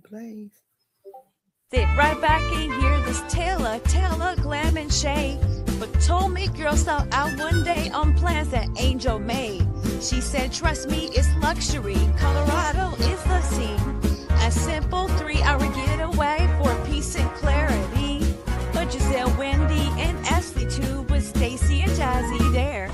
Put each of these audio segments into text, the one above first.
Please. Sit right back and hear this Taylor, Glam and Shay. Potomac girl saw out one day on plans that Angel made. She said, trust me, it's luxury. Colorado is the scene. A simple 3-hour getaway for peace and clarity. But Giselle, Wendy, and Ashley too, with Stacy and Jazzy there.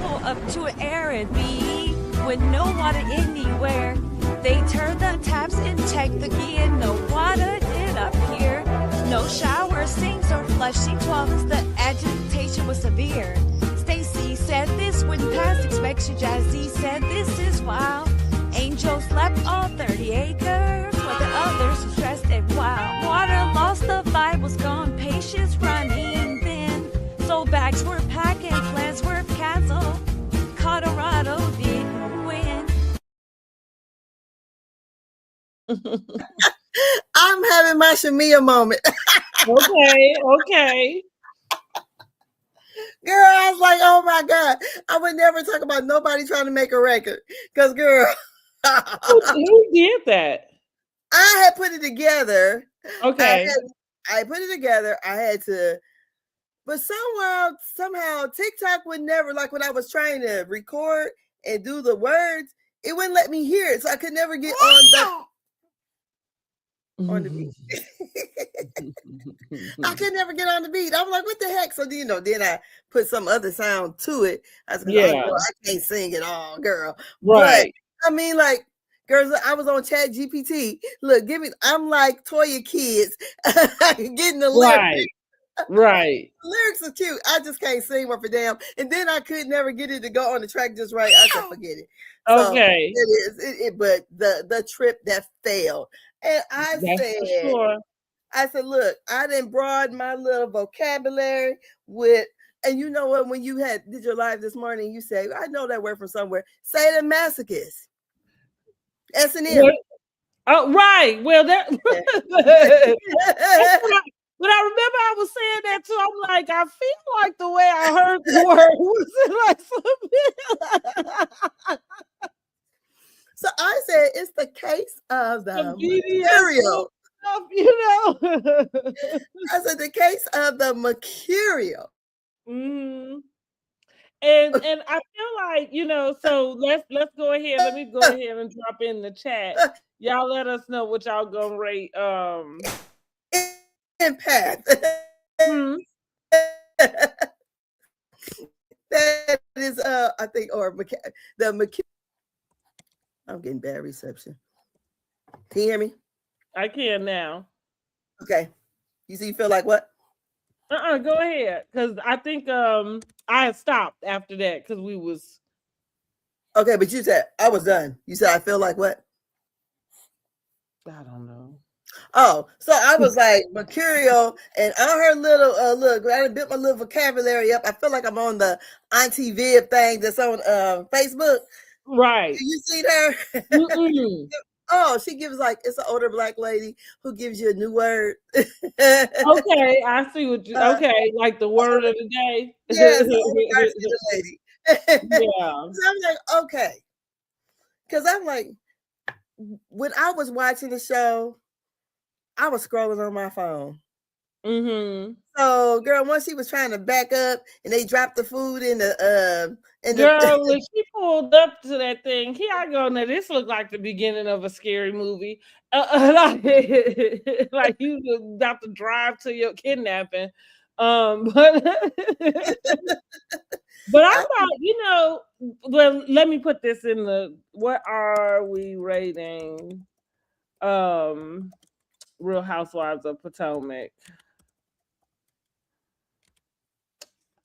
Pull up to an Airbnb with no water anywhere. They turn the taps and check the gear. No water in up here. No shower, sinks, or flushing toilets. The agitation was severe. Stacy said this wouldn't pass inspection. Jazzy said this is wild. Angel slept on 30 acres, while the others were stressed and wild. Water lost, the vibe was gone. Patience running thin. So bags were packed and plans were canceled. Colorado didn't win. I'm having my Shamia moment. Okay. Girl, I was like, oh my God. I would never talk about nobody trying to make a record. Because, girl. Who did that? I had put it together. Okay. I put it together. I had to. But somehow, TikTok would never, like when I was trying to record and do the words, it wouldn't let me hear it. So I could never get on the beat. I could never get on the beat. I was like, what the heck? So, then I put some other sound to it. I was like, oh, girl, I can't sing it all, girl. Right. But, I mean, like, girls, I was on Chat GPT. Look, I'm like Toya Kids getting the lyrics. Right. The lyrics are cute. I just can't sing worth a damn. And then I could never get it to go on the track just right. I said, forget it. Okay. So it is. But the trip that failed. And I said, look, I didn't broaden my little vocabulary with, and you know what, when you did your live this morning, you say, I know that word from somewhere. Say the masochist. S&M. Oh, right. Well, that. But I remember I was saying that too. I'm like, I feel like the way I heard the word was like something. So I said, it's the case of the mercurial. I said, the case of the mercurial. Mm-hmm. And I feel like, so let's go ahead. Let me go ahead and drop in the chat. Y'all let us know what y'all gonna rate. Empath. That is I think, or the mercurial. I'm getting bad reception. Can you hear me? I can now. Okay. You feel like what? Go ahead. Because I think I stopped after that because we was. Okay, but you said I was done. You said I feel like what? I don't know. Oh, so I was like mercurial, and I heard look, I built my little vocabulary up. I feel like I'm on the Auntie Viv thing that's on Facebook. Right. You see her? Oh, she gives it's an older Black lady who gives you a new word. Okay, I see what you. Okay, like the word of the day. Yes, the lady. Yeah. So I'm like, okay, because I'm like, when I was watching the show, I was scrolling on my phone. Mm-hmm. So, girl, once she was trying to back up and they dropped the food in the girl, when she pulled up to that thing, here I go. Now this looked like the beginning of a scary movie. Like you about to drive to your kidnapping. But I thought, well, let me put this in what are we rating? Real Housewives of Potomac.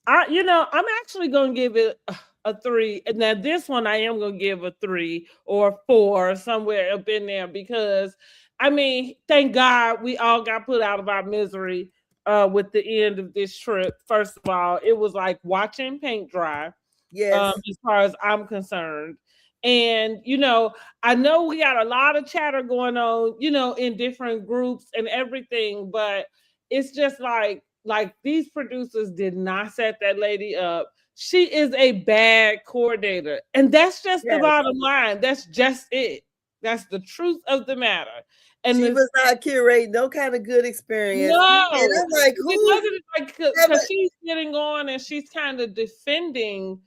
I'm actually gonna give it a 3. Now this one I am gonna give a 3 or 4, somewhere up in there, because I mean, thank God we all got put out of our misery with the end of this trip. First of all, it was like watching paint dry. Yes. As far as I'm concerned. And I know we got a lot of chatter going on, in different groups and everything, but it's just like these producers did not set that lady up. She is a bad coordinator. And that's just the bottom line. That's just it. That's the truth of the matter. And she was not curating no kind of good experience. No, and I'm like, who? It wasn't like because she's getting on and she's kind of defending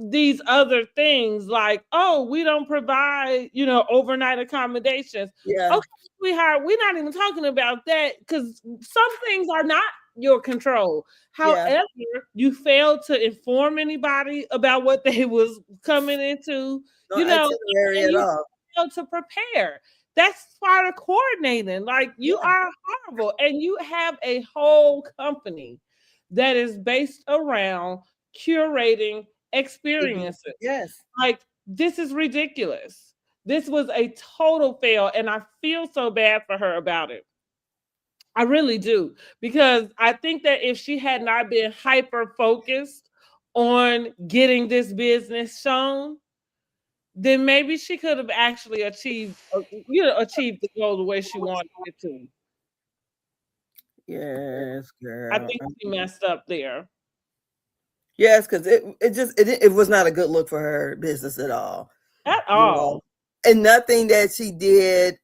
these other things like, oh, we don't provide, overnight accommodations. Yeah. Okay, sweetheart, we're not even talking about that because some things are not your control. However, you failed to inform anybody about what they was coming into, no itinerary at all. Failed to prepare. That's part of coordinating. Like, you are horrible, and you have a whole company that is based around curating experiences. Yes. Like, this is ridiculous. This was a total fail, and I feel so bad for her about it. I really do, because I think that if she had not been hyper focused on getting this business shown, then maybe she could have actually achieved the goal the way she wanted it to. Yes, girl. I think she messed up there. Yes, because it was not a good look for her business at all. At all. And nothing that she did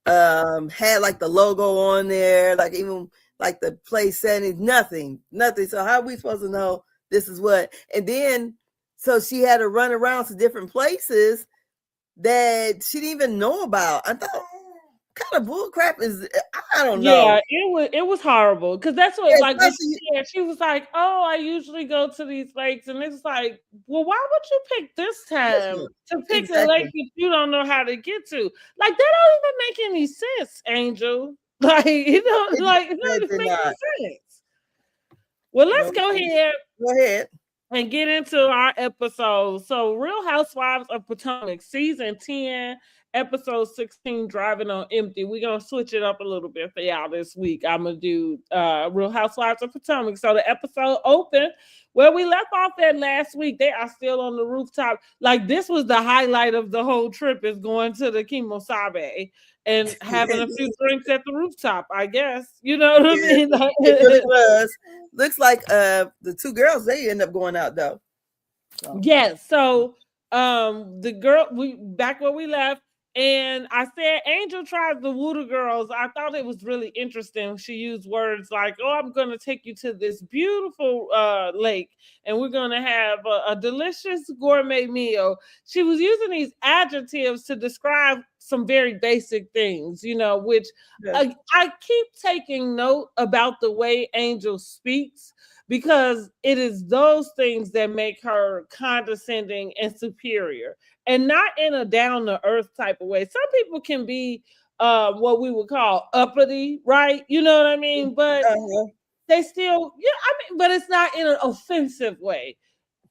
had like the logo on there, like even like the place setting, nothing. So how are we supposed to know this is what? And then so she had to run around to different places that she didn't even know about. I thought, kind of bull crap is, I don't know. Yeah, it was horrible, because that's what she was like, oh, I usually go to these lakes, and it's like, well, why would you pick this time to pick a lake that you don't know how to get to? Like, that don't even make any sense, Angel. Like, it don't even make any sense. Well, let's go ahead and get into our episode. So, Real Housewives of Potomac, season 10, episode 16, Driving on Empty. We're going to switch it up a little bit for y'all this week. I'm going to do Real Housewives of Potomac. So the episode opened where we left off at last week. They are still on the rooftop. Like, this was the highlight of the whole trip, is going to the Kimosabe and having a few drinks at the rooftop, I guess. You know what I mean? It really was. Looks like the two girls, they end up going out though. Yes. So the girl, we back where we left, and I said Angel tries to woo the girls. I thought it was really interesting. She used words like, oh, I'm going to take you to this beautiful lake, and we're going to have a delicious gourmet meal. She was using these adjectives to describe some very basic things, which I keep taking note about the way Angel speaks, because it is those things that make her condescending and superior, and not in a down-to-earth type of way. Some people can be what we would call uppity, right? You know what I mean? But they still, but it's not in an offensive way.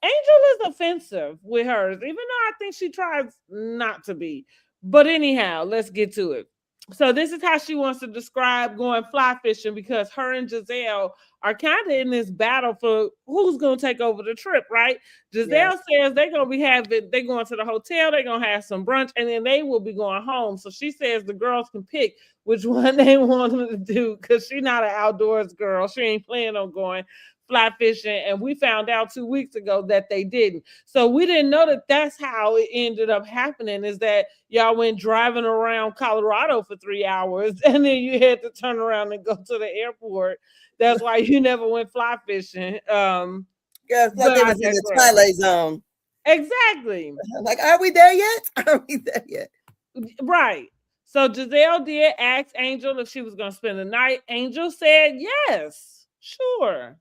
Angel is offensive with hers, even though I think she tries not to be. But anyhow, let's get to it. So this is how she wants to describe going fly fishing, because her and Giselle are kind of in this battle for who's going to take over the trip, right? Giselle says they're going to the hotel, they're going to have some brunch, and then they will be going home. So she says the girls can pick which one they want them to do, because she's not an outdoors girl. She ain't planning on going fly fishing, and we found out 2 weeks ago that they didn't. So we didn't know that that's how it ended up happening, is that y'all went driving around Colorado for 3 hours, and then you had to turn around and go to the airport. That's why you never went fly fishing. Yeah, it's like it was in the Twilight Zone. Exactly. Like, are we there yet? Right. So Giselle did ask Angel if she was going to spend the night. Angel said yes, sure.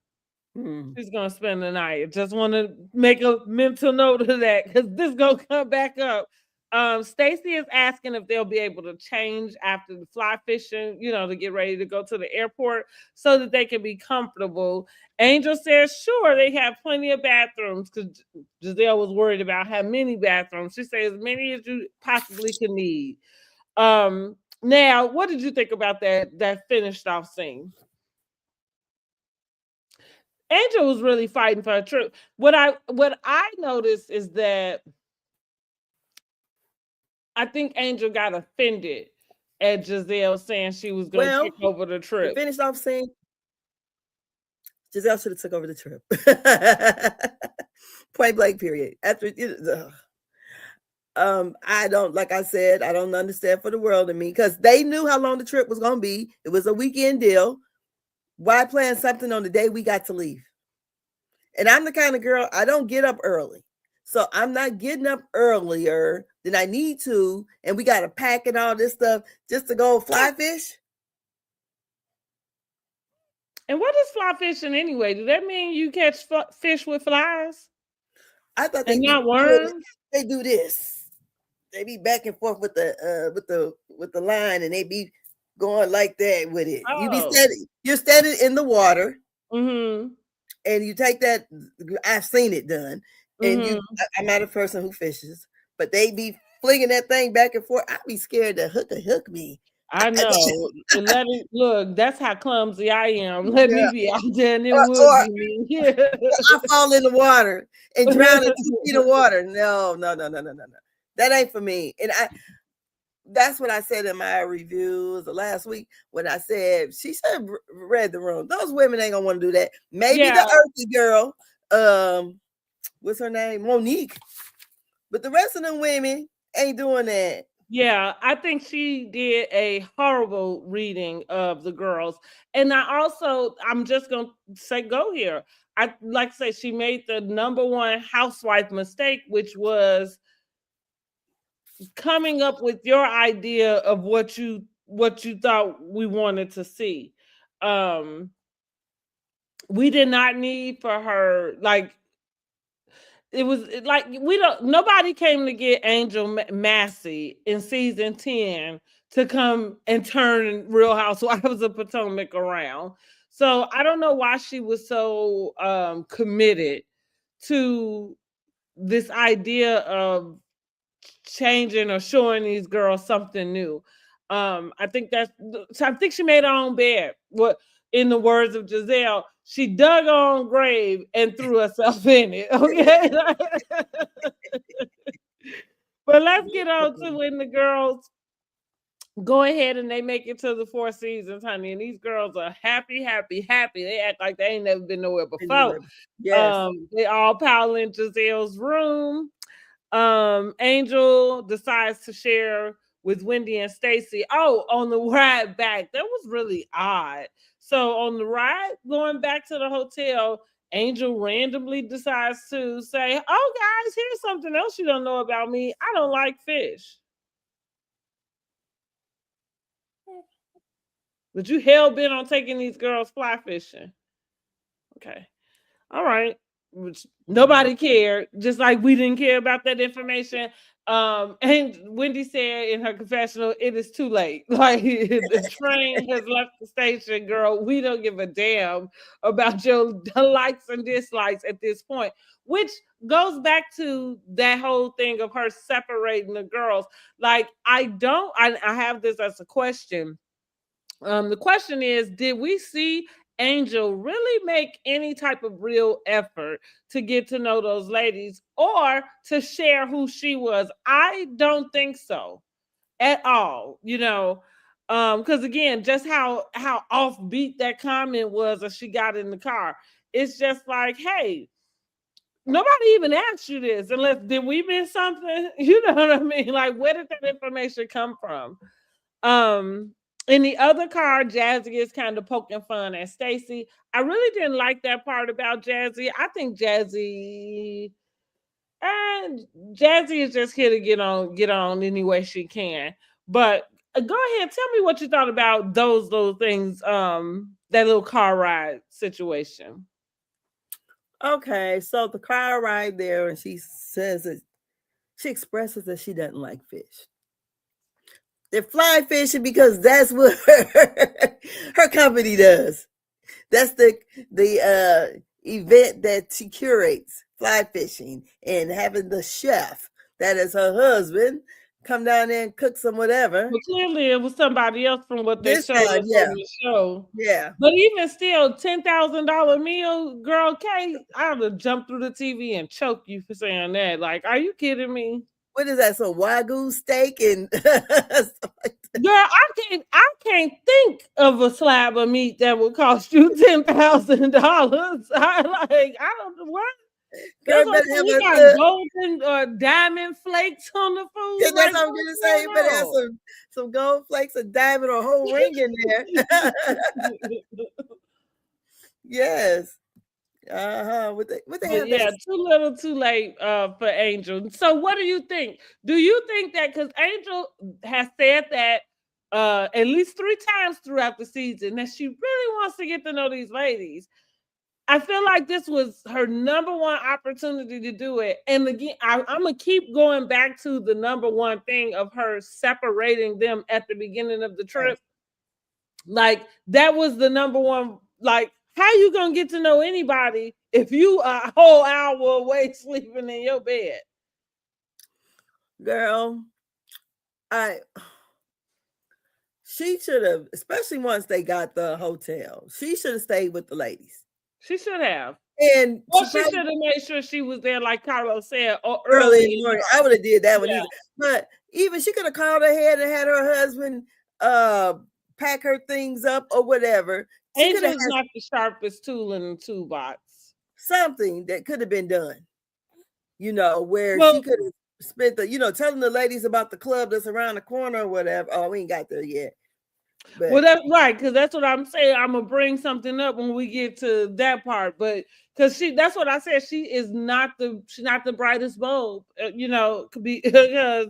She's gonna spend the night. Just want to make a mental note of that, because this is gonna come back up. Stacy is asking if they'll be able to change after the fly fishing, to get ready to go to the airport so that they can be comfortable. Angel says sure, they have plenty of bathrooms, because Giselle was worried about how many bathrooms. She says as many as you possibly can need. Now, what did you think about that finished off scene? Angel was really fighting for her truth. What I noticed is that I think Angel got offended at Giselle saying she was going to take over the trip. Finished off saying Giselle should have took over the trip. Point blank, period. After I don't, like I said, I don't understand for the world to me, because they knew how long the trip was going to be. It was a weekend deal. Why plan something on the day we got to leave? And I'm the kind of girl, I don't get up early. So I'm not getting up earlier than I need to. And we got to pack and all this stuff just to go fly fish. And what is fly fishing anyway? Does that mean you catch fish with flies? I thought and not worms. They do this. They be back and forth with the line, and they be going like that with it. Oh. You're standing in the water, mm-hmm. and you take that. I've seen it done, and I'm not a person who fishes, but they be flinging that thing back and forth. I'd be scared to hook me. I know. Look, that's how clumsy I am. Let me be out there and it would be me. I fall in the water and drown in 2 feet of water. No. That ain't for me. And that's what I said in my reviews last week when I said, she said, read the room. Those women ain't gonna want to do that. Maybe the earthy girl, what's her name? Monique. But the rest of them women ain't doing that. Yeah, I think she did a horrible reading of the girls. And I'm just going to say, go here. I like to say she made the number one housewife mistake, which was coming up with your idea of what you thought we wanted to see. We did not need for her, like, it was like nobody came to get Angel Massey in season 10 to come and turn Real Housewives of Potomac around. So I don't know why she was so committed to this idea of changing or showing these girls something new. I think she made her own bed. What, in the words of Giselle, she dug her own grave and threw herself in it. Okay. But let's get on to when the girls go ahead and they make it to the 4 seasons, honey. And these girls are happy. They act like they ain't never been nowhere before. Yes. They all pile in Giselle's room. Angel decides to share with Wendy and Stacy. Oh, on the ride back, that was really odd. So on the ride going back to the hotel, Angel randomly decides to say, "Oh, guys, here's something else you don't know about me. I don't like fish." But you hell bent on taking these girls fly fishing. Okay. All right. Which nobody cared, just like we didn't care about that information. And Wendy said in her confessional, it is too late. Like, the train has left the station, girl. We don't give a damn about your likes and dislikes at this point, which goes back to that whole thing of her separating the girls. Like, I have this as a question. The question is, did we see Angel really make any type of real effort to get to know those ladies or to share who she was? I don't think so at all, because again, just how offbeat that comment was as she got in the car. It's just like, hey, nobody even asked you this, unless did we miss something? You know what I mean? Like, where did that information come from? In the other car, Jazzy is kind of poking fun at Stacy. I really didn't like that part about Jazzy. I think Jazzy is just here to get on any way she can. But go ahead, tell me what you thought about those little things, that little car ride situation. Okay, so the car ride there, and she says that she expresses that she doesn't like fish. They're fly fishing because that's what her company does. That's the event that she curates, fly fishing, and having the chef, that is her husband, come down there and cook some whatever. Well, clearly it was somebody else from what they showed us on the show. Yeah. But even still, $10,000 meal, girl, Kay, I would have jumped through the TV and choked you for saying that. Like, are you kidding me? What is that? Some Wagyu steak and stuff like that? Girl, I can't think of a slab of meat that would cost you $10,000. I don't know what. That's Girl, what better I'm saying. have We a got golden or diamond flakes on the yeah, food. that's Like, what I'm gonna say. You better have some gold flakes, a diamond, or a whole ring in there. Yes. What they But have yeah, that? too little, too late for Angel. So, what do you think? Do you think that because Angel has said that at least 3 times throughout the season that she really wants to get to know these ladies? I feel like this was her number one opportunity to do it. And again, I'm gonna keep going back to the number one thing of her separating them at the beginning of the trip. Like that was the number one. Like, how you gonna get to know anybody if you a whole hour away sleeping in your bed? Girl, she should have, especially once they got the hotel, she should have stayed with the ladies. She should have. And Or she should have made sure she was there, like Carlos said, early in the morning. I would have did that one Yeah. either. But even she could have called ahead and had her husband pack her things up or whatever. She could have Angel's not the sharpest tool in the toolbox. something that could have been done, where she could have spent telling the ladies about the club that's around the corner or whatever. Oh, we ain't got there yet. But, well, that's right, because that's what I'm saying. I'm gonna bring something up when we get to that part, but because that's what I said. She's not the brightest bulb, because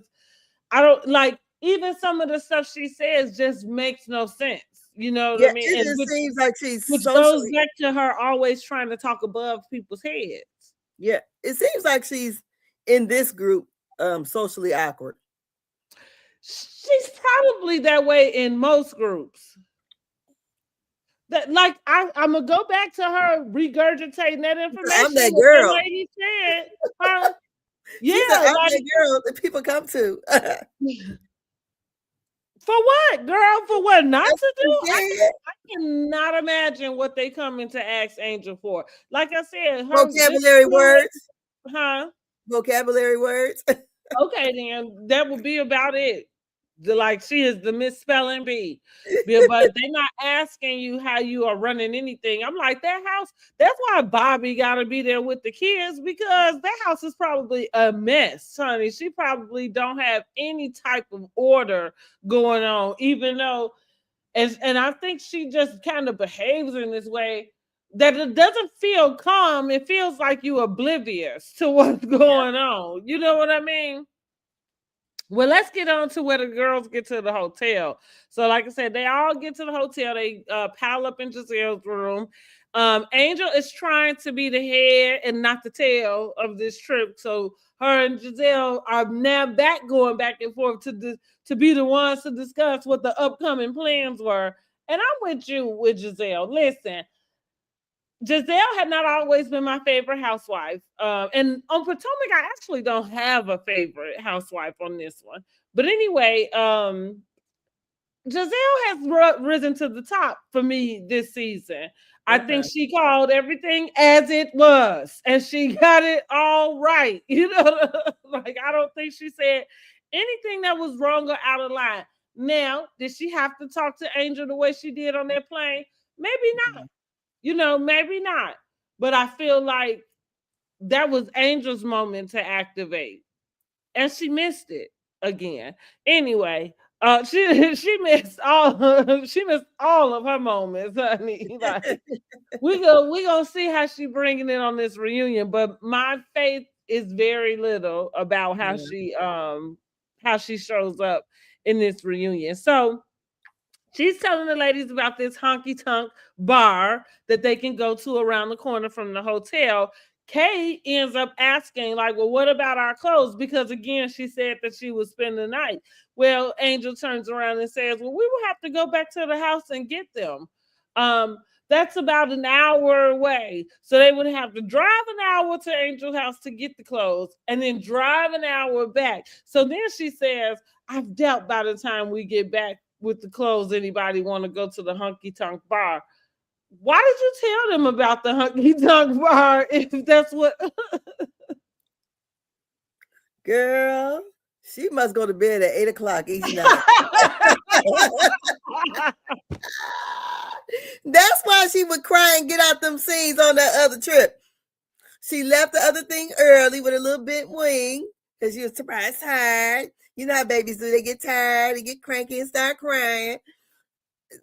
I don't like even some of the stuff she says just makes no sense. You know what I mean? It just seems like she's which goes back to her always trying to talk above people's heads. Yeah, it seems like she's in this group socially awkward. She's probably that way in most groups. That like I'm gonna go back to her regurgitating that information. I'm that girl. That lady said, huh? Yeah, I'm that girl that people come to. For what, girl? For what not to do? I cannot imagine what they coming to ask Angel for. Like I said, her vocabulary words. Huh? Vocabulary words. Okay, then that would be about it. Like she is the misspelling bee. But they're not asking you how you are running anything. I'm like, that house, that's why Bobby gotta be there with the kids, because that house is probably a mess, honey. She probably don't have any type of order going on, even though and I think she just kind of behaves in this way that it doesn't feel calm. It feels like you oblivious to what's going on. You know what I mean? Well, let's get on to where the girls get to the hotel. So, like I said, they all get to the hotel. They pile up in Giselle's room. Angel is trying to be the head and not the tail of this trip. So her and Giselle are now going back and forth to be the ones to discuss what the upcoming plans were. And I'm with you with Giselle. Listen, Giselle had not always been my favorite housewife. And on Potomac, I actually don't have a favorite housewife on this one. But anyway, Giselle has risen to the top for me this season. I think she called everything as it was, and she got it all right. Like I don't think she said anything that was wrong or out of line. Now, did she have to talk to Angel the way she did on that plane? Maybe not. Maybe not. But I feel like that was Angel's moment to activate. And she missed it again. Anyway, she missed all of her moments, honey. Like, we gonna see how she bringing it on this reunion. But my faith is very little about how she shows up in this reunion. So she's telling the ladies about this honky tonk bar that they can go to around the corner from the hotel. Kay ends up asking, like, well, what about our clothes? Because again, she said that she would spend the night. Well, Angel turns around and says, well, we will have to go back to the house and get them. That's about an hour away. So they would have to drive an hour to Angel's house to get the clothes and then drive an hour back. So then she says, I doubt by the time we get back with the clothes, anybody want to go to the honky tonk bar. Why did you tell them about the honky tonk bar if that's what? Girl, she must go to bed at 8 o'clock each night. That's why she would cry and get out them scenes on that other trip. She left the other thing early with a little bit wing because she was surprised tired. You know how babies do. They get tired, they get cranky and start crying.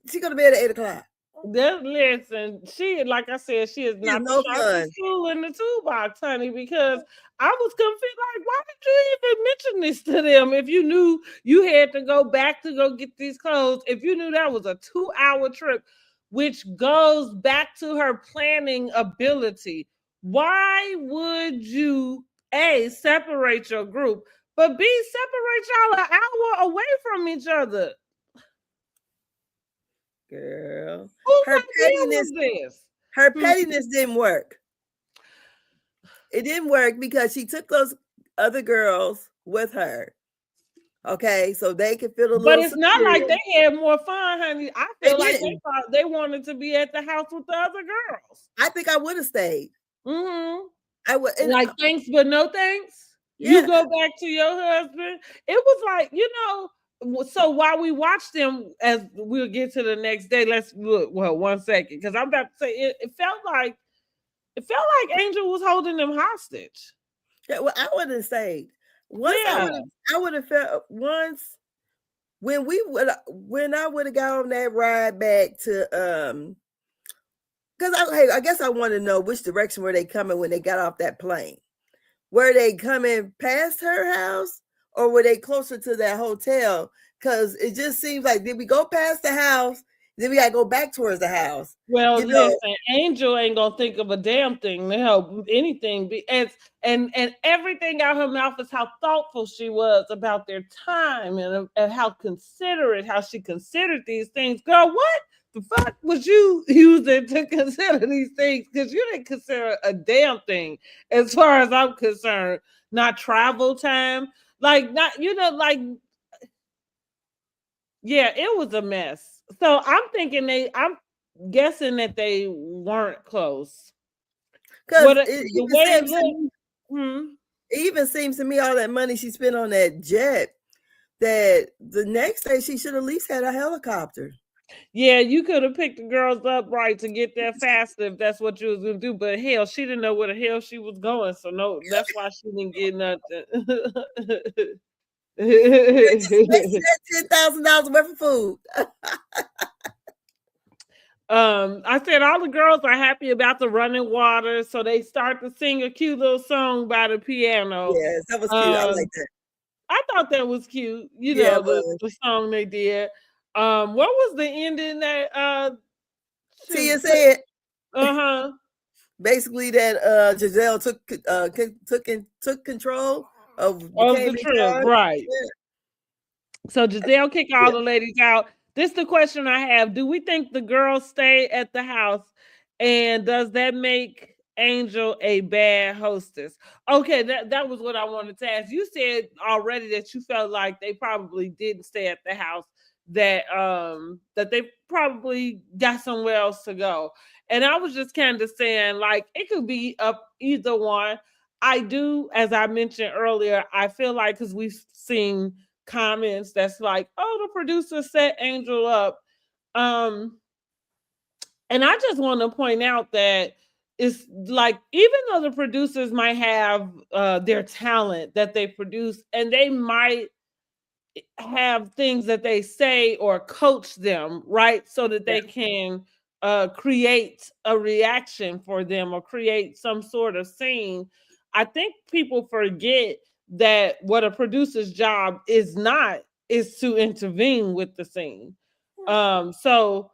She go to bed at 8 o'clock. Listen, she, like I said, she is She is not the no fun. sharpest tool in the toolbox, honey, because I was confused. Like, why did you even mention this to them if you knew you had to go back to go get these clothes? If you knew that was a 2-hour trip, which goes back to her planning ability, why would you, A, separate your group, but B, separate y'all an hour away from each other? Girl. Whose Her idea pettiness, was this? her pettiness didn't work. It didn't work because she took those other girls with her. Okay, so they could feel a But little it's not like superior. they had more fun, honey. I They feel like they didn't. thought they wanted to be at the house with the other girls. I think I would have stayed. Mm-hmm. I would. And, Like, thanks, but no thanks. You yeah. go back to your husband. It was like, so while we watched them, as we'll get to the next day, let's look. Well, 1 second, because I'm about to say it felt like Angel was holding them hostage. Yeah, well, I would have stayed. Once Yeah. I would have felt once when I would have got on that ride back to because I guess I want to know which direction were they coming when they got off that plane. Were they coming past her house or were they closer to that hotel? Because it just seems like, did we go past the house? Then we got to go back towards the house. Well, listen, Angel ain't gonna think of a damn thing to help anything. And everything out her mouth is how thoughtful she was about their time and how considerate, how she considered these things. Girl, what the fuck was you using to consider these things? Because you didn't consider a damn thing, as far as I'm concerned. Not travel time, like not yeah, it was a mess. So I'm guessing that they weren't close. Because it even seems to me all that money she spent on that jet, that the next day she should at least had a helicopter. Yeah, you could have picked the girls up right to get there faster if that's what you was gonna do. But hell, she didn't know where the hell she was going, so no, that's why she didn't get nothing. $10,000 worth of food. I said all the girls are happy about the running water, so they start to sing a cute little song by the piano. Yes, that was cute. I like that. I thought that was cute. The song they did. What was the ending that Tia said? Uh-huh. Basically that Giselle took control of the trip, right? Yeah. So Giselle kicked all the ladies out. This is the question I have. Do we think the girls stay at the house? And does that make Angel a bad hostess? Okay, that was what I wanted to ask. You said already that you felt like they probably didn't stay at the house, that they probably got somewhere else to go. And I was just kind of saying, like, it could be up either one. I do, as I mentioned earlier, I feel like, because we've seen comments that's like, oh, the producer set Angel up. And I just want to point out that it's like, even though the producers might have their talent that they produce, and they might have things that they say or coach them, right, so that they can create a reaction for them or create some sort of scene. I think people forget that what a producer's job is to intervene with the scene. So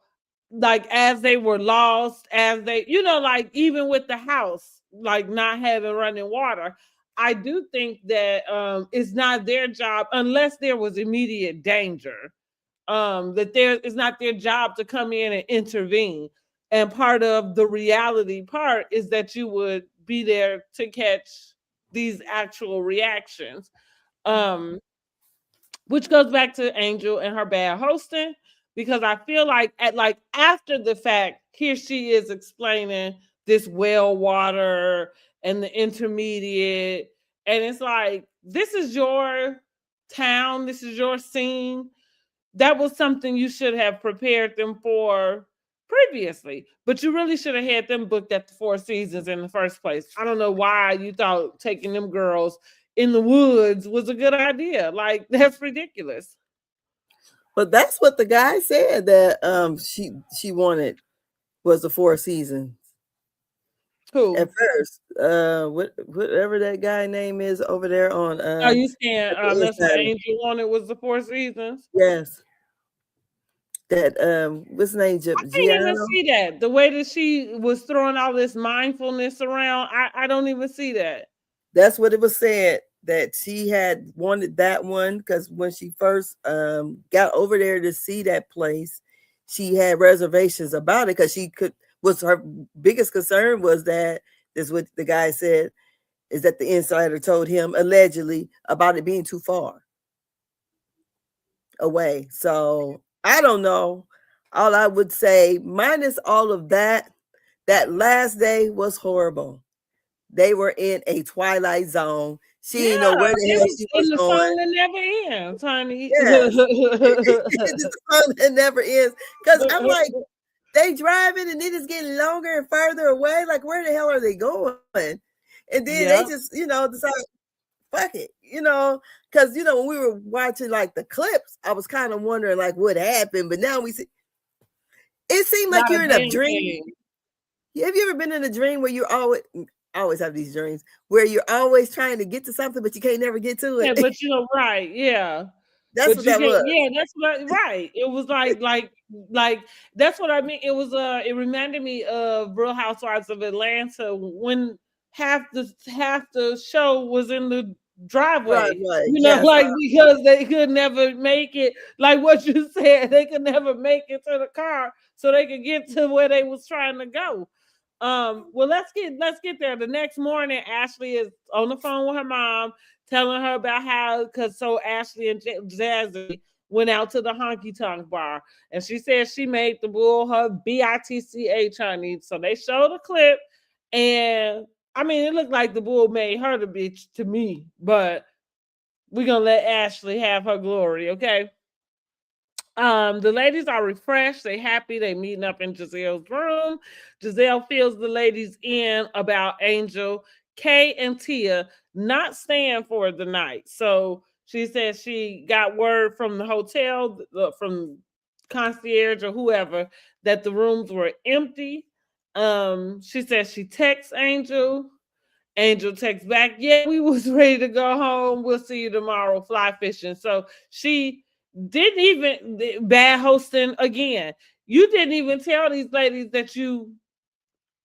like, as they were lost, as they, like, even with the house, like not having running water, I do think that it's not their job, unless there was immediate danger, that it's not their job to come in and intervene. And part of the reality part is that you would be there to catch these actual reactions, which goes back to Angel and her bad hosting, because I feel like after the fact, here she is explaining this well water and the intermediate, and it's like, this is your town, this is your scene. That was something you should have prepared them for previously, but you really should have had them booked at the Four Seasons in the first place. I don't know why you thought taking them girls in the woods was a good idea. Like, that's ridiculous. But that's what the guy said that she wanted was the Four Seasons. Who? At first, whatever that guy name is over there on. Are you saying that's what Angel wanted was the Four Seasons? Yes. That what's his name? I didn't even see that. The way that she was throwing all this mindfulness around, I don't even see that. That's what it was said, that she had wanted that one because when she first got over there to see that place, she had reservations about it because her biggest concern was that this is what the guy said, is that the insider told him allegedly about it being too far away. So I don't know. All I would say, minus all of that, that last day was horrible. They were in a twilight zone. She didn't know where the hell she was the going. song that never ends, honey. Yes. The song that never ends. Because I'm like, they driving and then it's getting longer and further away. Like, where the hell are they going? And then they just, decide, fuck it, because, when we were watching like the clips, I was kind of wondering like what happened. But now we see, it seemed like you're in a dream. Have you ever been in a dream where you're always have these dreams where you're always trying to get to something, but you can't never get to it? Yeah, but right. Yeah. That's what that was. Yeah, that's what right. It was like that's what I mean. It was it reminded me of Real Housewives of Atlanta when half the show was in the driveway. Because they could never make it, like what you said, they could never make it to the car so they could get to where they was trying to go. Well, let's get there. The next morning, Ashley is on the phone with her mom, telling her about how, so Ashley and Jazzy went out to the honky tonk bar, and she said she made the bull her bitch, honey. So they showed a clip, and I mean, it looked like the bull made her the bitch to me, but we're gonna let Ashley have her glory, okay? The ladies are refreshed. They happy. They meeting up in Giselle's room. Giselle fills the ladies in about Angel, Kay, and Tia not staying for the night. So she says she got word from the hotel, from concierge or whoever, that the rooms were empty. She says she texts Angel. Angel texts back, yeah, we was ready to go home. We'll see you tomorrow, fly fishing. So she didn't even, bad hosting again. You didn't even tell these ladies that you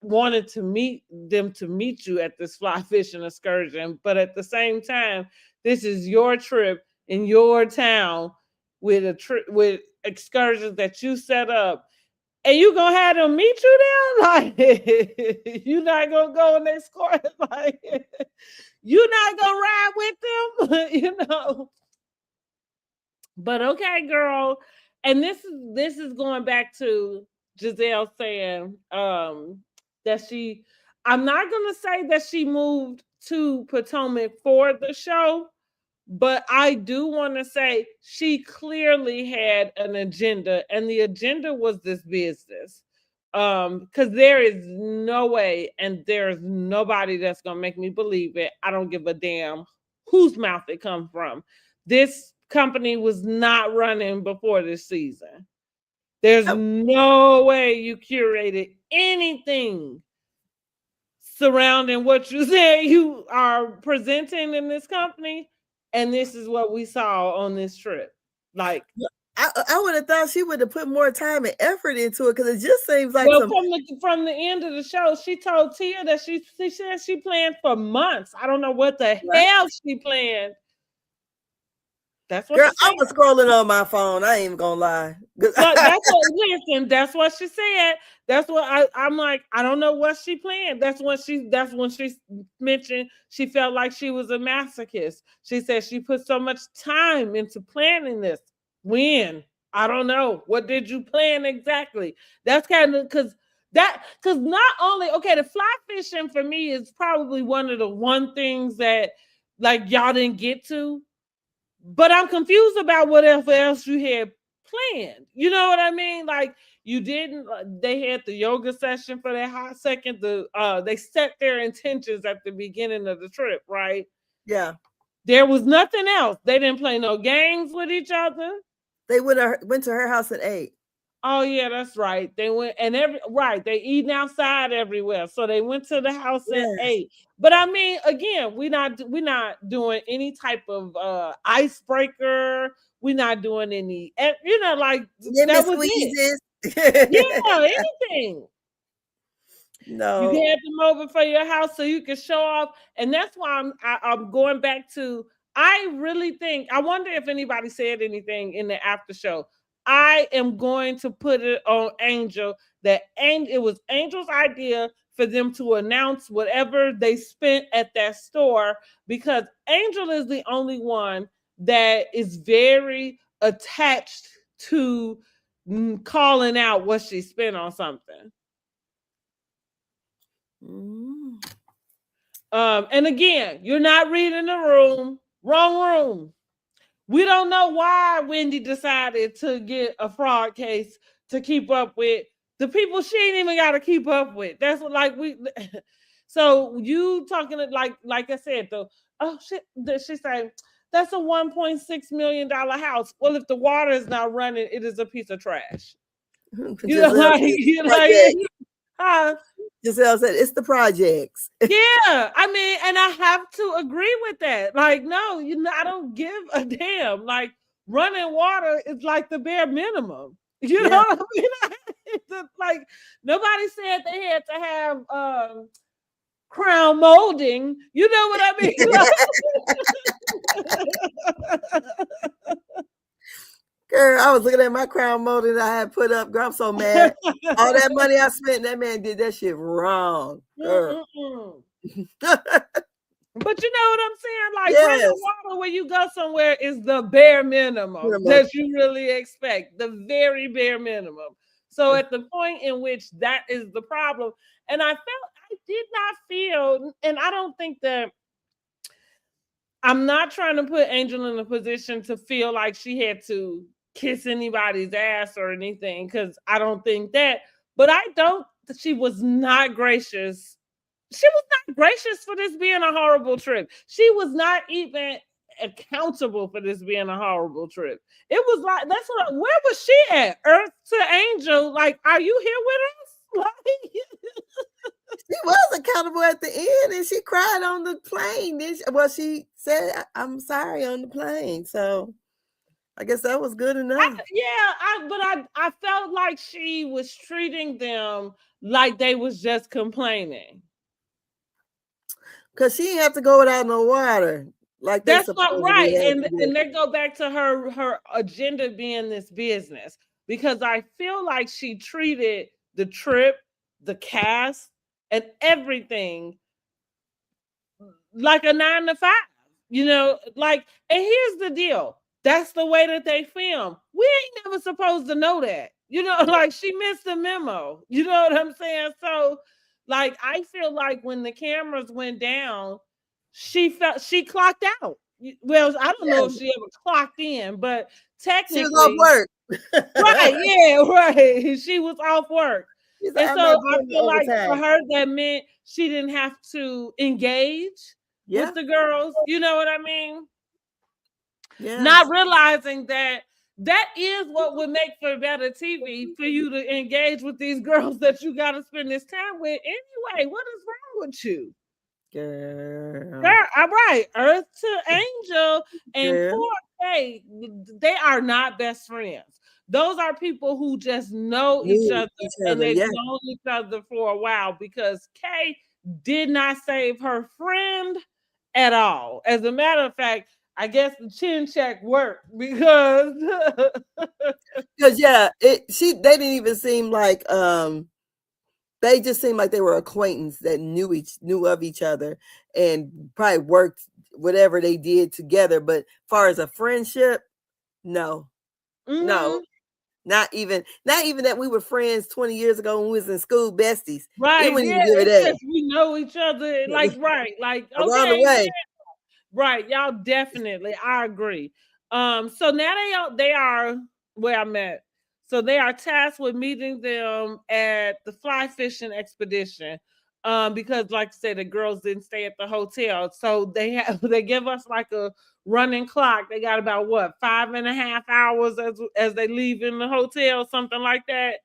wanted to meet you at this fly fishing excursion. But at the same time, this is your trip in your town with with excursions that you set up. And you gonna have them meet you there? Like, you not gonna go and escort? Like, you not gonna ride with them? But okay, girl. And this is going back to Giselle saying that I'm not gonna say that she moved to Potomac for the show, but I do want to say she clearly had an agenda, and the agenda was this business. Because there is no way, and there's nobody that's gonna make me believe it. I don't give a damn whose mouth it comes from. This company was not running before this season. There's no way you curated anything surrounding what you said you are presenting in this company. And this is what we saw on this trip. Like, I would have thought she would have put more time and effort into it, because it just seems like from the end of the show, she told Tia that she said she planned for months. I don't know what the hell she planned. That's what. Girl, I was scrolling on my phone. I ain't even gonna lie. That's what she said. That's what I'm like. I don't know what she planned. That's when she mentioned she felt like she was a masochist. She said she put so much time into planning this. When? I don't know. What did you plan exactly? That's kind of because not only, okay, the fly fishing for me is probably one of the things that like y'all didn't get to. But I'm confused about whatever else you had planned. You know what I mean? Like, You didn't. They had the yoga session for that hot second. They set their intentions at the beginning of the trip, right? Yeah. There was nothing else. They didn't play no games with each other. They went to her house and ate. Oh yeah, that's right. They went and they eating outside everywhere. So they went to the house and ate. But I mean, again, we're not doing any type of icebreaker. We're not doing any, like that was it. Yeah, anything. No, you had them over for your house so you can show off, and that's why I'm going back to. I really think, I wonder if anybody said anything in the after show. I am going to put it on Angel that it was Angel's idea for them to announce whatever they spent at that store, because Angel is the only one that is very attached to calling out what she spent on something. And again, you're not reading the room. Wrong room. We don't know why Wendy decided to get a fraud case to keep up with the people she ain't even got to keep up with. That's what, like, so you talking like I said, though. Oh shit, she said that's a $1.6 million house. Well, if the water is not running, it is a piece of trash. Giselle said it's the projects. Yeah, I mean, and I have to agree with that. Like, no, I don't give a damn. Like, running water is like the bare minimum. You know what I mean? Like, nobody said they had to have crown molding. You know what I mean? Girl, I was looking at my crown molding I had put up. Girl, I'm so mad. All that money I spent, that man did that shit wrong. Girl. But you know what I'm saying? Like, running water when you go somewhere is the bare minimum that you really expect. The very bare minimum. So at the point in which that is the problem, and I did not feel, and I don't think that, I'm not trying to put Angel in a position to feel like she had to kiss anybody's ass or anything, because I don't think that, but she was not gracious. She was not gracious for this being a horrible trip. She was not even accountable for this being a horrible trip. It was like, where was she at? Earth to Angel, like, are you here with us? Like, she was accountable at the end, and she cried on the plane. She said, "I'm sorry" on the plane. So I guess that was good enough. I felt like she was treating them like they was just complaining. Because she didn't have to go without no water. Like, that's not right. And they go back to her agenda being this business, because I feel like she treated the trip, the cast, and everything like a 9 to 5. Like, and here's the deal. That's the way that they film. We ain't never supposed to know that. Like, she missed the memo. You know what I'm saying? So, like, I feel like when the cameras went down, she clocked out. Well, I don't know if she ever clocked in, but technically, she was off work. Right? Yeah, right. She was off work. And so I feel like for her, that meant she didn't have to engage with the girls. You know what I mean? Yeah. Not realizing that is what would make for better TV, for you to engage with these girls that you got to spend this time with anyway. What is wrong with you? Girl, all right. Earth to Angel and poor Kay, they are not best friends. Those are people who just know each other, and they've known each other for a while, because Kay did not save her friend at all. As a matter of fact, I guess the chin check worked, because they didn't even seem like they just seemed like they were acquaintances that knew of each other and probably worked whatever they did together. But as far as a friendship, no. Mm-hmm. No. Not even that we were friends 20 years ago when we was in school, besties. Right. We know each other. Like, right. Like, okay. Around the way. Right. Y'all definitely. I agree. So now they are where I'm at. So they are tasked with meeting them at the fly fishing expedition. Because like I said, the girls didn't stay at the hotel. So they give us like a running clock. They got about 5.5 hours as they leave in the hotel, something like that.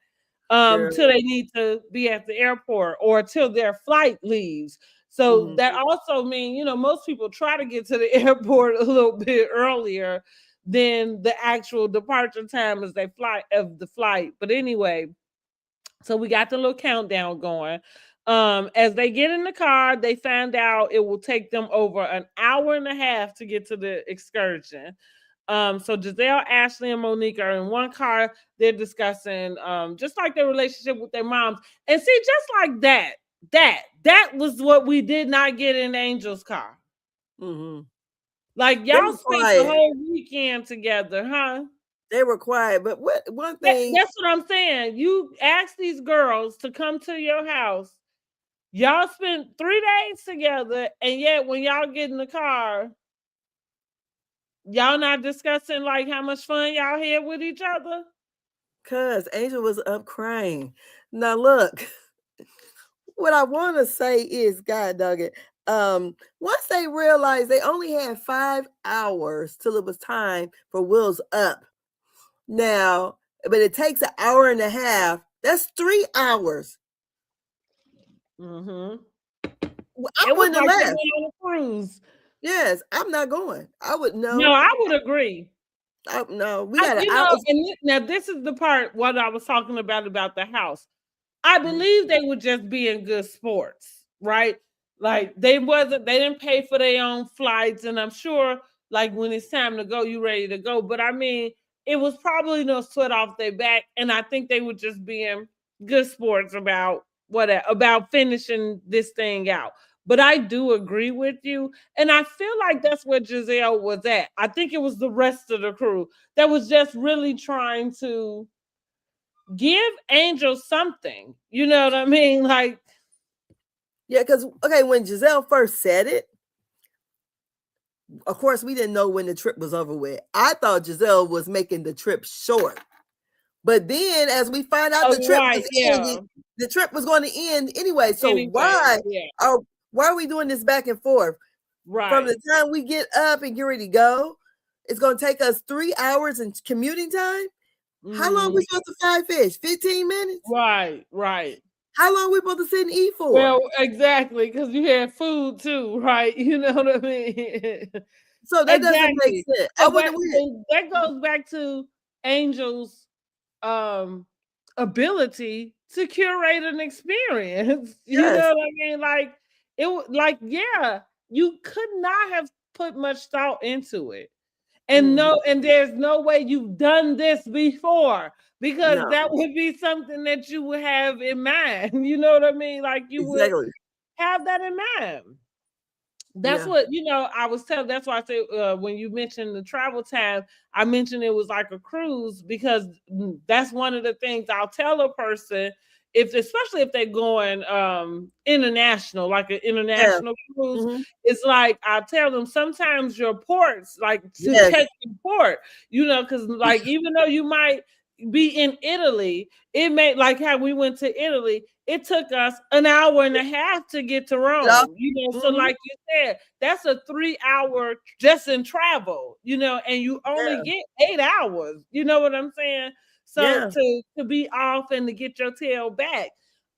Till they need to be at the airport or till their flight leaves. So that also means, most people try to get to the airport a little bit earlier than the actual departure time of the flight. But anyway, so we got the little countdown going. As they get in the car, they find out it will take them over an hour and a half to get to the excursion. So Giselle, Ashley, and Monique are in one car. They're discussing just like their relationship with their moms. And see, just like that was what we did not get in Angel's car. Like y'all spent the whole weekend together, huh? They were quiet, but one thing... That's what I'm saying. You asked these girls to come to your house. Y'all spent 3 days together, and yet when y'all get in the car, y'all not discussing like how much fun y'all had with each other? Cause Angel was up crying. Now look, what I want to say is, God dog it. Once they realized they only had 5 hours till it was time for Will's up. Now, but it takes an hour and a half. That's 3 hours. I wouldn't have left. On a cruise. Yes, I'm not going. I would know. No, I would agree. No, we got now this is the part what I was talking about the house. I believe they were just being good sports, right? Like they didn't pay for their own flights, and I'm sure like when it's time to go, you ready to go. But I mean, it was probably no sweat off their back, and I think they were just being good sports about finishing this thing out. But I do agree with you, and I feel like that's where Giselle was at. I think it was the rest of the crew that was just really trying to give Angel something. You know what I mean? Like, yeah, because when Giselle first said it, of course we didn't know when the trip was over with. I thought Giselle was making the trip short, but then as we find out the trip was going to end anyway. So why are we doing this back and forth? Right. From the time we get up and get ready to go, it's going to take us 3 hours in commuting time. How long we supposed to fly fish? 15 minutes? Right. How long we supposed to sit and eat for? Well, exactly, because you had food too, right? You know what I mean? So that doesn't make sense. That goes back to Angel's ability to curate an experience. You know what I mean? Like you could not have put much thought into it. And and there's no way you've done this before, because that would be something that you would have in mind. You know what I mean? Like you would have that in mind. That's what, I was telling. That's why I said when you mentioned the travel time, I mentioned it was like a cruise, because that's one of the things I'll tell a person, especially if they're going international, like an international cruise. It's like I tell them sometimes your ports, like to check your port, because like even though you might be in Italy, it may, like how we went to Italy, it took us an hour and a half to get to Rome. So like you said, that's a 3 hour just in travel, and you only get 8 hours. You know what I'm saying? So to be off and to get your tail back.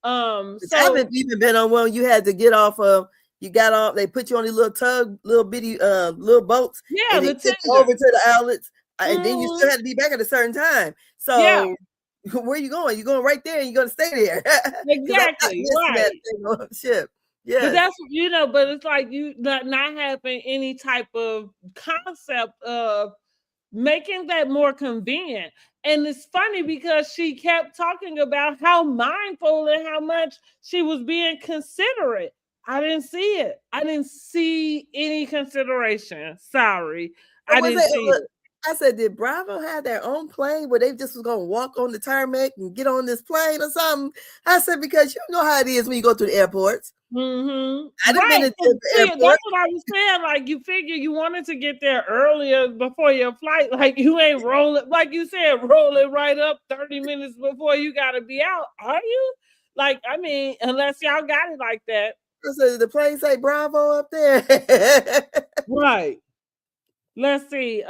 So I haven't even been on one you had to get off of. You got off, they put you on these little bitty little boats. Yeah, and they took you over to the outlets. And then you still had to be back at a certain time. So where are you going? You're going right there and you're going to stay there. Exactly. Right. On the ship. Yeah. But that's, but it's like you not having any type of concept of making that more convenient. And it's funny because she kept talking about how mindful and how much she was being considerate. I didn't see it. I didn't see any consideration. Sorry. I didn't see it. I said, did Bravo have their own plane where they just was going to walk on the tarmac and get on this plane or something? I said, because you know how it is when you go to the airports. I'd have been Right. at the See, that's airport. what I was saying. Like, you figure you wanted to get there earlier before your flight. Like, you ain't rolling, like you said, rolling right up 30 minutes before you got to be out. Are you? Like, I mean, unless y'all got it like that. So the plane say Bravo up there. Right. Let's see.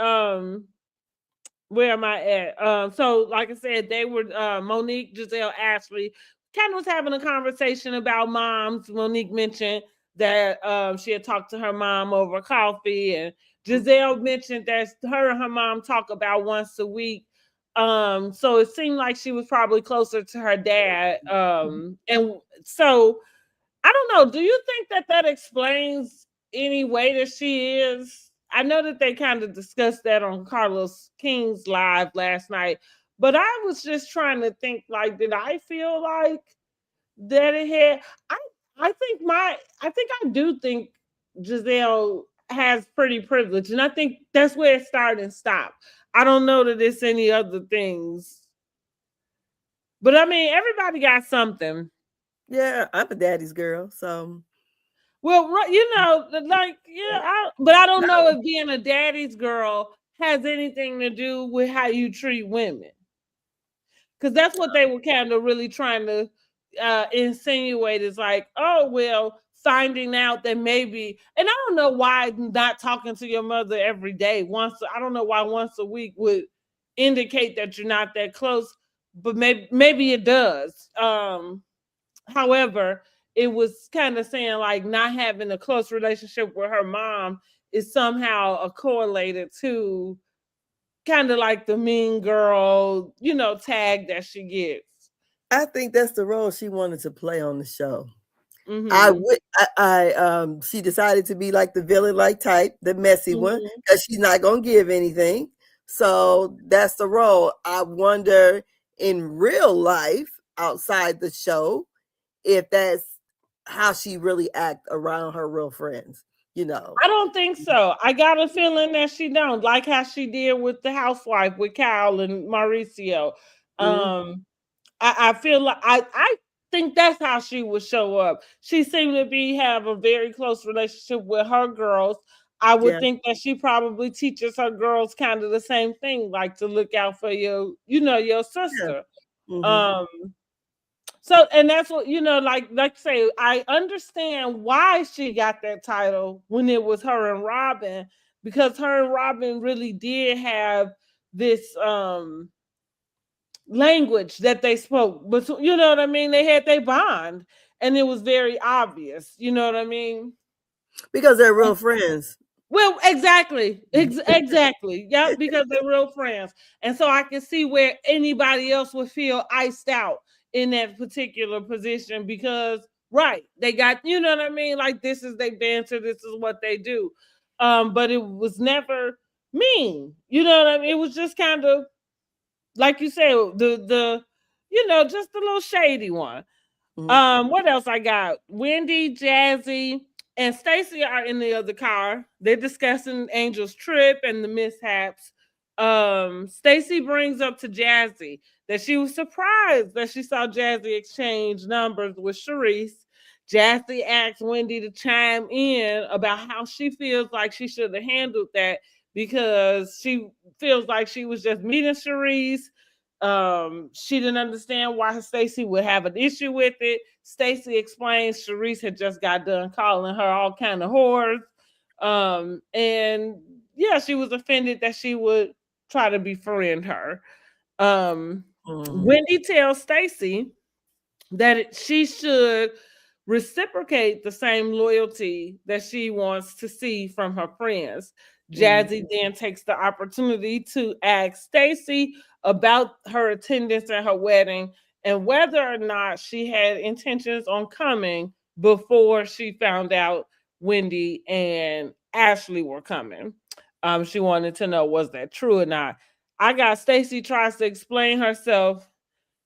Where am I at? So like I said, they were Monique, Giselle, Ashley kind of was having a conversation about moms. Monique mentioned that she had talked to her mom over coffee, and Giselle mentioned that her and her mom talk about once a week. So it seemed like she was probably closer to her dad. And so I don't know. Do you think that that explains any way that she is? I know that they kind of discussed that on Carlos King's live last night, but I was just trying to think, like, did I feel like that it had? I I think I do think Giselle has pretty privilege, and I think that's where it started and stopped. I don't know that it's any other things, but I mean, everybody got something. Yeah, I'm a daddy's girl, so. Well, you know, like, yeah, but I don't know if being a daddy's girl has anything to do with how you treat women, because that's what they were kind of really trying to insinuate is like, oh, well, finding out that maybe, and I don't know why not talking to your mother every day, I don't know why once a week would indicate that you're not that close, but maybe it does. However, it was kind of saying like not having a close relationship with her mom is somehow correlated to kind of like the mean girl, tag that she gets. I think that's the role she wanted to play on the show. Mm-hmm. She decided to be like the villain like type, the messy one, Mm-hmm. because she's not gonna give anything. So that's the role. I wonder in real life outside the show if that's how she really act around her real friends. I don't think so. I got a feeling that she don't, like how she did with the housewife with Kyle and Mauricio. Mhm. Um, I feel like I think that's how she would show up. She seemed to have a very close relationship with her girls. I would Yeah, think that she probably teaches her girls kind of the same thing, like to look out for your yeah. sister. Mhm. Um, so, and that's what, like say, I understand why she got that title when it was her and Robin, because her and Robin really did have this language that they spoke, but you know what I mean? They had their bond, and it was very obvious, you know what I mean? Because they're real friends. Well, exactly. Exactly. Yeah, because they're real friends. And so I can see where anybody else would feel iced out in that particular position because, right, they got, you know what I mean? Like, this is their banter, this is what they do. But it was never mean. You know what I mean? It was just kind of, like you said, just the little shady one. What else I got? Wendy, Jazzy, and Stacy are in the other car. They're discussing Angel's trip and the mishaps. Stacy brings up to Jazzy that she was surprised that she saw Jazzy exchange numbers with Sharice. Jazzy asks Wendy to chime in about how she feels like she should have handled that because she feels like she was just meeting Sharice. She didn't understand why Stacy would have an issue with it. Stacy explains Sharice had just got done calling her all kind of whores. And yeah, she was offended that she would try to befriend her. Um, Wendy tells Stacy that she should reciprocate the same loyalty that she wants to see from her friends. Jazzy then takes the opportunity to ask Stacy about her attendance at her wedding and whether or not she had intentions on coming before she found out Wendy and Ashley were coming. She wanted to know, was that true or not? I got Stacy tries to explain herself,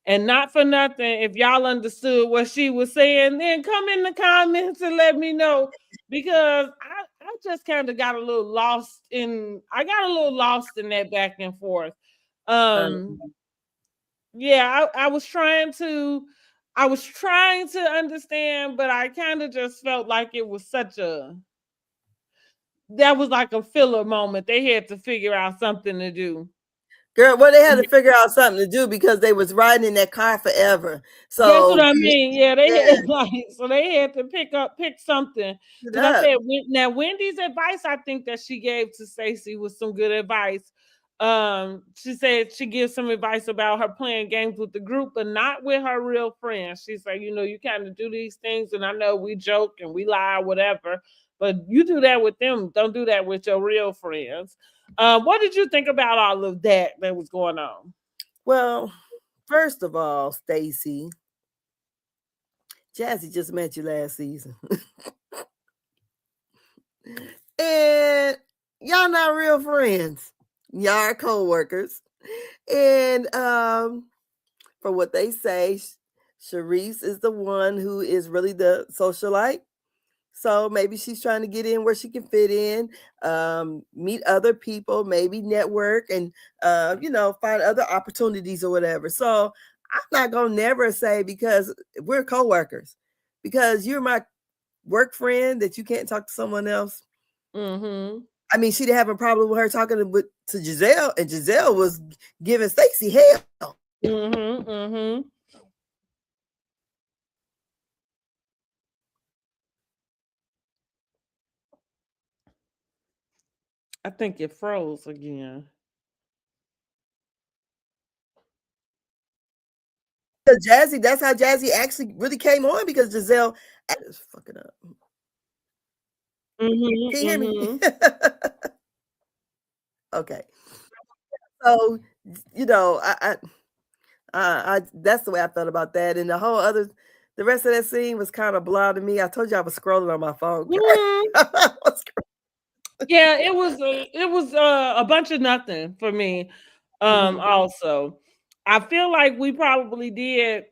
and not for nothing, if y'all understood what she was saying, then come in the comments and let me know. Because I just kind of got a little lost in that back and forth. Um, Yeah, I was trying to I was trying to understand, but I kind of just felt like it was that was like a filler moment. They had to figure out something to do. Girl, well, they had to figure out something to do because they was riding in that car forever. That's what So I mean. Yeah, they yeah, had so they had to pick something. it Because I up. said now Wendy's advice, I think that she gave to Stacey was some good advice. She said she gives some advice about her playing games with the group, but not with her real friends. She's like, you kind of do these things, and I know we joke and we lie, whatever, but you do that with them. Don't do that with your real friends. What did you think about all of that was going on? Well, first of all, Stacey, Jazzy just met you last season. And y'all not real friends. Y'all are co-workers. And for what they say, Sharice is the one who is really the socialite. So maybe she's trying to get in where she can fit in, meet other people, maybe network and, find other opportunities or whatever. So I'm not going to never say because we're coworkers, because you're my work friend that you can't talk to someone else. Mm-hmm. I mean, she didn't have a problem with her talking to Giselle, and Giselle was giving Stacey hell. Mm-hmm. Mm-hmm. I think it froze again. Jazzy, that's how Jazzy actually really came on, because Giselle is fucking up. Mm-hmm. Can you hear me? Mm-hmm. Okay. So, I that's the way I felt about that. And the rest of that scene was kind of blah to me. I told you I was scrolling on my phone. Yeah, it was a bunch of nothing for me. Also, I feel like we probably did.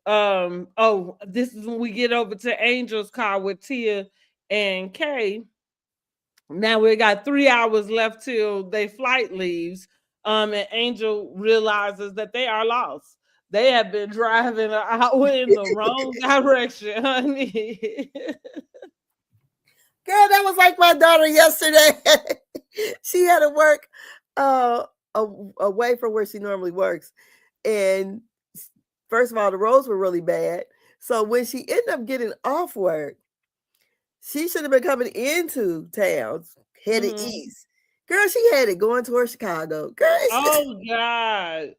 This is when we get over to Angel's car with Tia and Kay. Now we got 3 hours left till their flight leaves. And Angel realizes that they are lost. They have been driving an hour in the wrong direction, honey. Girl, that was like my daughter yesterday. She had to work away from where she normally works. And first of all, the roads were really bad. So when she ended up getting off work, she should have been coming into towns, headed east. Girl, she had it going towards Chicago. Girl, oh God.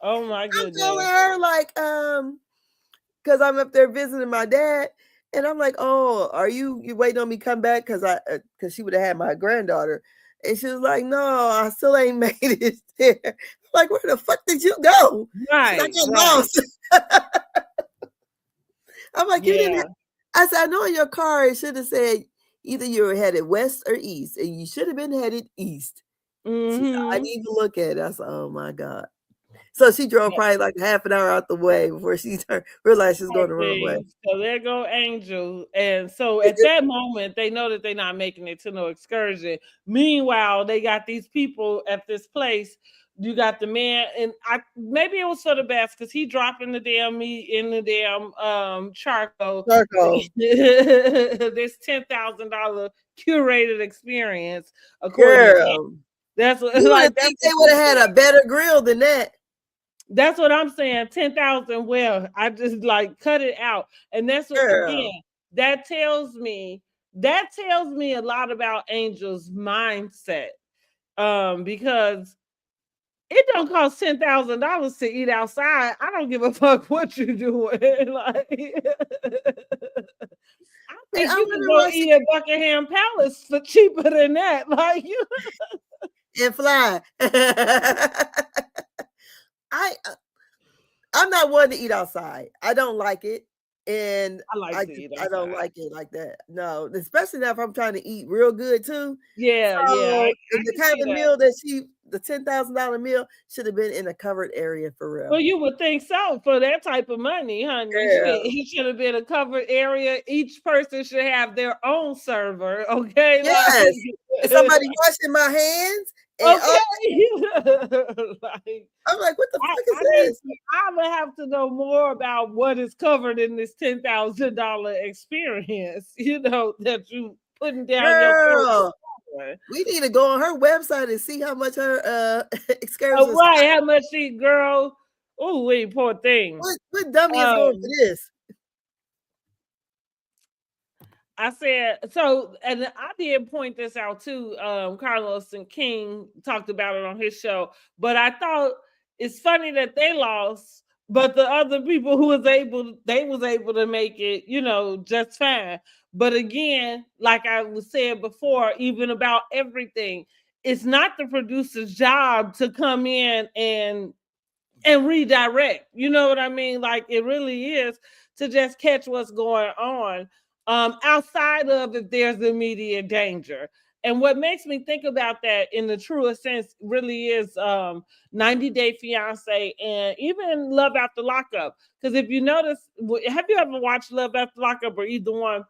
Oh my goodness. I'm telling her, like, because I'm up there visiting my dad, and I'm like, oh, are you waiting on me to come back? Because she would have had my granddaughter. And she was like, no, I still ain't made it there. Like, where the fuck did you go? Right. I got lost. I'm like, you didn't. I said, I know in your car it should have said either you were headed west or east, and you should have been headed east. She said, I need to look at it. I said, oh my God. So she drove probably like half an hour out the way before she realized she was going the wrong way. So there go Angel. And so at that moment, they know that they're not making it to no excursion. Meanwhile, they got these people at this place. You got the man, and maybe it was for the best because he dropping the damn meat in the damn charcoal. This $10,000 curated experience, according to him. That's what you would think they would have had a better grill than that. That's what I'm saying. 10,000. Well, I just like cut it out. And that's what, again, that tells me a lot about Angel's mindset. Because it don't cost $10,000 to eat outside. I don't give a fuck what you're doing. Like, I think you can go eat at Buckingham Palace for cheaper than that. Like, you and fly. I'm not one to eat outside. I don't like it. And I don't like it like that. No, especially now if I'm trying to eat real good too. Yeah, yeah. The kind of meal that the $10,000 meal should have been in a covered area for real. Well, you would think so for that type of money, honey. Yeah. It should have been a covered area. Each person should have their own server. Okay. Yes. Somebody washing my hands And Like, I'm like, what the fuck is this? I would have to know more about what is covered in this $10,000 experience, that you putting down Girl, your we need to go on her website and see how much her excursions. Oh, right, how much she, girl. Oh, wait, poor thing. What dummy is going for this? I said so, and I did point this out too. Carlos and King talked about it on his show, but I thought it's funny that they lost, but the other people who was able to make it, just fine. But again, like I was saying before, even about everything, it's not the producer's job to come in and redirect. You know what I mean? Like, it really is to just catch what's going on, outside of if there's immediate danger. And what makes me think about that in the truest sense really is 90 Day Fiance and even Love After Lockup. Because if you notice, have you ever watched Love After Lockup or either one?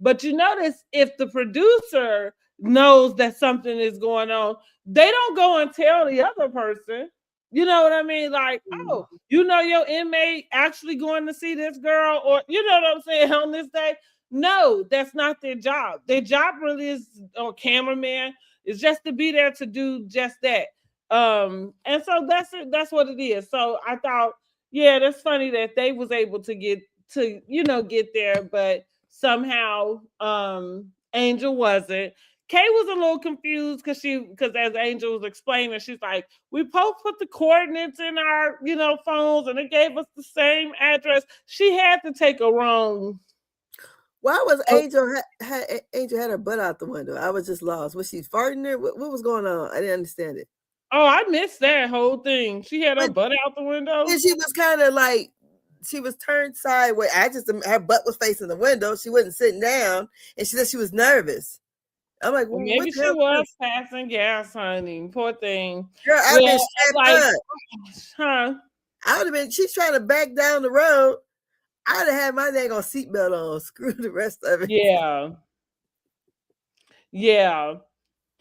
But you notice if the producer knows that something is going on, they don't go and tell the other person. You know what I mean? Like, oh, your inmate actually going to see this girl, or you know what I'm saying, on this day. No, that's not their job. Their job really is, or cameraman, is just to be there to do just that. And so that's what it is. So I thought, yeah, that's funny that they was able to get there, but somehow Angel wasn't. Kay was a little confused because as Angel was explaining, she's like, we both put the coordinates in our, phones, and it gave us the same address. She had to take a wrong. Why was Angel had her butt out the window? I was just lost. Was she farting there? What was going on? I didn't understand it. Oh, I missed that whole thing. She had her butt out the window. And she was kind of like, she was turned sideways. Her butt was facing the window. She wasn't sitting down, and she said she was nervous. I'm like, well, maybe she was passing gas, honey. Poor thing. Girl, I've been strapped up. Huh? I would have been. She's trying to back down the road. I'd have had my dang on seatbelt on. Screw the rest of it. Yeah.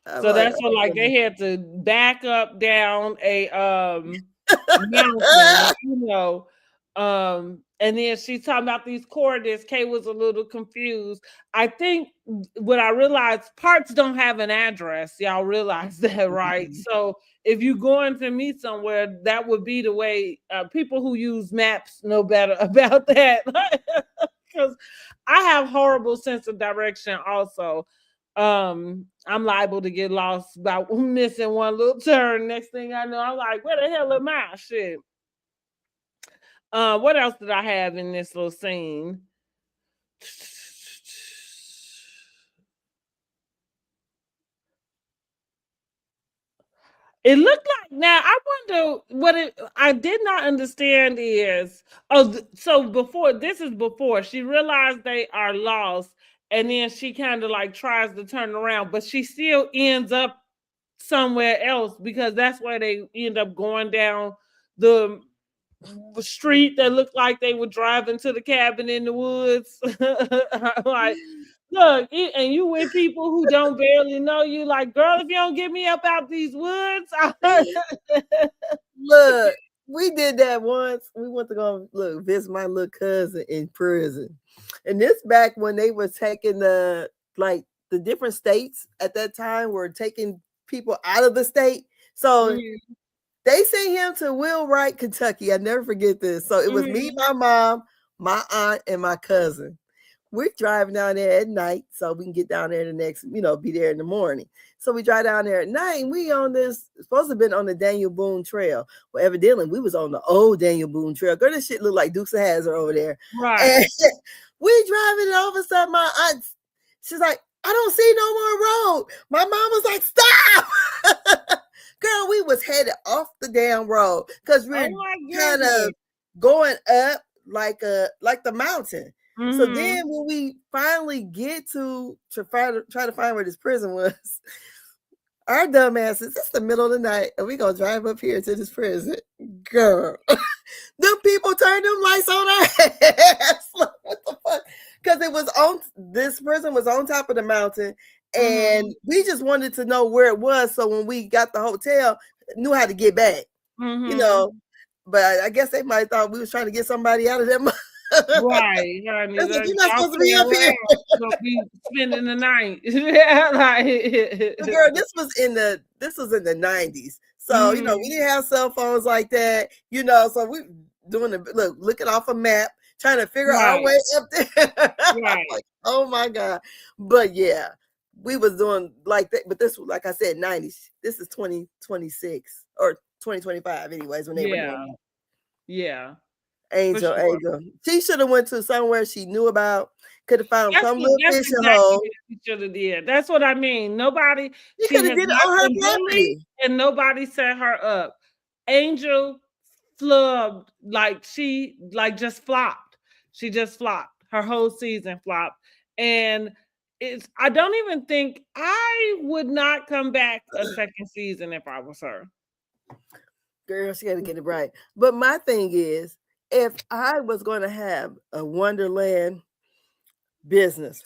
So that's what, like, they had to back up down a mountain, and then she's talking about these coordinates. Kay was a little confused. I think what I realized, parts don't have an address. Y'all realize that, right? Mm-hmm. So if you're going to meet somewhere, that would be the way. People who use maps know better about that, because I have horrible sense of direction also. I'm liable to get lost by missing one little turn. Next thing I know, I'm like, where the hell am I? Shit. What else did I have in this little scene? It looked like, now I wonder what I did not understand is, so before she realized they are lost, and then she kind of like tries to turn around, but she still ends up somewhere else, because that's where they end up going down the street that looked like they were driving to the cabin in the woods. Like, look, and you with people who don't barely know you, like, girl, if you don't get me up out these woods. Look, we did that once. We went to go visit my little cousin in prison. And this back when they were taking the different states at that time were taking people out of the state. So they sent him to Wheelwright, Kentucky. I never forget this. So it was me, my mom, my aunt, and my cousin. We're driving down there at night so we can get down there the next, be there in the morning. So we drive down there at night, and we on this, supposed to have been on the Daniel Boone Trail. Well, evidently we was on the old Daniel Boone Trail. Girl, this shit looked like Dukes of Hazzard over there. Right. And we driving, and all of a sudden my aunt, she's like, I don't see no more road. My mom was like, stop. Girl, we was headed off the damn road because we're kind of going up like the mountain. Mm-hmm. So then when we finally get to try to find where this prison was, our dumb asses, it's the middle of the night, and we gonna drive up here to this prison. Girl, them people turned them lights on our ass. What the fuck? Because this prison was on top of the mountain, And we just wanted to know where it was. So when we got the hotel, knew how to get back, you know. But I guess they might have thought we was trying to get somebody out of them. Right, honey. Like, you're not supposed to be up here. Gonna be spending the night. Yeah, like girl, this was in the 90s. So, you know, we didn't have cell phones like that, you know. So we doing the looking off a map, trying to figure our way up there. Right. Like, oh my God. But yeah, we was doing like that. But this was, like I said, 90s. This is 2026 or 2025, anyways, when they were doing that. Yeah. Angel. She should have went to somewhere she knew about. Could have found some little fishing hole. She should have did. That's what I mean. Nobody. She could have did it on her property, and nobody set her up. Angel flubbed, like she just flopped. She just flopped. Her whole season flopped, and I don't even think I would not come back a second season if I was her. Girl, she got to get it right. But my thing is, if I was going to have a Wonderland business,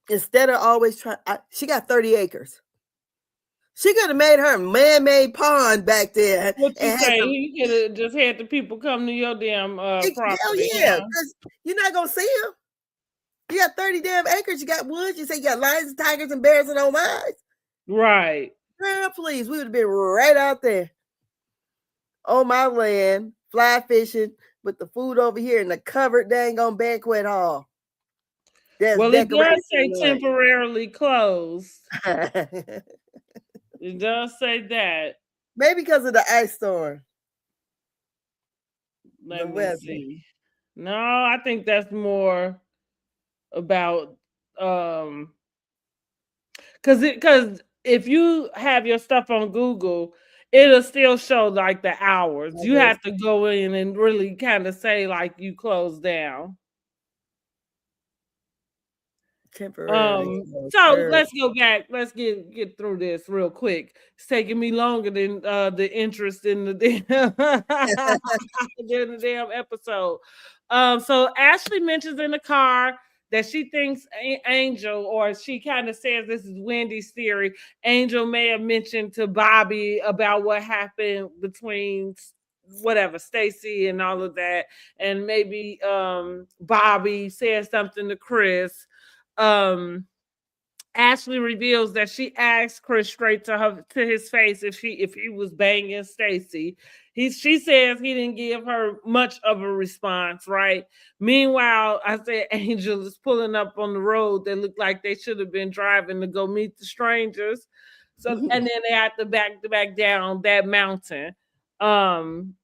instead of always trying, she got 30 acres. She could have made her a man-made pond back there. What you say? You could have just had the people come to your damn property. Hell yeah, because you're not going to see them. You got 30 damn acres. You got woods. You say you got lions and tigers and bears and all mines. Right. Girl, please. We would have been right out there on my land, fly fishing with the food over here in the covered dang on banquet hall. Well, it does say temporarily closed. It does say that. Maybe because of the ice storm. Let me see. No, I think that's more about because if you have your stuff on Google, it'll still show like the hours. You have to go in and really kind of say like you closed down. Temporarily. So let's go back. Let's get through this real quick. It's taking me longer than the interest in the damn episode. So Ashley mentions in the car that she thinks Angel, or she kind of says this is Wendy's theory, Angel may have mentioned to Bobby about what happened between whatever Stacy and all of that, and maybe Bobby said something to Chris. Ashley reveals that she asked Chris straight to his face if he was banging Stacy. She says he didn't give her much of a response, right? Meanwhile, I said Angel is pulling up on the road that looked like they should have been driving to go meet the strangers. So and then they had to back down that mountain. Meanwhile,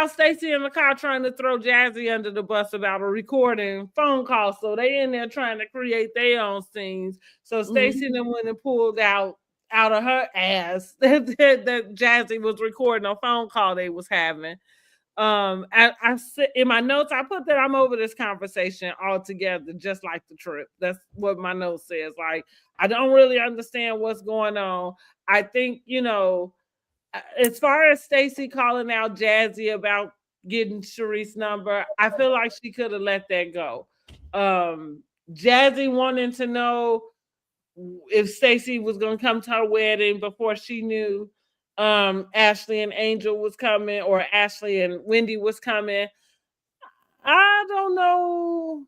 Stacy in the car trying to throw Jazzy under the bus about a recording phone call. So they in there trying to create their own scenes. So Stacy then went and pulled out of her ass that Jazzy was recording a phone call they was having. I said in my notes, I put that I'm over this conversation altogether, just like the trip. That's what my note says. Like, I don't really understand what's going on. I think, as far as Stacy calling out Jazzy about getting Sharice's number, I feel like she could have let that go. Jazzy wanting to know if Stacy was going to come to her wedding before she knew Ashley and Angel was coming, or Ashley and Wendy was coming. I don't know.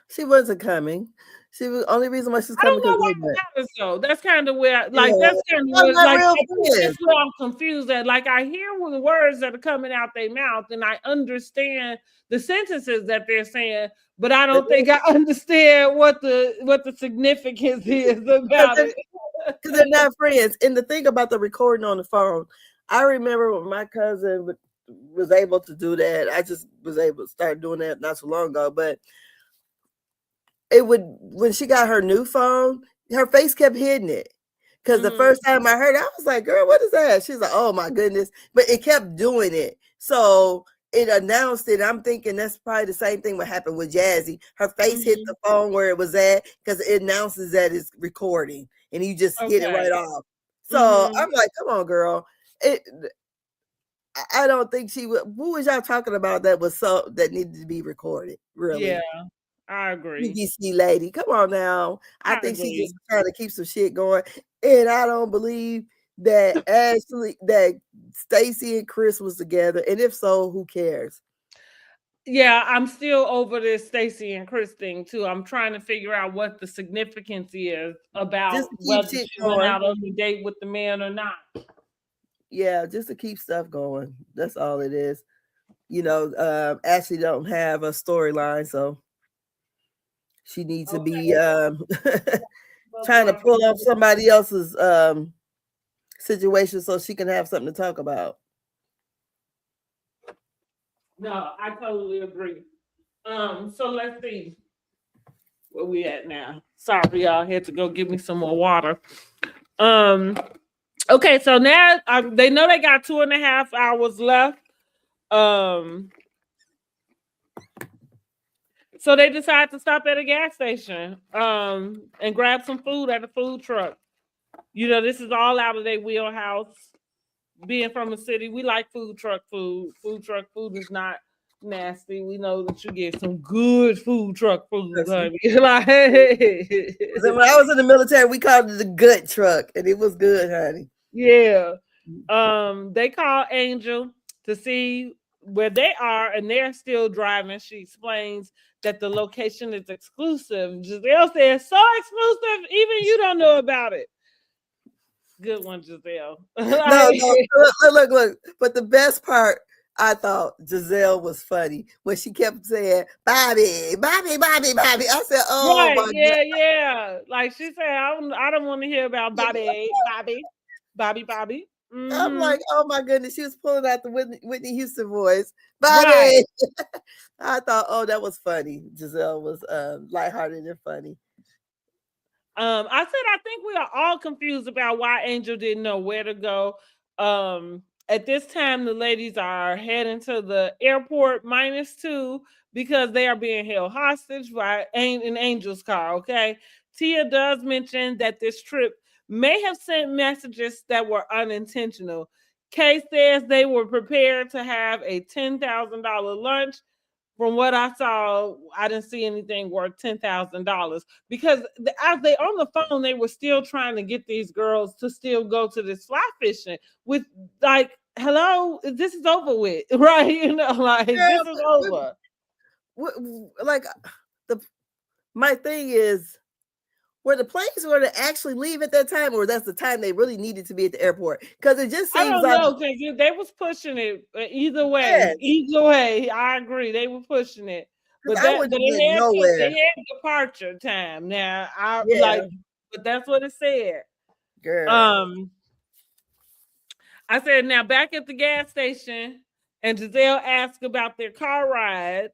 She wasn't coming. She was only reason why she's coming. I don't know why it matters, though. That's kind of where, that's kind of where, that's where I'm confused at. Like, I hear the words that are coming out their mouth, and I understand the sentences that they're saying, but I don't think I understand what the significance is about it. Because they're not friends. And the thing about the recording on the phone, I remember when my cousin was able to do that. I just was able to start doing that not so long ago, but when she got her new phone, her face kept hitting it. Because the first time I heard it, I was like, girl, what is that? She's like, oh my goodness. But it kept doing it. So it announced it. I'm thinking that's probably the same thing what happened with Jazzy. Her face hit the phone where it was at, because it announces that it's recording, and you just hit it right off. So I'm like, come on, girl. I don't think she would. Who was y'all talking about that needed to be recorded? Really? Yeah. I agree. BBC lady. Come on now. I think agree. she's just trying to keep some shit going. And I don't believe that Stacey and Chris was together. And if so, who cares? Yeah, I'm still over this Stacey and Chris thing too. I'm trying to figure out what the significance is about whether she went out on the date with the man or not. Yeah, just to keep stuff going. That's all it is. You know, Ashley don't have a storyline, so she needs to be trying to pull off somebody else's situation so she can have something to talk about. No, I totally agree. So let's see where we at now. Sorry, y'all, had to go get me some more water. Okay, so now they know they got 2.5 hours left. So they decide to stop at a gas station and grab some food at a food truck. You know, this is all out of their wheelhouse. Being from a city, we like food truck food. Food truck food is not nasty. We know that you get some good food truck food, honey. Like, when I was in the military, we called it the good truck, and it was good, honey. Yeah. They call Angel to see where they are, and they're still driving. She explains that the location is exclusive. Giselle says, so exclusive, even you don't know about it. Good one, Giselle. No, look. But the best part, I thought Giselle was funny when she kept saying, Bobby. I said, oh, right, my yeah, God. Yeah. Like she said, I don't want to hear about Bobby. Mm-hmm. I'm like, oh, my goodness. She was pulling out the Whitney Houston voice. Bobby. Right. I thought, oh, that was funny. Giselle was lighthearted and funny. I think we are all confused about why Angel didn't know where to go. At this time, the ladies are heading to the airport -2 because they are being held hostage by an Angel's car. Okay, Tia does mention that this trip may have sent messages that were unintentional. Kay says they were prepared to have a $10,000 lunch. From what I saw, I didn't see anything worth $10,000 because as they on the phone, they were still trying to get these girls to still go to this fly fishing with like, hello, this is over with, right? You know, like this is over. Like my thing is, were the planes going to actually leave at that time, or that's the time they really needed to be at the airport? Because it just seems I don't know, because they was pushing it either way. Yes. Either way, I agree, they were pushing it. But they had departure time. Now, but that's what it said. Girl. I said, now back at the gas station, and Giselle asked about their car ride.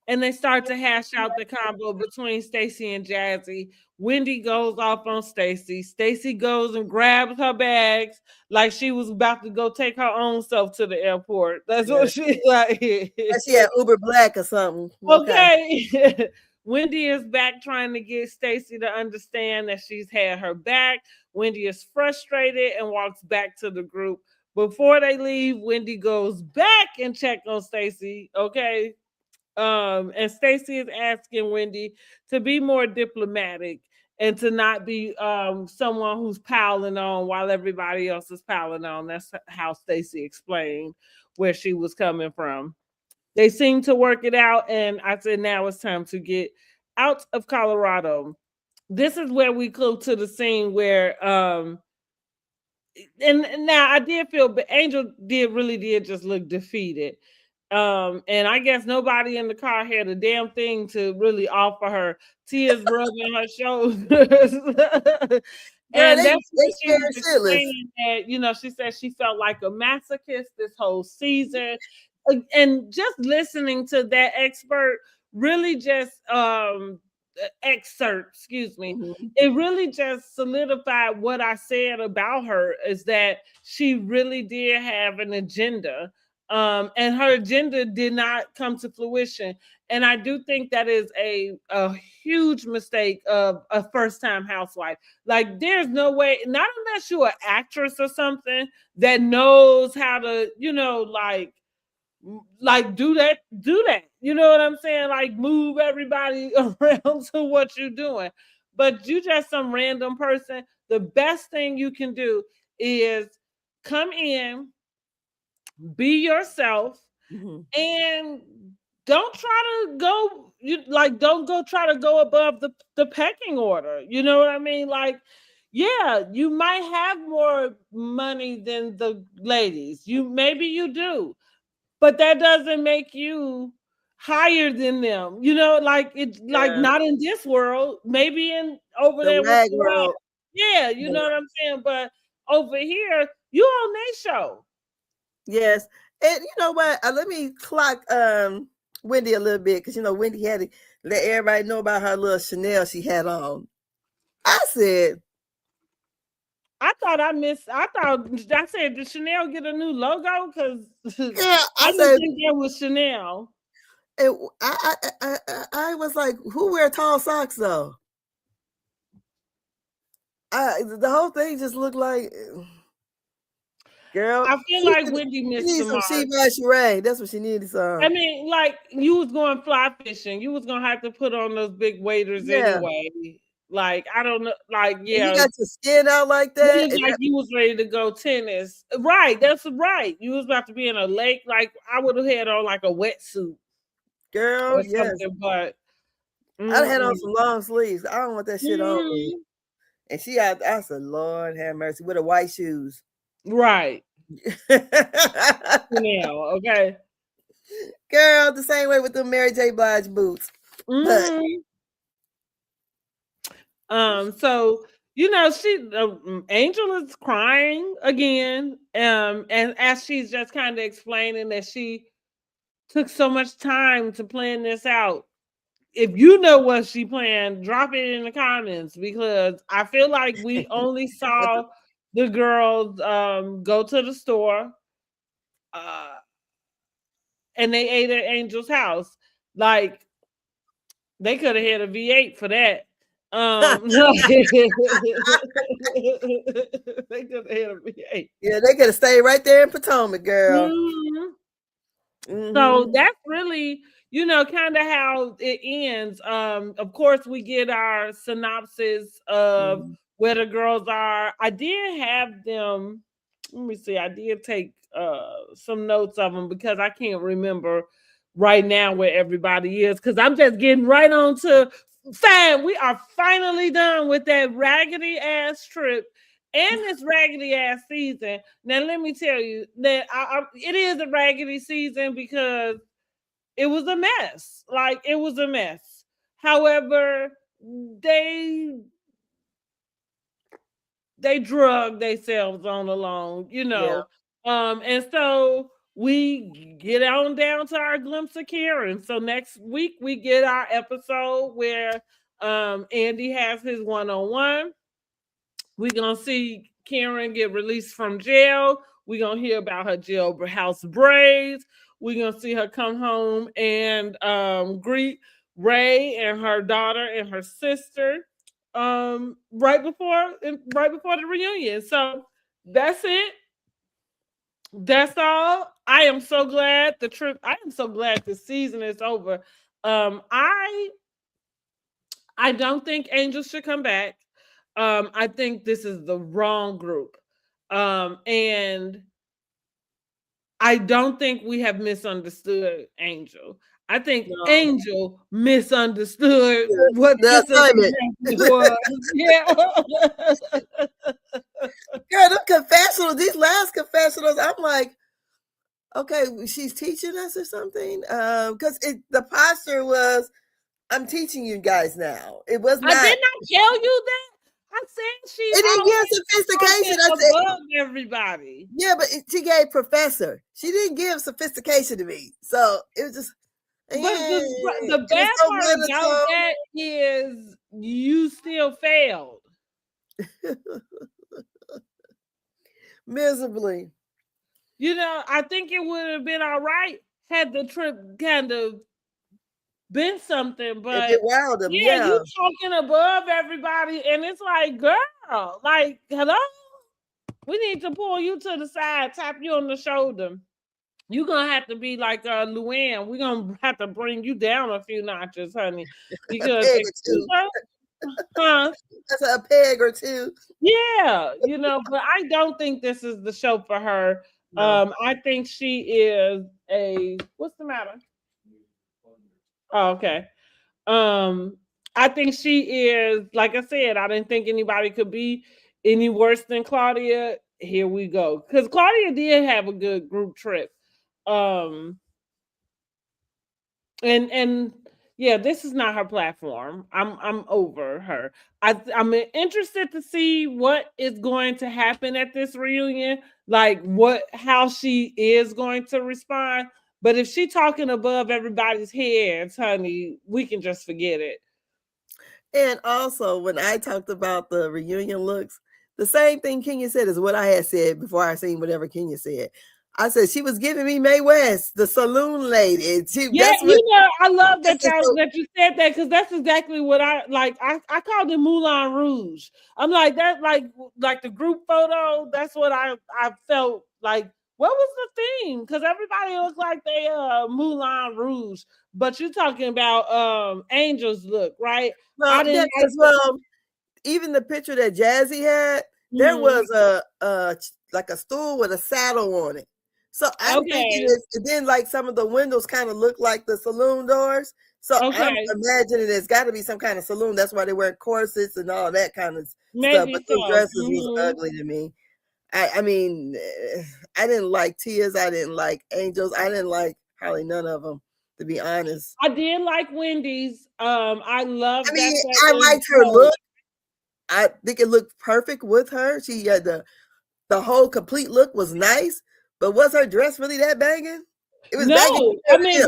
And they start to hash out the combo between Stacey and Jazzy. Wendy goes off on Stacey. Stacey goes and grabs her bags like she was about to go take her own self to the airport. That's what she's like. She had Uber Black or something. Okay. Wendy is back trying to get Stacey to understand that she's had her back. Wendy is frustrated and walks back to the group. Before they leave, Wendy goes back and checks on Stacey. Okay. And Stacey is asking Wendy to be more diplomatic and to not be someone who's piling on while everybody else is piling on. That's how Stacey explained where she was coming from. They seem to work it out, and I said now it's time to get out of Colorado. This is where we go to the scene where and now I did feel, but Angel really did just look defeated. And I guess nobody in the car had a damn thing to really offer her. Tia's rubbing her shoulders. And that's what she was explaining that, you know, she said she felt like a masochist this whole season. And just listening to that expert really just excerpt, excuse me, it really just solidified what I said about her, is that she really did have an agenda. And her agenda did not come to fruition. And I do think that is a huge mistake of a first-time housewife. Like, there's no way, not unless you're an actress or something that knows how to, you know, like do that. You know what I'm saying? Like move everybody around to what you're doing. But you just some random person. The best thing you can do is come in, be yourself, Mm-hmm. and don't try to go don't go try to go above the pecking order. You know what I mean? Like, yeah, you might have more money than the ladies. Maybe you do, but that doesn't make you higher than them. You know, like it's like Yeah. not in this world. Maybe in over The there with wag the rap. world. Yeah, you know what I'm saying. But over here, you on their show. Yes. And you know what? Let me clock Wendy a little bit, because Wendy had to let everybody know about her little Chanel she had on. I said, I thought I said, did Chanel get a new logo? Because yeah, I I didn't said, think that was Chanel. I was like, who wear tall socks though? The whole thing just looked like, girl. I feel like Wendy She missed the needs some mark. sheep Sheree. That's what she needed. Some. I mean, like you was going fly fishing. You was gonna have to put on those big waders anyway. Like I don't know, like And yeah, you got your skin out like you that. look like you was ready to go tennis. Right, that's right. You was about to be in a lake. Like I would have had on like a wetsuit Girl, or yes. something, but I had on some long sleeves. I don't want that shit on me. Mm-mm. And I said, Lord have mercy, with the white shoes. Right. Now, okay. Girl, the same way with the Mary J. Blige boots. But so Angel is crying again. And as she's just kind of explaining that she took so much time to plan this out. If you know what she planned, drop it in the comments, because I feel like we only saw the girls go to the store and they ate at Angel's house. Like they could have had a V8 for that. They could have had a V8. Yeah, they could have stayed right there in Potomac, girl. So that's really, kind of how it ends. Of course, we get our synopsis of where the girls are. I did have them. Let me see. I did take some notes of them because I can't remember right now where everybody is, because I'm just getting right on to fam. We are finally done with that raggedy ass trip and this raggedy ass season. Now, let me tell you that it is a raggedy season because it was a mess. Like, it was a mess. However, they drug themselves on along, Yeah. And so we get on down to our glimpse of Karen. So next week we get our episode where Andy has his one-on-one. We're gonna see Karen get released from jail. We're gonna hear about her jailhouse braids. We're gonna see her come home and greet Ray and her daughter and her sister right before the reunion. So that's it. That's all. I am so glad I am so glad the season is over. I don't think Angel should come back. I think this is the wrong group. And I don't think we have misunderstood Angel. I think Angel misunderstood what the assignment was. Yeah. Girl, them confessionals, these last confessionals, I'm like, okay, she's teaching us or something. Because the posture was, I'm teaching you guys now. It was not. I did not tell you that. I said she. It didn't give sophistication. I said above everybody. Yeah, but she gave professor. She didn't give sophistication to me. So it was just. But the bad part about that is you still failed. Miserably. I think it would have been all right had the trip kind of been something, but it wowed them. Yeah, you talking above everybody, and it's like, girl, like, hello, we need to pull you to the side, tap you on the shoulder, You're gonna have to be like Luann. We're gonna have to bring you down a few notches, honey. A Because peg or two. huh? That's a peg or two. Yeah, but I don't think this is the show for her. No. I think she is what's the matter? Oh, okay. I think she is, like I said, I didn't think anybody could be any worse than Claudia. Here we go. Because Claudia did have a good group trip. And yeah, this is not her platform. I'm over her. I'm interested to see what is going to happen at this reunion, like how she is going to respond. But if she talking above everybody's heads, honey, we can just forget it. And also, when I talked about the reunion looks, the same thing Kenya said is what I had said before I seen whatever Kenya said. I said she was giving me Mae West, the saloon lady. That's what, I love that that you said that, because that's exactly what I like. I called it Moulin Rouge. I'm like that, like the group photo. That's what I felt like. What was the theme? Because everybody looked like they Moulin Rouge, but you're talking about Angel's look, right? well, I didn't even the picture that Jazzy had, there was a like a stool with a saddle on it. So I'm thinking then like some of the windows kind of look like the saloon doors. So I'm imagining there's got to be some kind of saloon. That's why they wear corsets and all that kind of stuff. But the dresses was ugly to me. I mean, I didn't like Tia's. I didn't like Angel's. I didn't like hardly none of them, to be honest. I did like Wendy's. I love. I mean, I liked her look. I think it looked perfect with her. She had the whole complete look was nice, but was her dress really that banging? It was banging. I mean,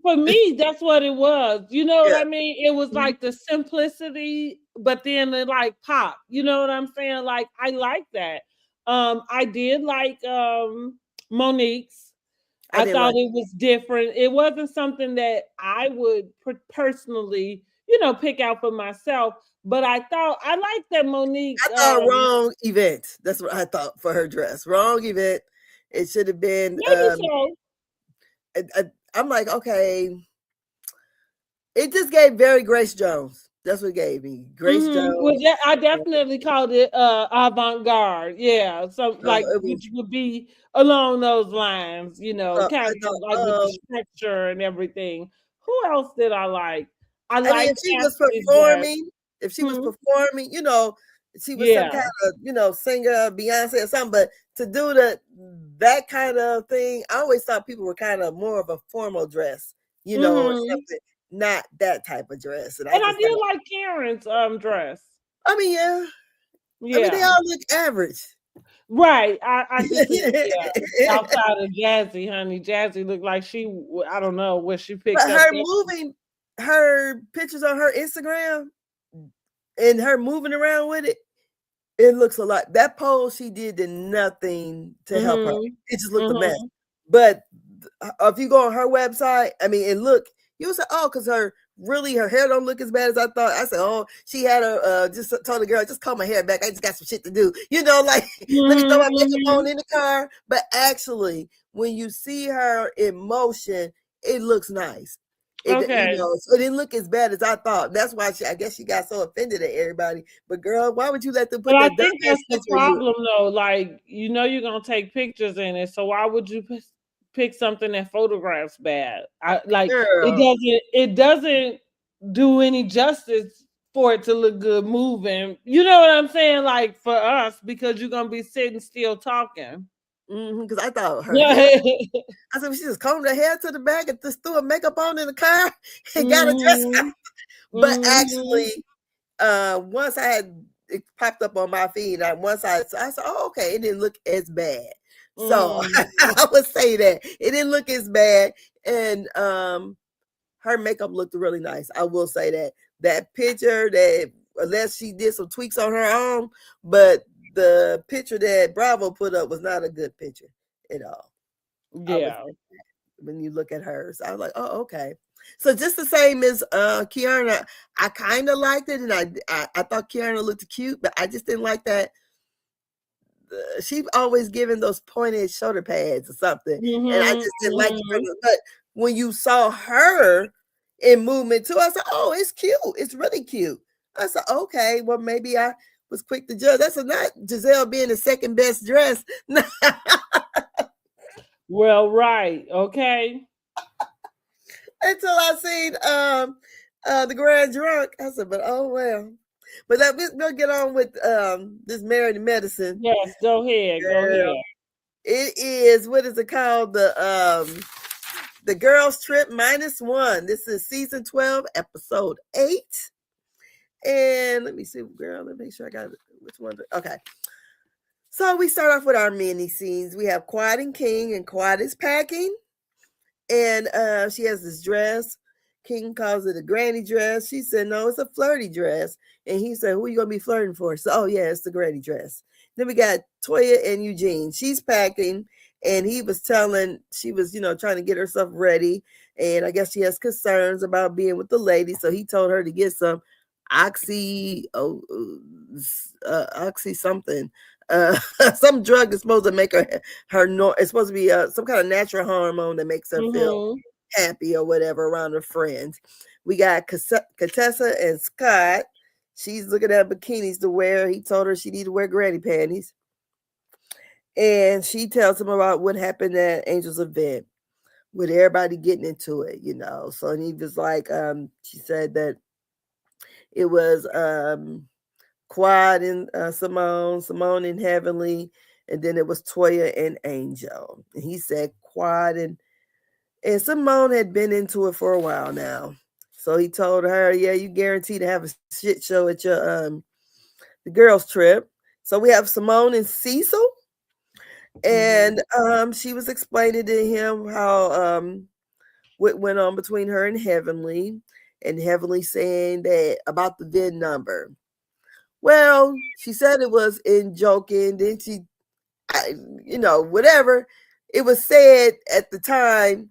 for me, that's what it was. You know what I mean? It was like the simplicity, but then it like pop. You know what I'm saying? Like I like that. I did like Monique's. I thought it was different. It wasn't something that I would personally, pick out for myself. But I thought I liked that Monique. I thought wrong event. That's what I thought for her dress. Wrong event. It should have been. Maybe so. I'm like, okay. It just gave very Grace Jones. That's what it gave me. Grace Jones. Well, I definitely called it avant-garde. Yeah. So which would be along those lines, kind of like with the structure and everything. Who else did I like? I mean, if she was performing, she was some kind of, singer, Beyonce or something, but to do that kind of thing, I always thought people were kind of more of a formal dress, or something, not that type of dress. And I did like Karen's dress. I mean, yeah. I mean, they all look average. Right. I just outside of Jazzy, honey. Jazzy looked like I don't know what she picked up. Her moving, her pictures on her Instagram and her moving around with it, it looks a lot. That pose she did nothing to help her. It just looked a mess. But if you go on her website, I mean, and look, you say, oh, because her hair don't look as bad as I thought. I said, oh, she had just told the girl, just comb my hair back. I just got some shit to do. Let me throw my makeup on in the car. But actually, when you see her in motion, it looks nice. So it didn't look as bad as I thought. That's why I guess she got so offended at everybody. But girl, why would you let them put that? I think that's the problem, though. Like, you're gonna take pictures in it, so why would you pick something that photographs bad? It doesn't do any justice for it to look good moving. You know what I'm saying? Like for us, because you're gonna be sitting still talking. Because I thought her hair, I said she just combed her hair to the back and just threw her makeup on in the car and got a dress out. But actually, once I had it popped up on my feed, I said, oh, okay, it didn't look as bad. So I would say that it didn't look as bad, and her makeup looked really nice. I will say that picture, that unless she did some tweaks on her own, but the picture that Bravo put up was not a good picture at all. Yeah. When you look at hers, I was like, oh, okay. So just the same as Kiana, I kind of liked it, and I thought Kiana looked cute, but I just didn't like that she always given those pointed shoulder pads or something, and I just didn't like it. But when you saw her in movement too, I said, "Oh, it's cute. It's really cute." I said, "Okay, well maybe I was quick to judge." That's not Giselle being the second best dressed. Well, right, okay. Until I seen the Grand Drunk, I said, "But oh well." But we'll get on with this Married to Medicine. Yes, go ahead. Girl. Go ahead. It is, what is it called? The Girls Trip -1. This is season 12, episode 8. And let me see, girl. Let me make sure I got which one. Okay. So we start off with our mini scenes. We have Quad and King, and Quad is packing. And she has this dress. King calls it a granny dress. She said, no, it's a flirty dress. And he said, who are you going to be flirting for? So, oh, yeah, it's the granny dress. Then we got Toya and Eugene. She's packing. And he was she was, trying to get herself ready. And I guess she has concerns about being with the lady. So he told her to get some oxy something. Some drug is supposed to make her it's supposed to be some kind of natural hormone that makes her feel happy or whatever around her friends. We got Contessa and Scott. She's looking at bikinis to wear. He told her she needed to wear granny panties. And she tells him about what happened at Angel's event with everybody getting into it, So and he was like, she said that it was Quad and Simone and Heavenly, and then it was Toya and Angel. And he said Quad and Simone had been into it for a while now. So he told her, yeah, you guarantee to have a shit show at your the girls trip. So we have Simone and Cecil. And she was explaining to him how what went on between her and Heavenly saying that about the VIN number. Well, she said it was in joking. Then whatever. It was said at the time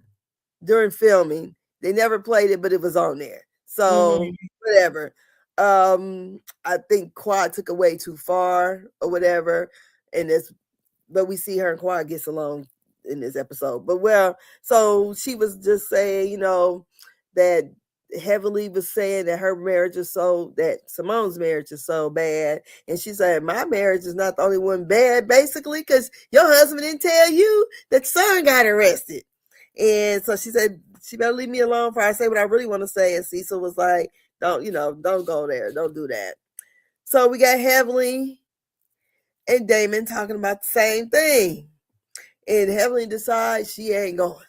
during filming. They never played it, but it was on there. So whatever. I think Quad took it way too far or whatever. But we see her and Quad gets along in this episode. But so she was just saying, that Heavenly was saying that her marriage is that Simone's marriage is so bad. And she said, my marriage is not the only one bad, basically, because your husband didn't tell you that son got arrested. And so she said, she better leave me alone before I say what I really want to say. And Cecil was like, don't go there. Don't do that. So we got Heavenly and Damon talking about the same thing. And Heavenly decides she ain't going.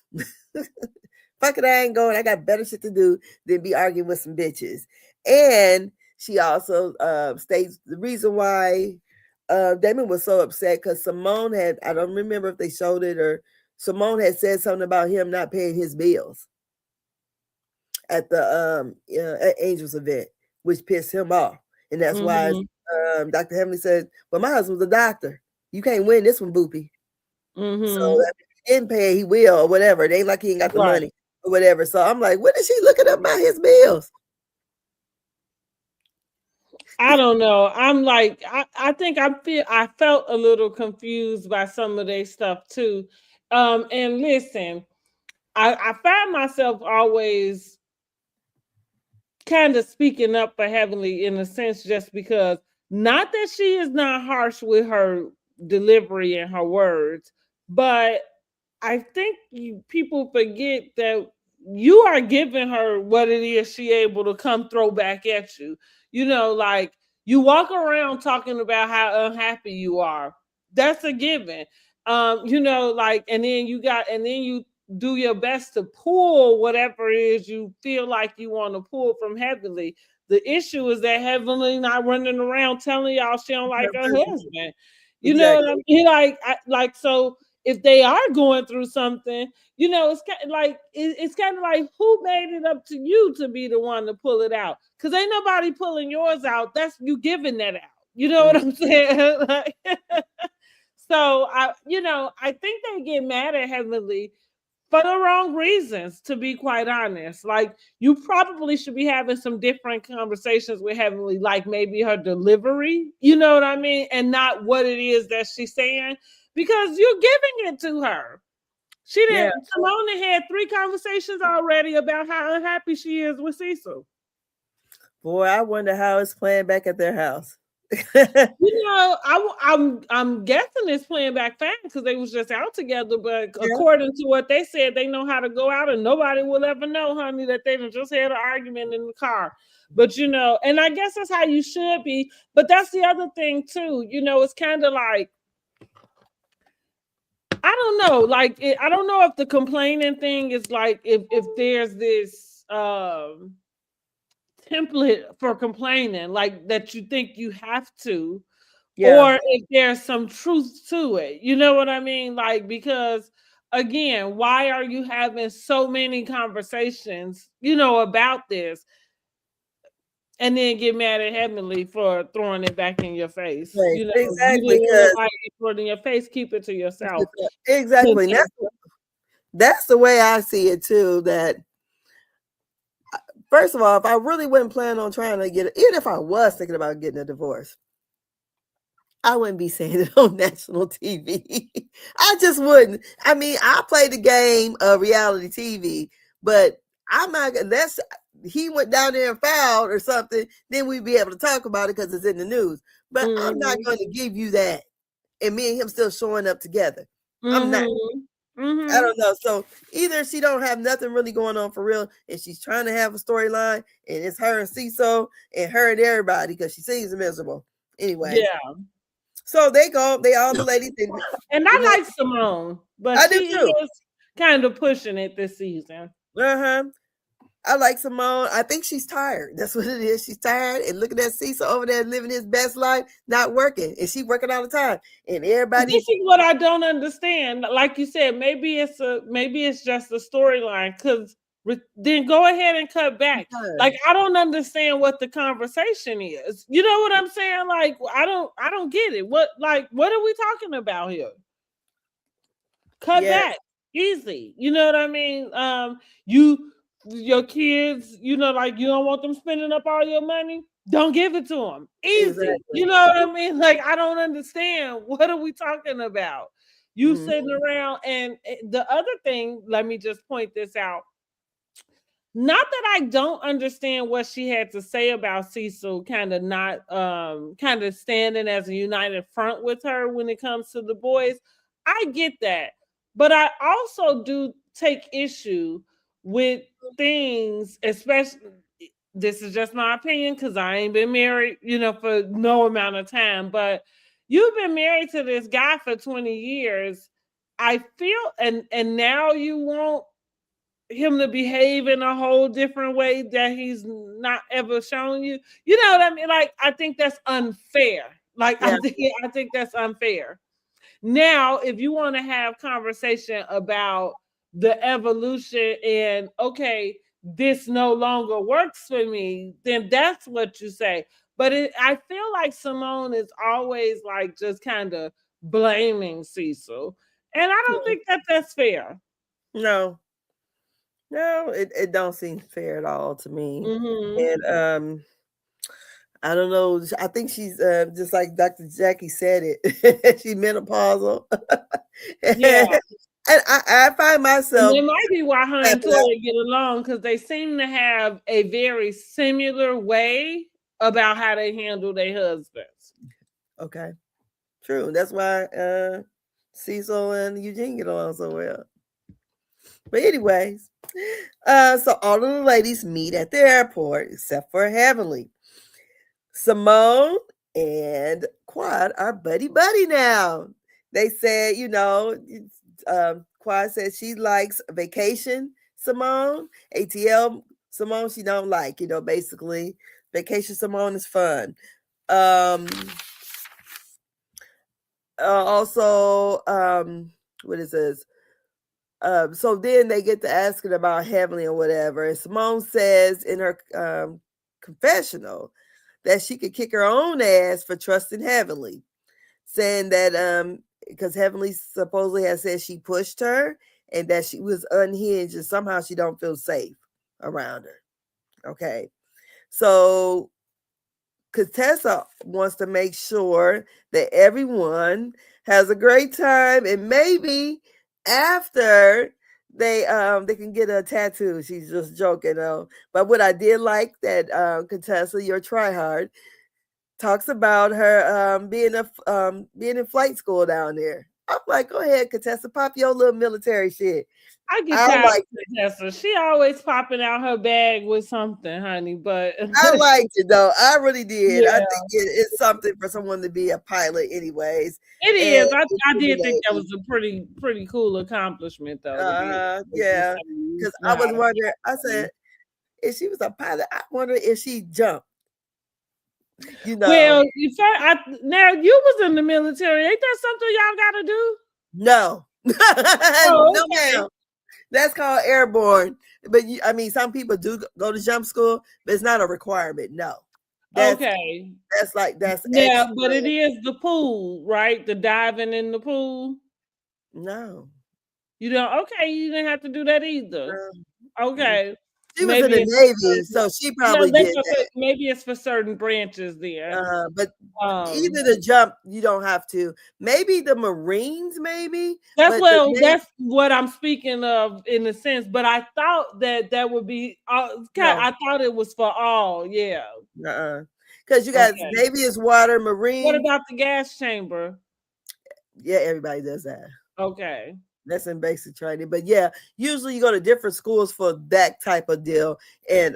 Fuck it, I ain't going. I got better shit to do than be arguing with some bitches. And she also states the reason why Damon was so upset because Simone had, I don't remember if they showed it, or Simone had said something about him not paying his bills at the at Angel's event, which pissed him off. And that's why Dr. Heavenly said, well, my husband's a doctor. You can't win this one, Boopy. So if he didn't pay, he will, or whatever. It ain't like he ain't got the money or whatever. So I'm like, what is she looking up about his bills? I don't know. I'm like, I think I felt a little confused by some of their stuff too. And listen, I find myself always kind of speaking up for Heavenly in a sense, just because, not that she is not harsh with her delivery and her words, but I think people forget that you are giving her what it is she able to come throw back at you. Like, you walk around talking about how unhappy you are. That's a given. Like, and then you do your best to pull whatever it is you feel like you want to pull from Heavenly. The issue is that Heavenly not running around telling y'all she don't like her husband. You know what I mean? So if they are going through something, it's kind of like who made it up to you to be the one to pull it out? Because ain't nobody pulling yours out. That's you giving that out. You know what I'm saying? So I think they get mad at Heavenly for the wrong reasons, to be quite honest. Like, you probably should be having some different conversations with Heavenly, like maybe her delivery, you know what I mean? And not what it is that she's saying, because you're giving it to her. She didn't. Simone had 3 conversations already about how unhappy she is with Cecil. Boy, I wonder how it's playing back at their house. You know, I'm guessing it's playing back fast because they was just out together. But according to what they said, they know how to go out, and nobody will ever know, honey, that they just had an argument in the car. But you know, and I guess that's how you should be. But that's the other thing too. You know, it's kind of like, I don't know. Like, I don't know if the complaining thing is like, if there's this template for complaining, like that you think you have to, or if there's some truth to it. You know what I mean? Like, because again, why are you having so many conversations, you know, about this, and then get mad at Heavenly for throwing it back in your face? Right. You know, exactly. You throw it in your face, keep it to yourself. Exactly. That's the way I see it too. That first of all, if I really wasn't planning on trying to get it, even if I was thinking about getting a divorce, I wouldn't be saying it on national TV. I just wouldn't. I mean, I play the game of reality TV, but I'm not, unless he went down there and fouled or something, then we'd be able to talk about it because it's in the news. But I'm not going to give you that. And me and him still showing up together. I'm not. I don't know. So either she don't have nothing really going on for real, and she's trying to have a storyline, and it's her and Cecil and her and everybody because she seems miserable. Anyway. Yeah. So they all the ladies. And I like Simone, but she is kind of pushing it this season. I like Simone. I think she's tired. That's what it is. She's tired and looking at Cecil over there living his best life, not working. And she's working all the time. And everybody. This is what I don't understand. Like you said, maybe it's just a storyline, because then go ahead and cut back. Like, I don't understand what the conversation is. You know what I'm saying? Like, I don't get it. What are we talking about here? Cut back. Easy. You know what I mean? Your kids, you know, like, you don't want them spending up all your money, don't give it to them. Easy. Exactly. You know what I mean? Like, I don't understand. What are we talking about? You sitting around, and the other thing, let me just point this out. Not that I don't understand what she had to say about Cecil kind of standing as a united front with her when it comes to the boys. I get that. But I also do take issue with things, especially, this is just my opinion because I ain't been married, you know, for no amount of time, but you've been married to this guy for 20 years. I feel, and now you want him to behave in a whole different way that he's not ever shown you. You know what I mean? Like, I think that's unfair. Like, I think that's unfair. Now, if you want to have conversation about the evolution and, okay, this no longer works for me, then that's what you say. But I feel like Simone is always like just kind of blaming Cecil. And I don't think that that's fair. No, it don't seem fair at all to me. And I don't know. I think she's just like Dr. Jackie said it. She's menopausal. Yeah. And I find myself. And it might be why her and Toya get along, because they seem to have a very similar way about how they handle their husbands. Okay. True. That's why Cecil and Eugene get along so well. But anyways, so all of the ladies meet at the airport except for Heavenly. Simone and Quad are buddy now. They said, you know, Quad said she likes vacation Simone. ATL Simone she don't like, you know, basically. Vacation Simone is fun. Also, what is this? So then they get to asking about Heavenly or whatever. And Simone says in her confessional that she could kick her own ass for trusting Heavenly, saying that because Heavenly supposedly has said she pushed her and that she was unhinged, and somehow she don't feel safe around her. Okay, so Contessa wants to make sure that everyone has a great time, and maybe after they can get a tattoo. She's just joking though. But what I did like that Contessa, your tryhard, talks about her being in flight school down there. I'm like, go ahead, Contessa, pop your little military shit. I get tired of Contessa. She always popping out her bag with something, honey. But I liked it though. I really did. Yeah. I think it's something for someone to be a pilot, anyways. It is. I did think that was a pretty cool accomplishment, though. Yeah, because I was wondering. I said, if she was a pilot, I wonder if she jumped. You know. Well, now you was in the military. Ain't that something y'all got to do? No. Oh, no, ma'am. That's called airborne. But I mean, some people do go to jump school, but it's not a requirement. No. That's yeah, but it is the pool, right? The diving in the pool. No. You don't. Okay, you didn't have to do that either. Okay. She was in the Navy, so she probably did that. Maybe it's for certain branches there. But either the jump, you don't have to. Maybe the Marines, maybe. That's what I'm speaking of in a sense. But I thought that would be. I thought it was for all. Yeah. Because you got Navy is water, Marine. What about the gas chamber? Yeah, everybody does that. Okay. That's in basic training. But yeah, usually you go to different schools for that type of deal. And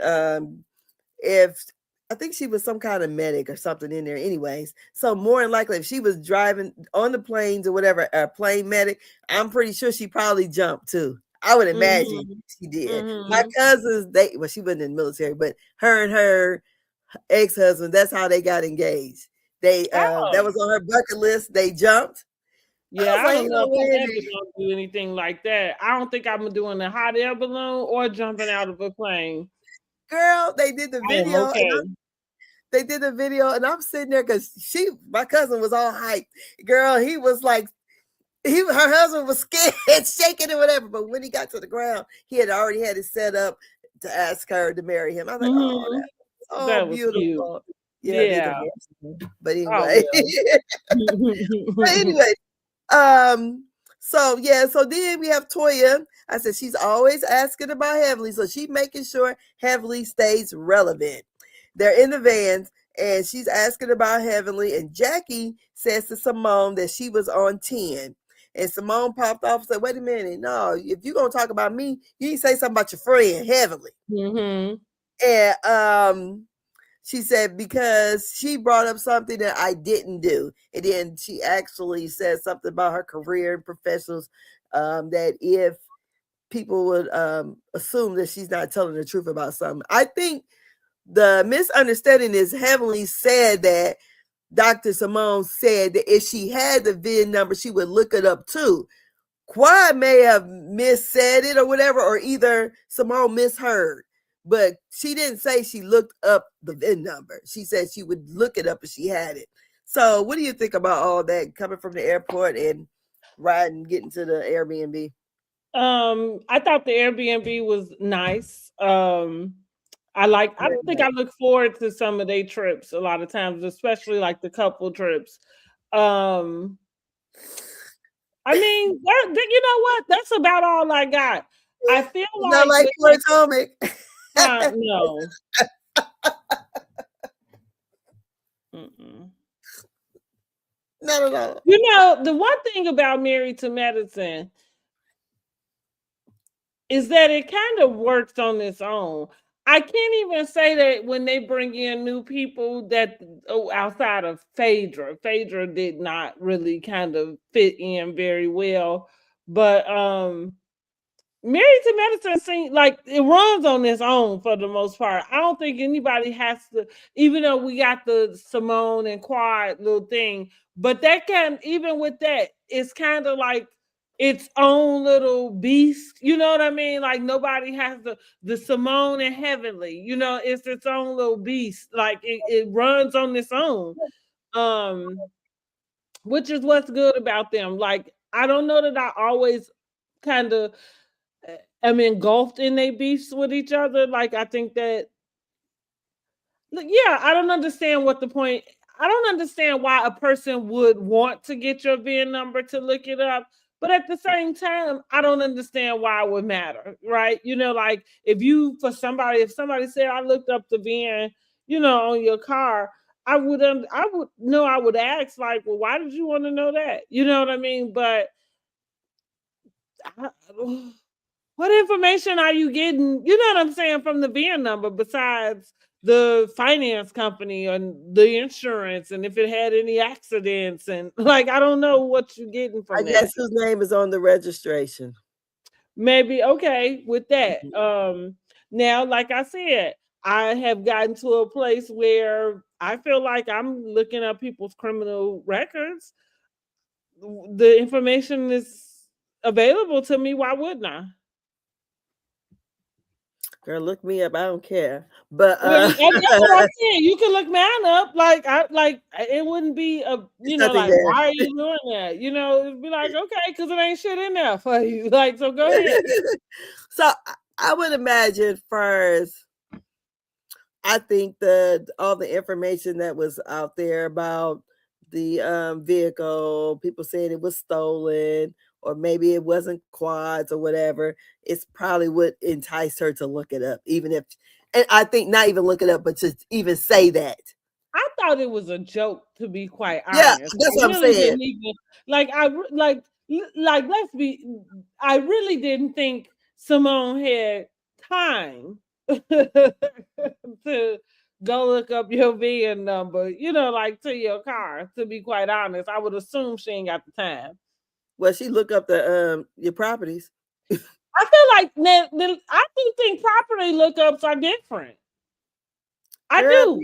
if I think she was some kind of medic or something in there anyways. So more than likely, if she was driving on the planes or whatever, a plane medic, I'm pretty sure she probably jumped too. I would imagine she did. My cousins, she wasn't in the military, but her and her ex-husband, that's how they got engaged. That was on her bucket list. They jumped. Yeah, I don't know if I'm ever gonna do anything like that. I don't think I'm doing a hot air balloon or jumping out of a plane. Girl, they did the video. They did the video, and I'm sitting there because my cousin was all hyped. Girl, he was like, her husband was scared, shaking and whatever. But when he got to the ground, he had already had it set up to ask her to marry him. I was like, that was beautiful. Cute. Yeah. But anyway, but anyway. So then we have Toya. I said she's always asking about Heavenly, so she's making sure Heavenly stays relevant. They're in the vans, and she's asking about Heavenly, and Jackie says to Simone that she was on 10. And Simone popped off and said, wait a minute, no, if you're gonna talk about me, you need to say something about your friend, Heavenly. And she said, because she brought up something that I didn't do. And then she actually said something about her career and professionals, that if people would assume that she's not telling the truth about something. I think the misunderstanding is Heavenly said that Dr. Simone said that if she had the VIN number, she would look it up too. Quad may have missaid it or whatever, or either Simone misheard. But she didn't say she looked up the VIN number. She said she would look it up if she had it. So what do you think about all that coming from the airport and getting to the Airbnb? I thought the Airbnb was nice. I think I look forward to some of their trips a lot of times, especially like the couple trips. I mean, you know what? That's about all I got. I feel like Potomac. No. Not at all. You know, the one thing about Married to Medicine is that it kind of works on its own. I can't even say that when they bring in new people that outside of Phaedra did not really kind of fit in very well. But Married to Medicine seems like it runs on its own for the most part. I don't think anybody has to, even though we got the Simone and Quad little thing, but even with that, it's kind of like its own little beast. You know what I mean? Like nobody has the Simone and Heavenly, you know, it's its own little beast. Like it runs on its own. Which is what's good about them. Like, I don't know that I always kind of am engulfed in their beefs with each other. Like, I think that, yeah, I don't understand what the point. I don't understand why a person would want to get your VIN number to look it up. But at the same time, I don't understand why it would matter, right? Like if somebody said I looked up the VIN, on your car, I would ask, like, well, why did you want to know that? You know what I mean? But what information are you getting? You know what I'm saying, from the VIN number besides the finance company and the insurance, and if it had any accidents, and like, I don't know what you're getting from that. I guess whose name is on the registration. Maybe, okay, with that. Now, like I said, I have gotten to a place where I feel like I'm looking up people's criminal records. The information is available to me. Why wouldn't I? Girl, look me up. I don't care. But that's what I'm saying. You can look mine up. Like, it wouldn't be like, why are you doing that? It'd be like, okay, because it ain't shit in there for you. Like, so go ahead. So I would imagine first, I think that all the information that was out there about the vehicle, people saying it was stolen, or maybe it wasn't quads or whatever, it's probably what enticed her to look it up, even if, and I think not even look it up, but just even say that. I thought it was a joke, to be quite honest. Yeah, that's what I'm saying. I really didn't think Simone had time to go look up your VIN number, like, to your car. To be quite honest, I would assume she ain't got the time. Well, she look up the your properties. I feel like I do think property lookups are different. I do.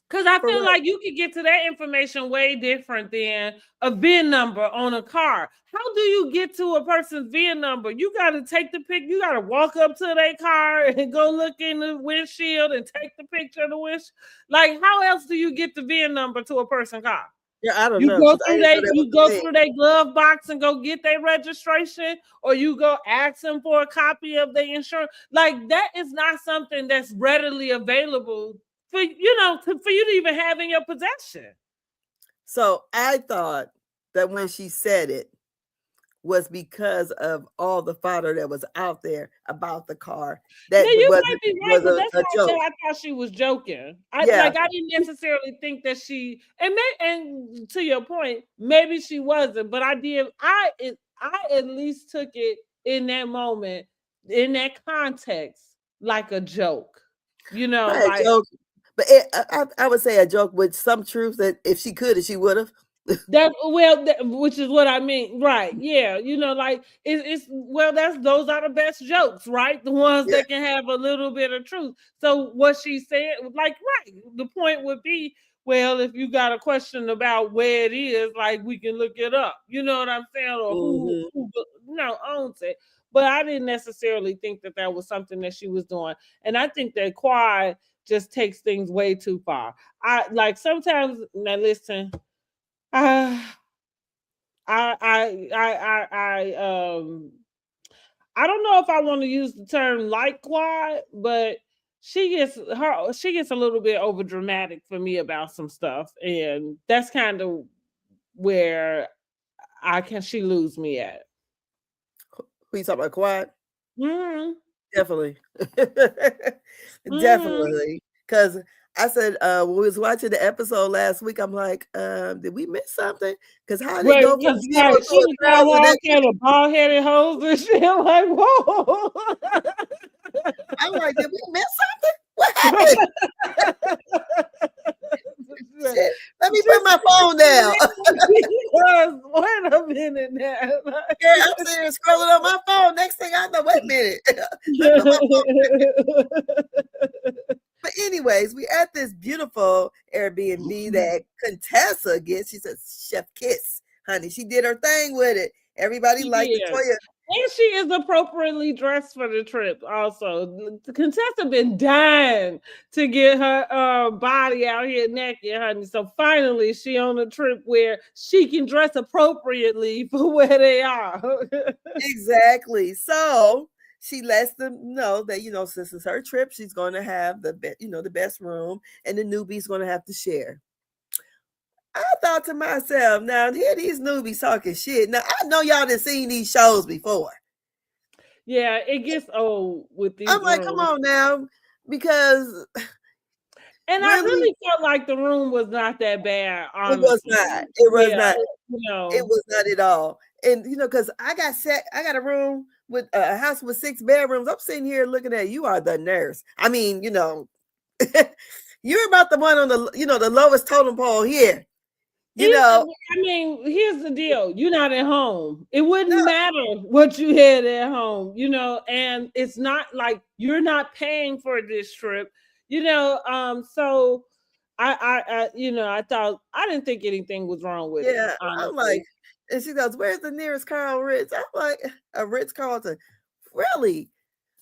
Because I feel like you could get to that information way different than a VIN number on a car. How do you get to a person's VIN number? You got to take the pic. You got to walk up to their car and go look in the windshield and take the picture of the windshield. Like, how else do you get the VIN number to a person's car? Yeah, I don't know. You go through their glove box and go get their registration, or you go ask them for a copy of their insurance. Like, that is not something that's readily available for you to even have in your possession. So I thought that when she said it was because of all the fodder that was out there about the car. That you might be right, but that's why I thought she was joking. I didn't necessarily think that she, and to your point, maybe she wasn't, but I at least took it in that moment, in that context, like a joke. A joke. But I would say a joke with some truth, that if she could, she would have. Which is what I mean, right? Yeah, those are the best jokes, right? The ones that can have a little bit of truth. So what she said, like, right? The point would be, well, if you got a question about where it is, like, we can look it up. You know what I'm saying? Or who owns it? But I didn't necessarily think that was something that she was doing, and I think that Quad just takes things way too far. Sometimes, now listen. I don't know if I want to use the term like Quad, but she gets a little bit over dramatic for me about some stuff, and that's kind of where she lose me at. Who you talking about, Quad? Mm-hmm. Definitely. Definitely. Because I said, when we was watching the episode last week, I'm like, did we miss something? Because how did it go from 0 to 1,000? Kind of bald-headed hoes and shit. I'm like, whoa. I'm like, did we miss something? What happened? Shit, let me put my phone down. Wait a minute now. Yeah, I'm sitting scrolling on my phone. Next thing I know, wait a minute. But anyways, we at this beautiful Airbnb that Contessa gets. She says, Chef Kiss, honey. She did her thing with it. Everybody liked Latoya. And she is appropriately dressed for the trip. Also, the contestant been dying to get her body out here naked, honey. So finally, she on a trip where she can dress appropriately for where they are. Exactly. So she lets them know that, since it's her trip, she's going to have the best room, and the newbie's going to have to share. I thought to myself, now here these newbies talking shit. Now I know y'all done seen these shows before. Yeah, it gets old with these I'm like, rooms. come on now, because and I really felt like the room was not that bad. Honestly, it was not. It was not. You It was not at all. And because I got a room with a house with 6 bedrooms. I'm sitting here looking at you are the nurse. I mean, you're about the one on the the lowest totem pole here. I mean, here's the deal. You're not at home. It wouldn't matter what you had at home, and it's not like you're not paying for this trip, so I thought I didn't think anything was wrong with it. Yeah, Honestly. I'm like, and she goes, "Where's the nearest Carl Ritz?" I'm like, "A Ritz Carlton." Really?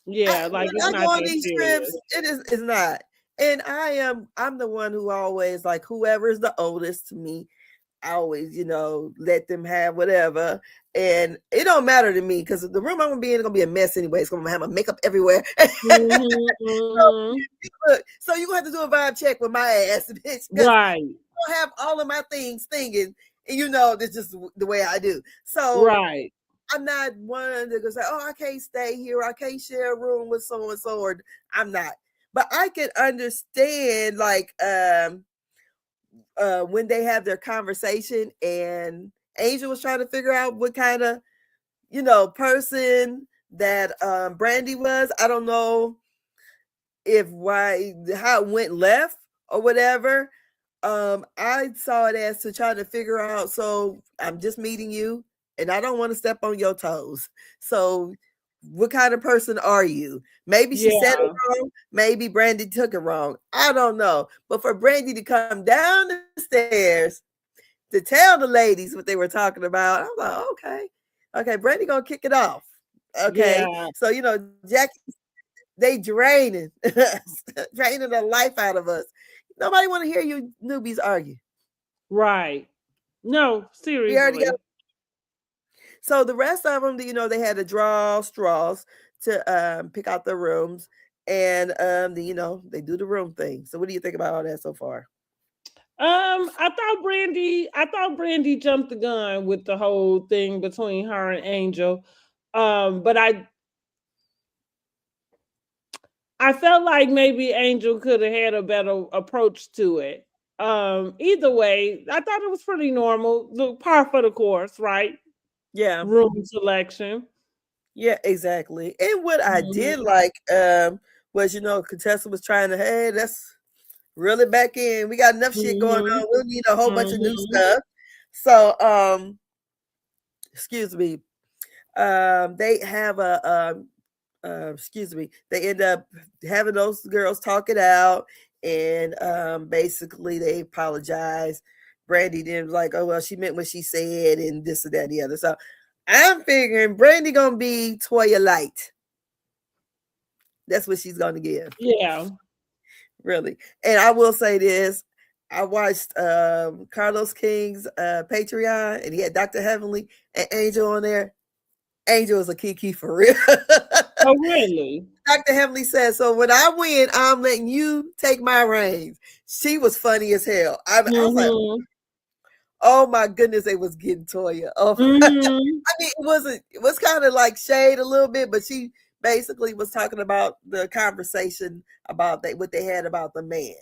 Yeah, like when it's I not go on that these serious. trips, it's not. And I'm the one who always, like, whoever is the oldest to me, I always, let them have whatever. And it don't matter to me because the room I'm gonna be in is gonna be a mess anyway. It's gonna have my makeup everywhere. So you're gonna have to do a vibe check with my ass, bitch. Right. I don't have all of my things thinking, and that's just the way I do. So right. I'm not one to go say, "Oh, I can't stay here. I can't share a room with so and so," or I'm not. But I can understand, like, when they have their conversation, and Angel was trying to figure out what kind of, person that Brandy was. I don't know how it went left or whatever. I saw it as to try to figure out, so I'm just meeting you and I don't want to step on your toes. So what kind of person are you? Maybe she said it wrong. Maybe Brandy took it wrong. I don't know. But for Brandy to come down the stairs to tell the ladies what they were talking about, I'm like, okay, Brandy gonna kick it off. Okay, so Jackie, they draining the life out of us. Nobody want to hear you newbies argue. Right. No, seriously. So the rest of them, they had to draw straws to pick out the rooms, and they do the room thing. So what do you think about all that so far? I thought Brandy jumped the gun with the whole thing between her and Angel. But I felt like maybe Angel could have had a better approach to it. Either way, I thought it was pretty normal. The par for the course, right? Yeah. Room selection. Yeah, exactly. And what I did like was, contestant was trying to, hey, let's reel it back in. We got enough shit going on. We'll need a whole bunch of new stuff. So excuse me. They have they end up having those girls talk it out, and basically they apologize. Brandy then was like, "Oh well, she meant what she said," and this and that and the other. So I'm figuring Brandy gonna be Toya Light. That's what she's gonna give. Yeah, really. And I will say this: I watched Carlos King's Patreon, and he had Dr. Heavenly and Angel on there. Angel is a Kiki for real. Oh, really? Dr. Heavenly said, so when I win, I'm letting you take my reins. She was funny as hell. I was like, oh my goodness, it was getting Toya. Oh, I mean, it was kind of like shade a little bit, but she basically was talking about the conversation about what they had about the man.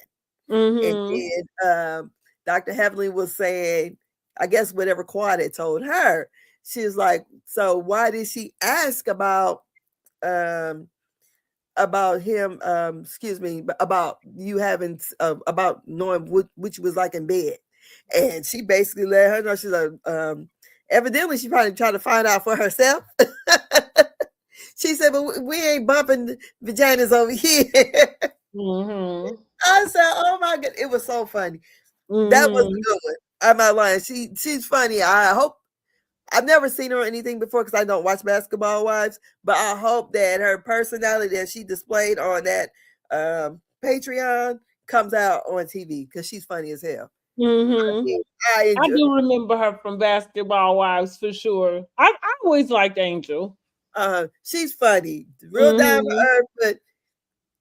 And then Dr. Heavenly was saying, I guess whatever Quad had told her, she was like, so why did she ask about him, about you having, about knowing what you was like in bed? And she basically let her know, she's like, evidently she probably tried to find out for herself. She said, but we ain't bumping vaginas over here. I said, oh my God, it was so funny. That was a good one. I'm not lying. She's funny. I I've never seen her or anything before because I don't watch Basketball Wives, but I hope that her personality that she displayed on that Patreon comes out on TV because she's funny as hell. Mm-hmm. I I enjoy. do remember her from Basketball Wives for sure. I always liked Angel. She's funny, real down to Mm-hmm. earth, but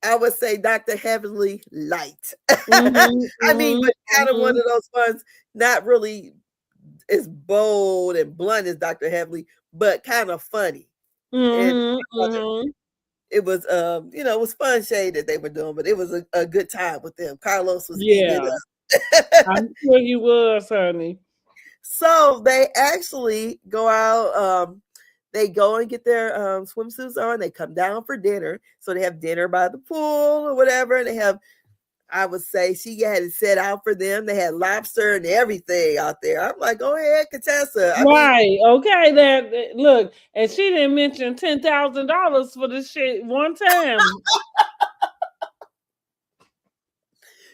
I would say Dr. Heavenly light. Mm-hmm. I mean, but kind of one Mm-hmm. of those ones, not really as bold and blunt as Dr. Heavenly, but kind of funny. And Mm-hmm. Mm-hmm. it was, it was fun shade that they were doing, but it was a good time with them. Carlos was eating it Yeah, up. I'm sure he was, honey. So they actually go out. They go and get their swimsuits on. They come down for dinner. So they have dinner by the pool or whatever. They have, I would say, she had it set out for them. They had lobster and everything out there. I'm like, go ahead, Contessa. I mean, Right. Okay. That look, and she didn't mention $10,000 for this shit one time.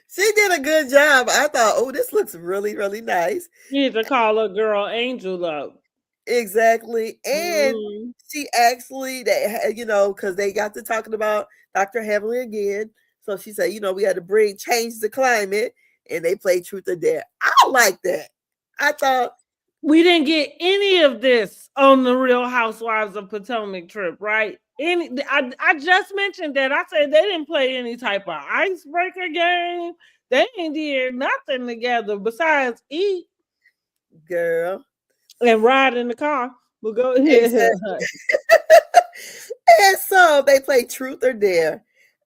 she did a good job. I thought, oh, this looks really, really nice. You need to call her girl Angel up. Exactly. And Mm-hmm. she actually, because they got to talking about Dr. Heavenly again. So she said, we had to change the climate, and they played Truth or Dare. I like that. I thought We didn't get any of this on the Real Housewives of Potomac trip, right? I just mentioned that. I said they didn't play any type of icebreaker game. They ain't did nothing together besides eat girl. and ride in the car. We'll go Exactly. And so they played Truth or Dare.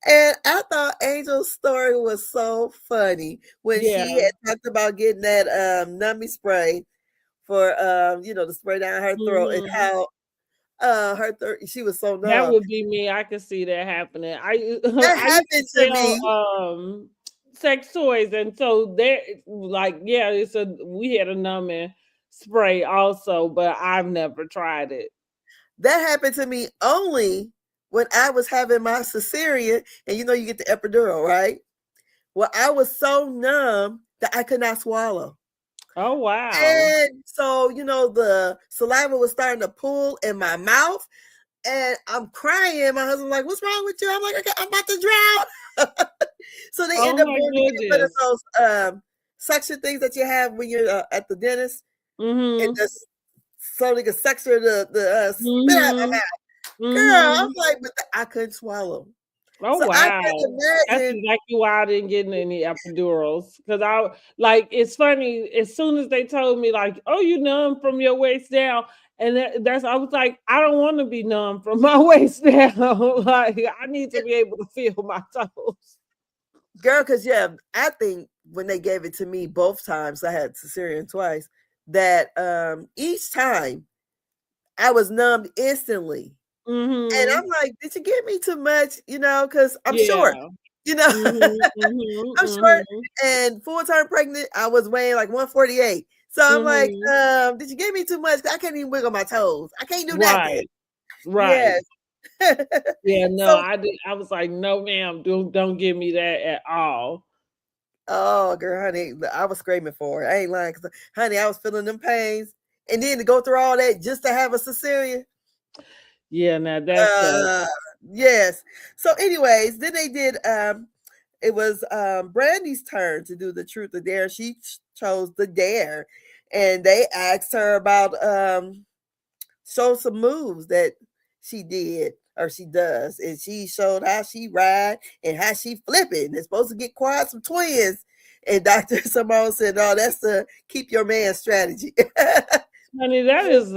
And I thought Angel's story was so funny when Yeah. she had talked about getting that nummy spray for to spray down her throat, and how her throat, she was so That numb. would be me. I could see that happening. I That I used happened to to me. sell sex toys, and so there, like, yeah, we had a numbing spray also, but I've never tried it. That happened to me only when I was having my cesarean, and you get the epidural, right? Well, I was so numb that I could not swallow. Oh wow! And so, the saliva was starting to pool in my mouth, and I'm crying. My husband's like, "What's wrong with you?" I'm like, "I'm about to drown." So they end up Oh my going to get rid of goodness! those suction things that you have when you're at the dentist, and Mm-hmm. just so they can suction the spit out my Mm-hmm. mouth. Girl, I'm Mm-hmm. like, but I couldn't swallow. Oh So I wow! can That's imagine, exactly why I didn't get any epidurals. Because it's funny. As soon as they told me like, "Oh, you numb from your waist down," and I was like, I don't want to be numb from my waist down. Like I need to be able to feel my toes. girl, because I think when they gave it to me both times, I had cesarean twice, that each time I was numbed instantly. And I'm Mm-hmm. like, did you give me too much? Because I'm short. Yeah. You know, Mm-hmm. Mm-hmm. I'm short Mm-hmm. and full term pregnant. I was weighing like 148. So I'm like, Mm-hmm. did you give me too much? I can't even wiggle my toes. I can't do nothing. Right. Right. Yes. Yeah. No, So, I did. I was like, no, ma'am. Don't give me that at all. oh, girl, honey, I was screaming for it. I ain't lying. 'Cause, honey, I was feeling them pains. And then to go through all that just to have a cesarean. Yeah. Now that's Uh, yes. So, anyways, then they did it was Brandy's turn to do the Truth or Dare. She chose the dare, and they asked her about show some moves that she did or she does, and she showed how she ride and how she flip it. And it's supposed to get quiet some twins. And Dr. Simone said, "No, that's the keep your man strategy." honey, that is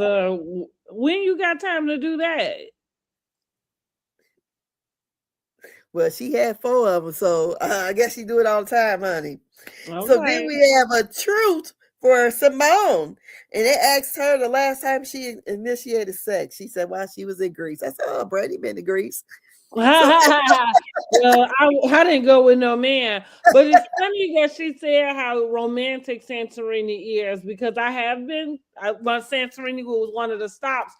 when you got time to do that. Well, she had 4 of them, so I guess she do it all the time, honey. So then Okay. we have a truth for Simone. And they asked her the last time she initiated sex. She said while she was in Greece. I said, "Oh, Brady been to Greece." So Well, I didn't go with no man, but it's funny that she said how romantic Santorini is because my Santorini was one of the stops,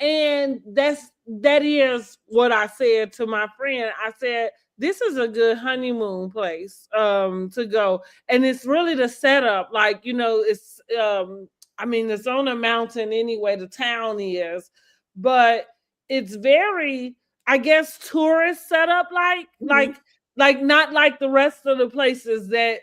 and that is what I said to my friend. I said this is a good honeymoon place to go, and it's really the setup, like it's I mean, it's on a mountain anyway, the town is, but it's very, I guess, tourist setup like not like the rest of the places that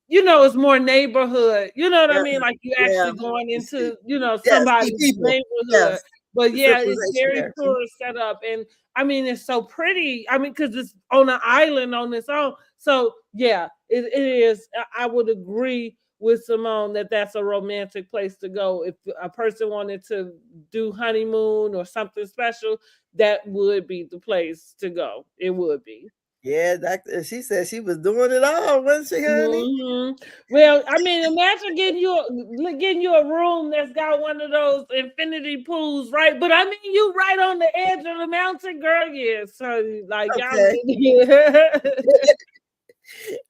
it's more neighborhood. You know what I mean? Like you actually going into, somebody's neighborhood. Yes. But The yeah, it's civilization very there. tourist setup. And I mean, it's so pretty. I mean, because it's on an island on its own. So yeah, it is. I would agree with Simone that that's a romantic place to go. If a person wanted to do honeymoon or something special, that would be the place to go. It would be. Yeah, she said she was doing it all, wasn't she, honey? Mm-hmm. Well, I mean, imagine getting you a room that's got one of those infinity pools, right? But I mean, you right on the edge of the mountain, girl. Yeah, so like Okay.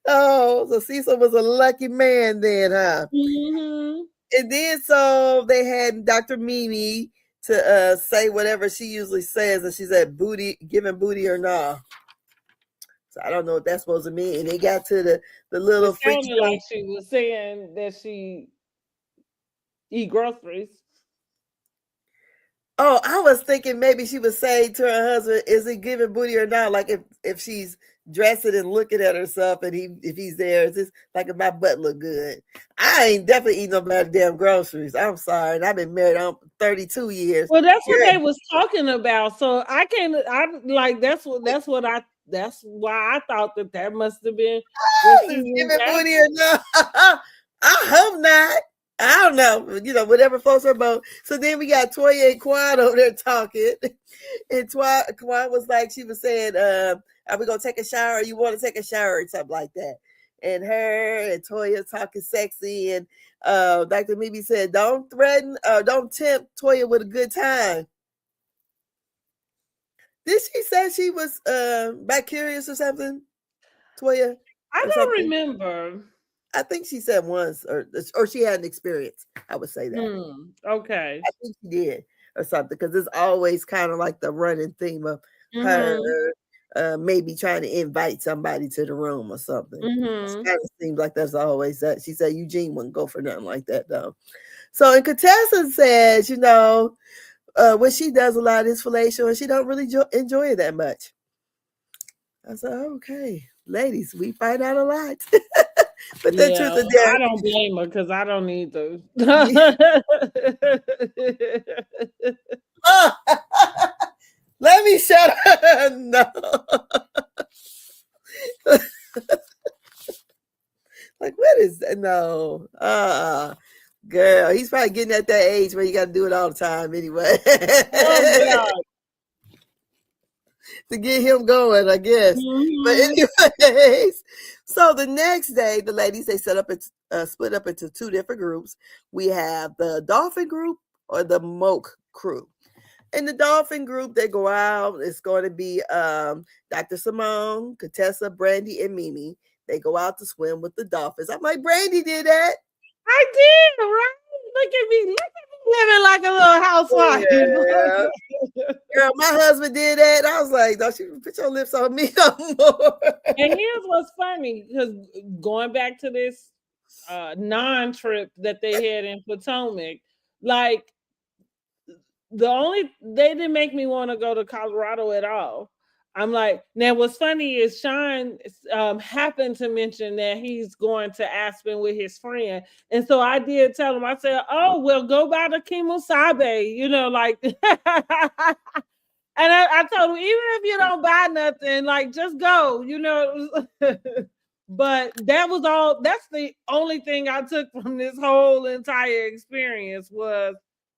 Oh, so Cecil was a lucky man then, huh? Mm-hmm. And then so they had Dr. Mimi to say whatever she usually says, and she said giving booty or nah. So I don't know what that's supposed to mean. And they got to the little It sounded like she was saying that she eat groceries. Oh, I was thinking maybe she was saying to her husband, is he giving booty or not? Like if she's dressing and looking at herself and if he's there, it's just like if my butt look good. I ain't definitely eating no damn groceries. I'm sorry. And I've been married 32 years. Well, that's what they was talking about. So that's why I thought that must have been what she was giving booty or not. I hope not. I don't know, whatever floats her boat. So then we got Toya and Quan over there talking. And Quan was like, she was saying, are we going to take a shower? You want to take a shower or something like that? And her and Toya talking sexy. And Dr. Mimi said, don't tempt Toya with a good time. Did she say she was back curious or something? Toya? I don't remember. I think she said once, or she had an experience. I would say that. Okay. I think she did, or something, because it's always kind of like the running theme of her maybe trying to invite somebody to the room or something. It kind of seems like that's always that. She said Eugene wouldn't go for nothing like that, though. So, and Contessa says, when she does a lot of this fellatio, and she don't really enjoy it that much. I said, okay, ladies, we find out a lot. But the truth of I don't blame her because I don't either. Let me shut up. No. Like, what is that? No. Girl, he's probably getting at that age where you got to do it all the time anyway. Oh, to get him going, I guess. But anyways, so the next day, the ladies, they split up into two different groups. We have the dolphin group or the moke crew. In the dolphin group, they go out. It's going to be Dr. Simone, Contessa, Brandy, and Mimi. They go out to swim with the dolphins. I'm like, Brandy did that. I did, right? Look at me living like a little housewife. Yeah. Girl, my husband did that. I was like, don't you put your lips on me no more. And here's what's funny, because going back to this non-trip that they had in Potomac, like they didn't make me want to go to Colorado at all. I'm like, now what's funny is Sean happened to mention that he's going to Aspen with his friend. And so I did tell him, I said, oh, well, go by the Kimosabe, like, and I told him, even if you don't buy nothing, like, just go, But that's the only thing I took from this whole entire experience was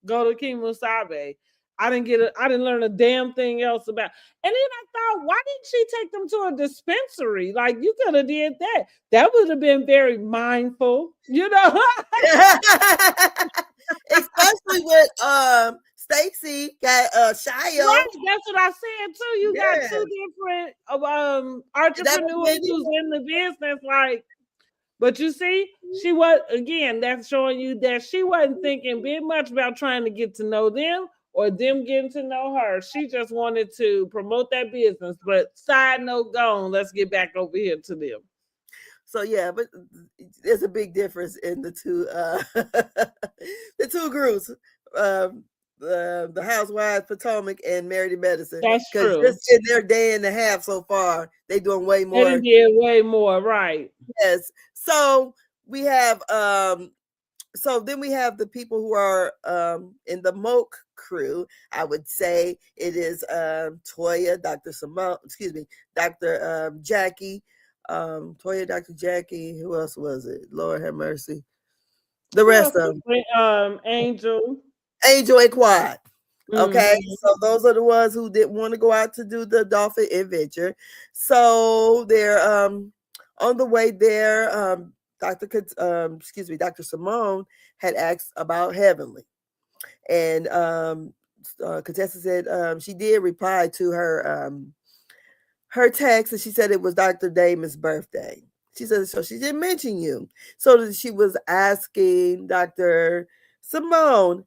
go to Kimosabe. I didn't learn a damn thing else about. And then I thought, why didn't she take them to a dispensary? Like, you could have did that. That would have been very mindful, Especially with Stacy got Shia. Right, that's what I said too. You got two different entrepreneurs who's in the business, like. But you see, that's showing you that she wasn't thinking big much about trying to get to know them or them getting to know her. She just wanted to promote that business. But side note gone, let's get back over here to them. So yeah, but there's a big difference in the two the two groups. The Housewives Potomac and Married to Medicine. That's Because true. just in their day and a half so far, they doing way They more. done did way more, right? Yes. So we have so then we have the people who are in the Moke crew. I would say it is Toya, Dr. Simone, excuse me, Dr. Jackie, Toya, Dr. Jackie. Who else was it? Lord have mercy. The rest of them. Angel. Angel and Quad. Okay, Mhm. so those are the ones who didn't want to go out to do the dolphin adventure. So they're on the way there. Dr. Simone had asked about Heavenly, and Contessa said she did reply to her text, and she said it was Dr. Damon's birthday. She said so. She didn't mention you, so she was asking Dr. Simone,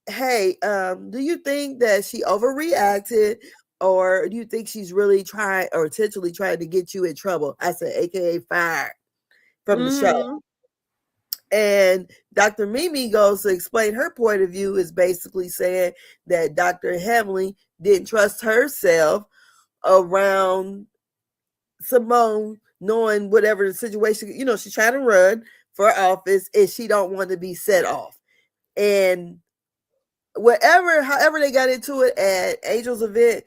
hey, do you think that she overreacted, or do you think she's really trying or intentionally trying to get you in trouble? I said, AKA fired from the show. And Dr. Mimi goes to explain her point of view, is basically saying that Dr. Heavenly didn't trust herself around Simone, knowing whatever the situation, she's trying to run for office and she don't want to be set off. And however they got into it at Angel's event,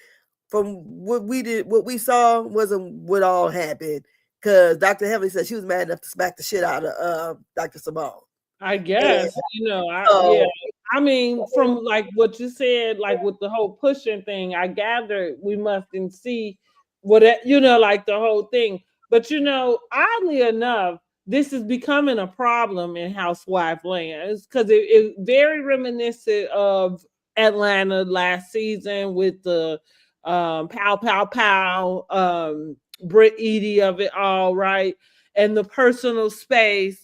from what we saw wasn't what all happened. Because Dr. Heavenly said she was mad enough to smack the shit out of Dr. Simone. I guess, yeah. I mean, from like what you said, like with the whole pushing thing, I gather we mustn't see what like the whole thing. But oddly enough, this is becoming a problem in housewife land because it very reminiscent of Atlanta last season with the pow pow pow Brit Edie of it all, right? And the personal space,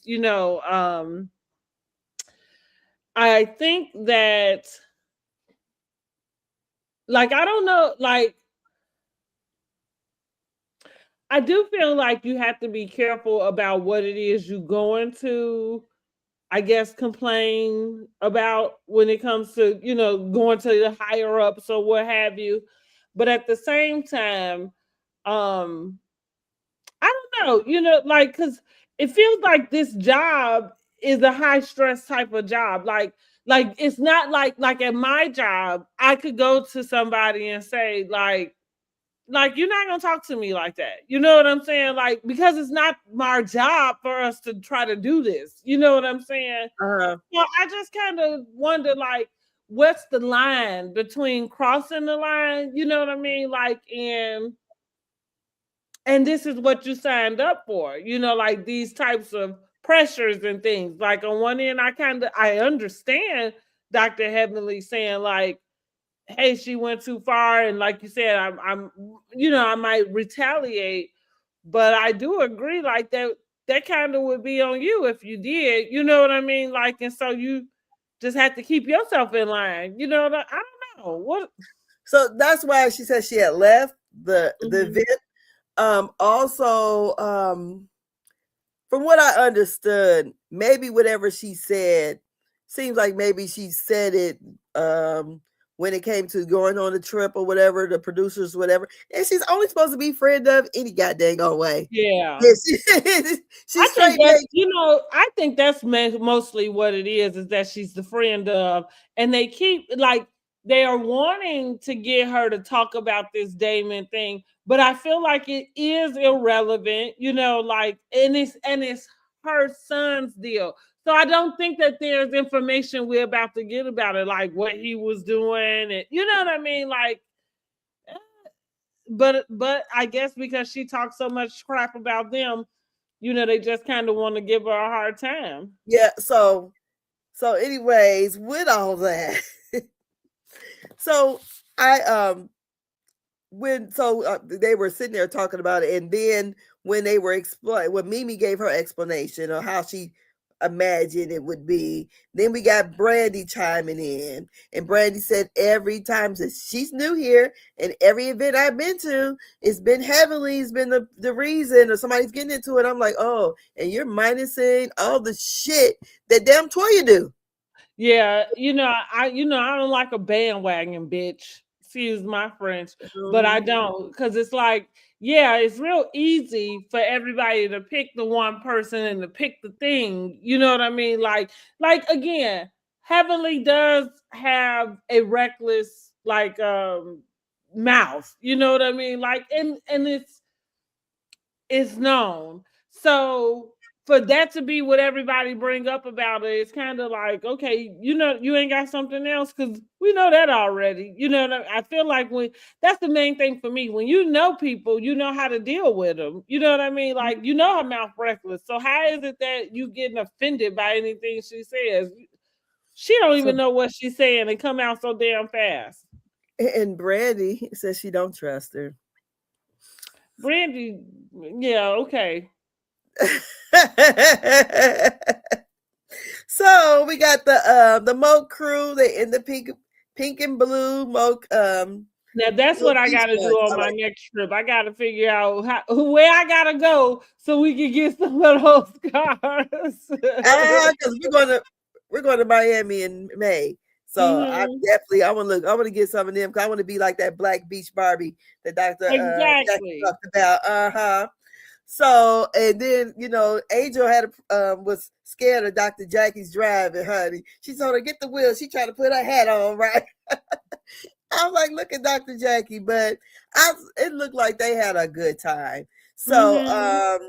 I think that, like, I don't know, like, I do feel like you have to be careful about what it is you're going to, I guess, complain about when it comes to, going to the higher ups or what have you. But at the same time, I don't know, like, because it feels like this job is a high stress type of job. Like it's not like at my job, I could go to somebody and say, like you're not gonna talk to me like that. You know what I'm saying? Like, because it's not my job for us to try to do this. You know what I'm saying? Uh-huh. Well, I just kind of wonder, like, what's the line between crossing the line? You know what I mean? Like, and this is what you signed up for, like these types of pressures and things. Like, on one end, I understand Dr. Heavenly saying, like, hey, she went too far, and like you said, I'm I might retaliate, but I do agree, like, that kind of would be on you if you did, you know what I mean? Like, and so you just have to keep yourself in line, I don't know what. So that's why she said she had left the event. Also, from what I understood, maybe whatever she said seems like maybe she said it when it came to going on the trip or whatever, the producers, whatever. And she's only supposed to be friend of any goddamn way. Yeah. She's straight. I think that's mostly what it is that she's the friend of, and they keep, like, they are wanting to get her to talk about this Damon thing, but I feel like it is irrelevant, like, and it's her son's deal. So I don't think that there's information we're about to get about it, like what he was doing, and you know what I mean, like. But I guess because she talks so much crap about them, they just kind of want to give her a hard time. Yeah. So anyways, with all that, so they were sitting there talking about it, and then when they were when Mimi gave her explanation of how she imagine it would be. Then we got Brandy chiming in, and Brandy said every time that she's new here, and every event I've been to, it's been heavily, it's been the reason, or somebody's getting into it. I'm like, oh, and you're minusing all the shit that damn Toya do. Yeah, I don't like a bandwagon bitch. Excuse my French, but I don't, because it's like, yeah, it's real easy for everybody to pick the one person and to pick the thing. You know what I mean? Like again, Heavenly does have a reckless mouth. You know what I mean? Like, and it's known. So for that to be what everybody bring up about it, it's kind of like, okay, you ain't got something else, because we know that already. You know what I feel like that's the main thing for me. When you know people, you know how to deal with them. You know what I mean? Like, you know her mouth reckless. So how is it that you getting offended by anything she says? She don't even know what she's saying and come out so damn fast. And Brandy says she don't trust her. Brandy, yeah, okay. So we got the Moke crew. They in the pink and blue Moke. Now that's what I gotta do on my next trip. I gotta figure out where I gotta go so we can get some of those cars. Because we're going to Miami in May. So I want to get some of them, because I want to be like that Black Beach Barbie that Dr. Exactly. talked about. So, and then, Angel was scared of Dr. Jackie's driving, honey. She told her, get the wheel. She tried to put her hat on, right? I was like, look at Dr. Jackie, but it looked like they had a good time. So,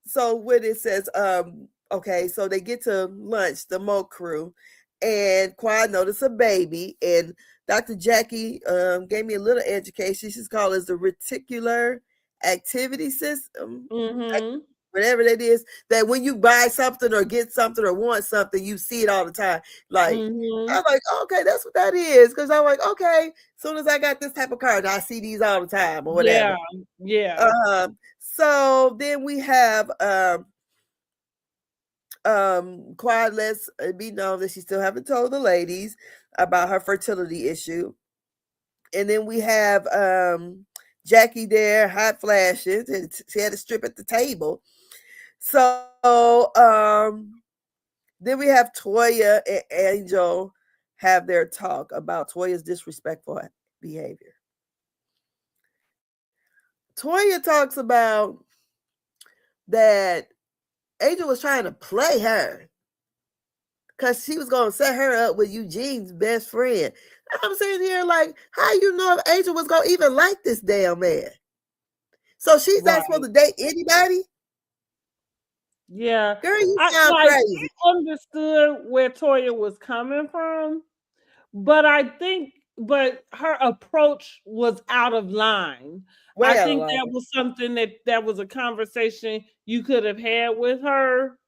so when it says, okay, so they get to lunch, the Mo crew, and Quad noticed a baby, and Dr. Jackie gave me a little education. She's called as the reticular activity system, whatever that is, that when you buy something or get something or want something, you see it all the time. Like, I'm like, okay, that's what that is. Because I'm like, okay, as soon as I got this type of card, I see these all the time or whatever. Yeah. So then we have Quad lets it be known that she still haven't told the ladies about her fertility issue. And then we have Jackie there, hot flashes, and she had a strip at the table. So then we have Toya and Angel have their talk about Toya's disrespectful behavior. Toya talks about that Angel was trying to play her because she was going to set her up with Eugene's best friend. I'm sitting here like, how you know if Angel was going to even like this damn man? So she's not supposed to date anybody? Yeah. Girl, you sound crazy. I understood where Toya was coming from, but but her approach was out of line. I think that was something that was a conversation you could have had with her,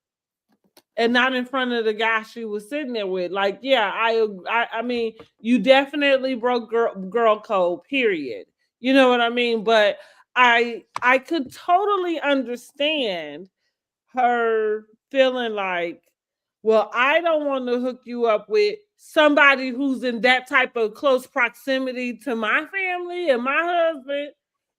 and not in front of the guy she was sitting there with. Like, yeah, I mean, you definitely broke girl code, period. You know what I mean? But I could totally understand her feeling like, well, I don't want to hook you up with somebody who's in that type of close proximity to my family and my husband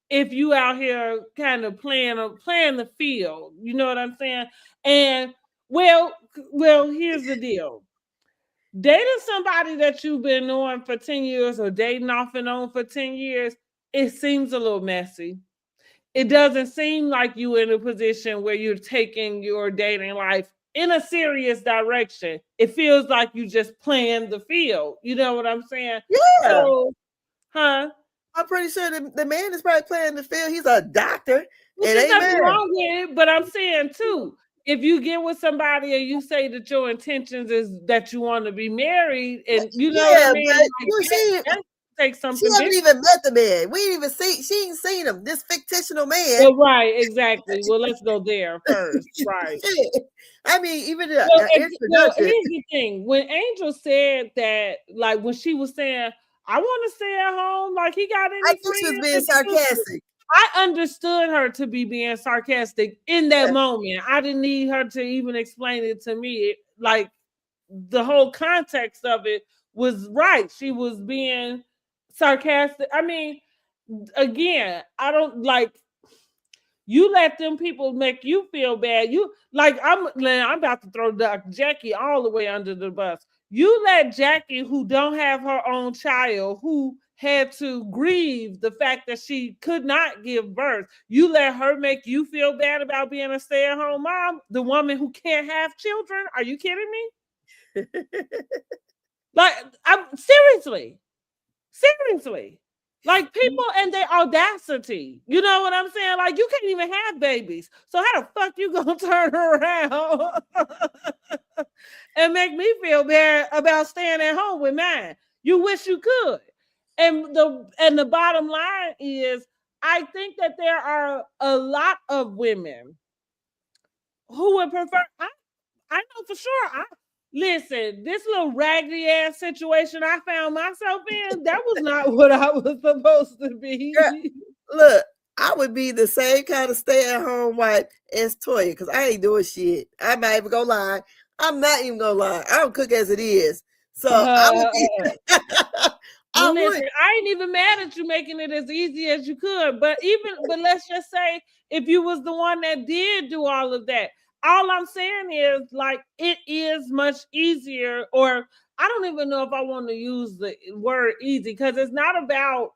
if you out here kind of playing the field. You know what I'm saying? And well, here's the deal. Dating somebody that you've been knowing for 10 years or dating off and on for 10 years, it seems a little messy. It doesn't seem like you're in a position where you're taking your dating life in a serious direction. It feels like you just playing the field. You know what I'm saying? Yeah. So, I'm pretty sure the man is probably playing the field. He's a doctor. There's nothing wrong with it, but I'm saying too, if you get with somebody and you say that your intentions is that you want to be married, and you know what I mean, like, take something. She hasn't even met the man. We ain't even see. She ain't seen him. This fictional man. Well, right, exactly. Well, let's go there first, right? I mean, even here's the thing. When Angel said that, like when she was saying, "I want to stay at home," like he got any I think she was being sarcastic. I understood her to be being sarcastic in that moment. I didn't need her to even explain it to me. Like the whole context of it was right. She was being sarcastic. I mean, again, I don't like you let them people make you feel bad. You like I'm about to throw Jackie all the way under the bus. You let Jackie, who don't have her own child, who had to grieve the fact that she could not give birth, you let her make you feel bad about being a stay-at-home mom, the woman who can't have children. Are you kidding me? Like, I'm seriously. Like people and their audacity. You know what I'm saying? Like you can't even have babies. So how the fuck you gonna turn around and make me feel bad about staying at home with mine? You wish you could. And the bottom line is I think that there are a lot of women who would prefer I know for sure. Listen, this little raggedy ass situation I found myself in, that was not what I was supposed to be. Girl, look, I would be the same kind of stay-at-home wife as Toya, because I ain't doing shit. I'm not even gonna lie. I'm not even gonna lie. I don't cook as it is. So I would be listen, I ain't even mad at you making it as easy as you could. But let's just say if you was the one that did do all of that, all I'm saying is like it is much easier, or I don't even know if I want to use the word easy because it's not about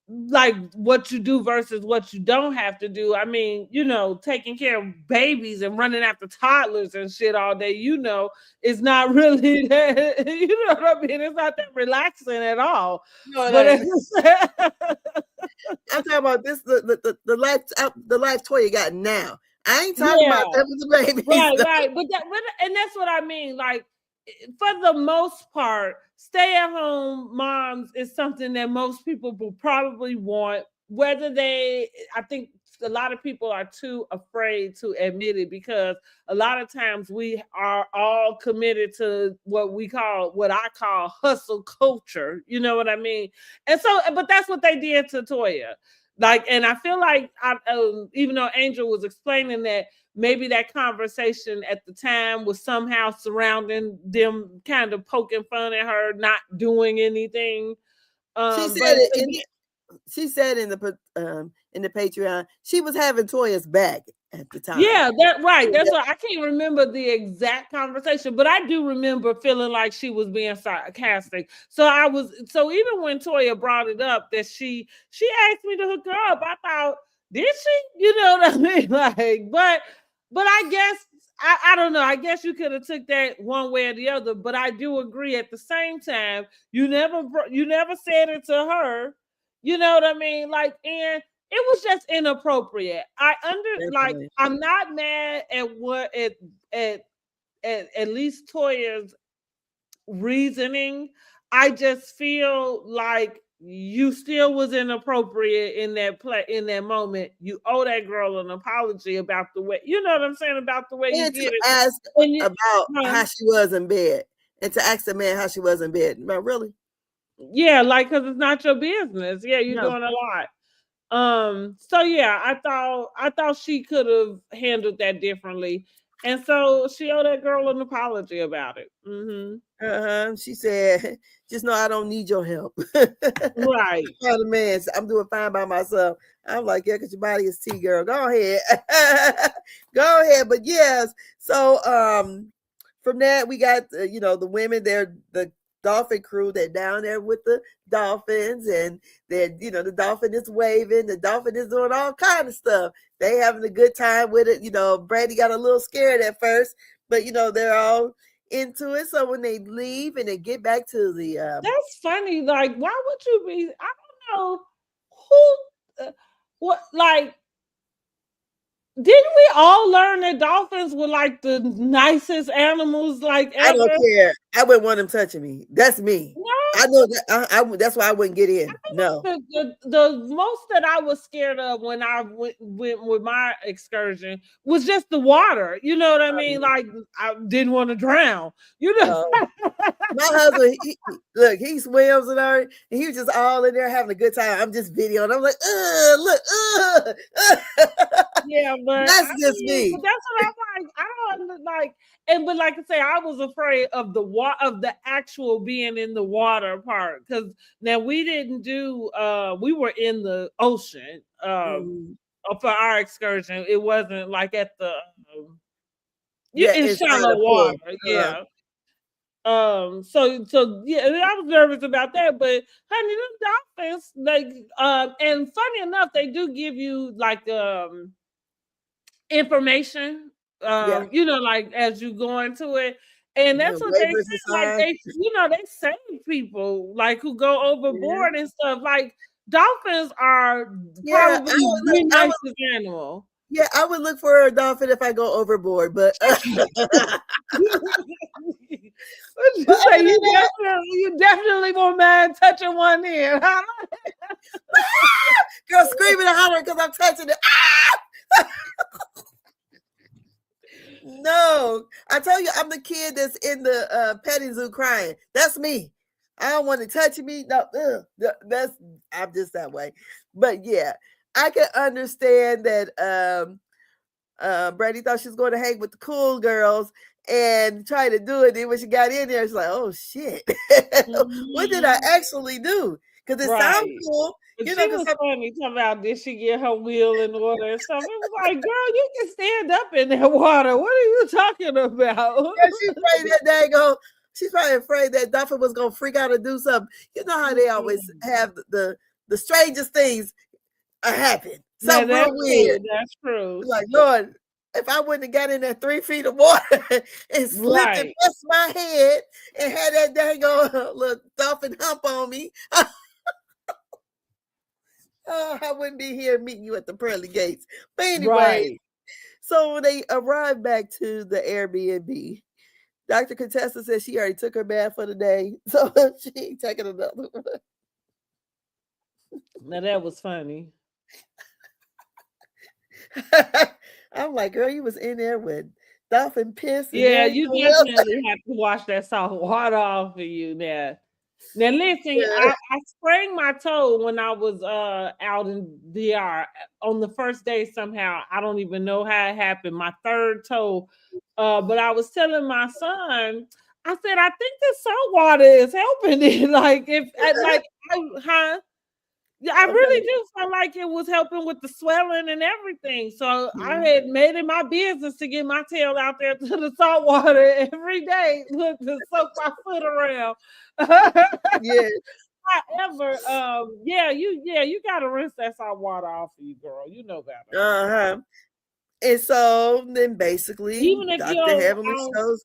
like what you do versus what you don't have to do. I mean, you know, taking care of babies and running after toddlers and shit all day, you know, it's not really that, you know what I mean? It's not that relaxing at all. No, but I'm talking about this the life Toya got now. I ain't talking about that with the babies. Right. But that's what I mean. Like for the most part, stay-at-home moms is something that most people will probably want, I think a lot of people are too afraid to admit it because a lot of times we are all committed to what I call hustle culture. You know what I mean? And so, but that's what they did to Toya. Like, and I feel like even though Angel was explaining that maybe that conversation at the time was somehow surrounding them kind of poking fun at her, not doing anything. She said in the Patreon, she was having Toya's back at the time. Yeah, that's right. That's why I can't remember the exact conversation, but I do remember feeling like she was being sarcastic. So even when Toya brought it up that she asked me to hook her up, I thought, did she? You know what I mean? Like, but I guess I don't know. I guess you could have took that one way or the other, but I do agree at the same time, you never said it to her. You know what I mean? Like, and it was just inappropriate. I'm not mad at what at least Toya's reasoning. I just feel like you still was inappropriate in that moment. You owe that girl an apology about the way, you know what I'm saying, about the way you did it. Ask about how she was in bed, and to ask the man how she was in bed. But really? Yeah, like because it's not your business. Yeah, you're doing a lot. So yeah, I thought she could have handled that differently. And so she owed that girl an apology about it. Mm-hmm. She said, just know I don't need your help. Right. The man, I'm doing fine by myself. I'm like, yeah, because your body is tea, girl. Go ahead. Go ahead. But yes, so from that, we got, the women, they're the dolphin crew. They're down there with the dolphins, and they're, the dolphin is waving, the dolphin is doing all kind of stuff. They having a good time with it. Brandy got a little scared at first, but they're all into it. So when they leave and they get back to the that's funny. Like, why would you be? I don't know who what like didn't we all learn that dolphins were like the nicest animals like ever? I don't care. I wouldn't want them touching me. That's me. No. I know that. That's why I wouldn't get in. No. The most that I was scared of when I went with my excursion was just the water. You know what I mean? Like I didn't want to drown. You know. My husband, look, he swims and all, and he was just all in there having a good time. I'm just videoing. I'm like, look, Yeah, but that's just me. but that's what I'm like. I don't like, but like I say, I was afraid of the actual being in the water part, because now we didn't do. We were in the ocean for our excursion. It wasn't like at the in inside shallow the water. pool. Yeah. So yeah, I was nervous about that, but honey, them dolphins, like, and funny enough, they do give you like information, like as you go into it, and that's what they Waivers said. Like aside. they save people like who go overboard and stuff. Like dolphins are Yeah, probably the nicest animal. Yeah, I would look for a dolphin if I go overboard, but You definitely won't mind touching one in. Girl screaming and hollering because I'm touching it. No, I tell you, I'm the kid that's in the petting zoo crying. That's me. I don't want to touch me. No, I'm just that way. But yeah, I can understand that Brandy thought she was going to hang with the cool girls and try to do it. Then when she got in there, she's like, oh shit. What did I actually do? Because it sounds cool. But she was funny talking about, did she get her wheel in order and stuff? It was like, girl, you can stand up in that water. What are you talking about? Yeah, she's afraid that she's probably afraid that dolphin was gonna freak out and do something. You know how they always have the strangest things happen. Something real weird. That's true. Like, Lord, if I wouldn't have got in that 3 feet of water and slipped and messed my head and had that dang little dolphin hump on me, I wouldn't be here meeting you at the pearly gates. But anyway, so when they arrived back to the Airbnb, Dr. Contessa said she already took her bath for the day, so she ain't taking another one. Now that was funny. I'm like, girl, you was in there with dolphin piss. Yeah, you definitely have to wash that salt water off of you now. Now listen, I sprained my toe when I was out in DR on the first day somehow. I don't even know how it happened. My third toe. But I was telling my son, I said, I think the salt water is helping it. I really do feel like it was helping with the swelling and everything. So I had made it my business to get my tail out there to the salt water every day, look, to soak my foot around. Yeah. However, you gotta rinse that salt water off of you, girl. You know better. Uh-huh. And so then basically, even if Dr. Heavenly shows.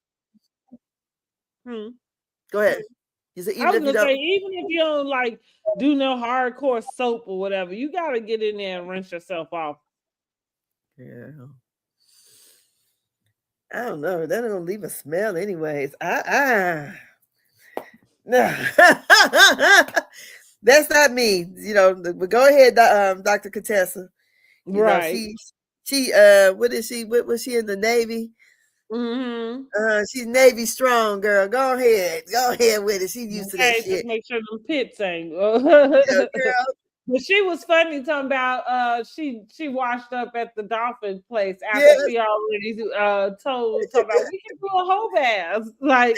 Go ahead. I was gonna say, even if you don't like do no hardcore soap or whatever, you gotta get in there and rinse yourself off. Yeah. I don't know. That don't leave a smell anyways. No. That's not me. But go ahead, Dr. Contessa. She what is she? What was she in the Navy? She's Navy strong, girl. Go ahead with it. She's used to that shit. Just make sure them pits ain't. Girl. But she was funny talking about she washed up at the dolphin place after she already told about we can do a whole bath. Like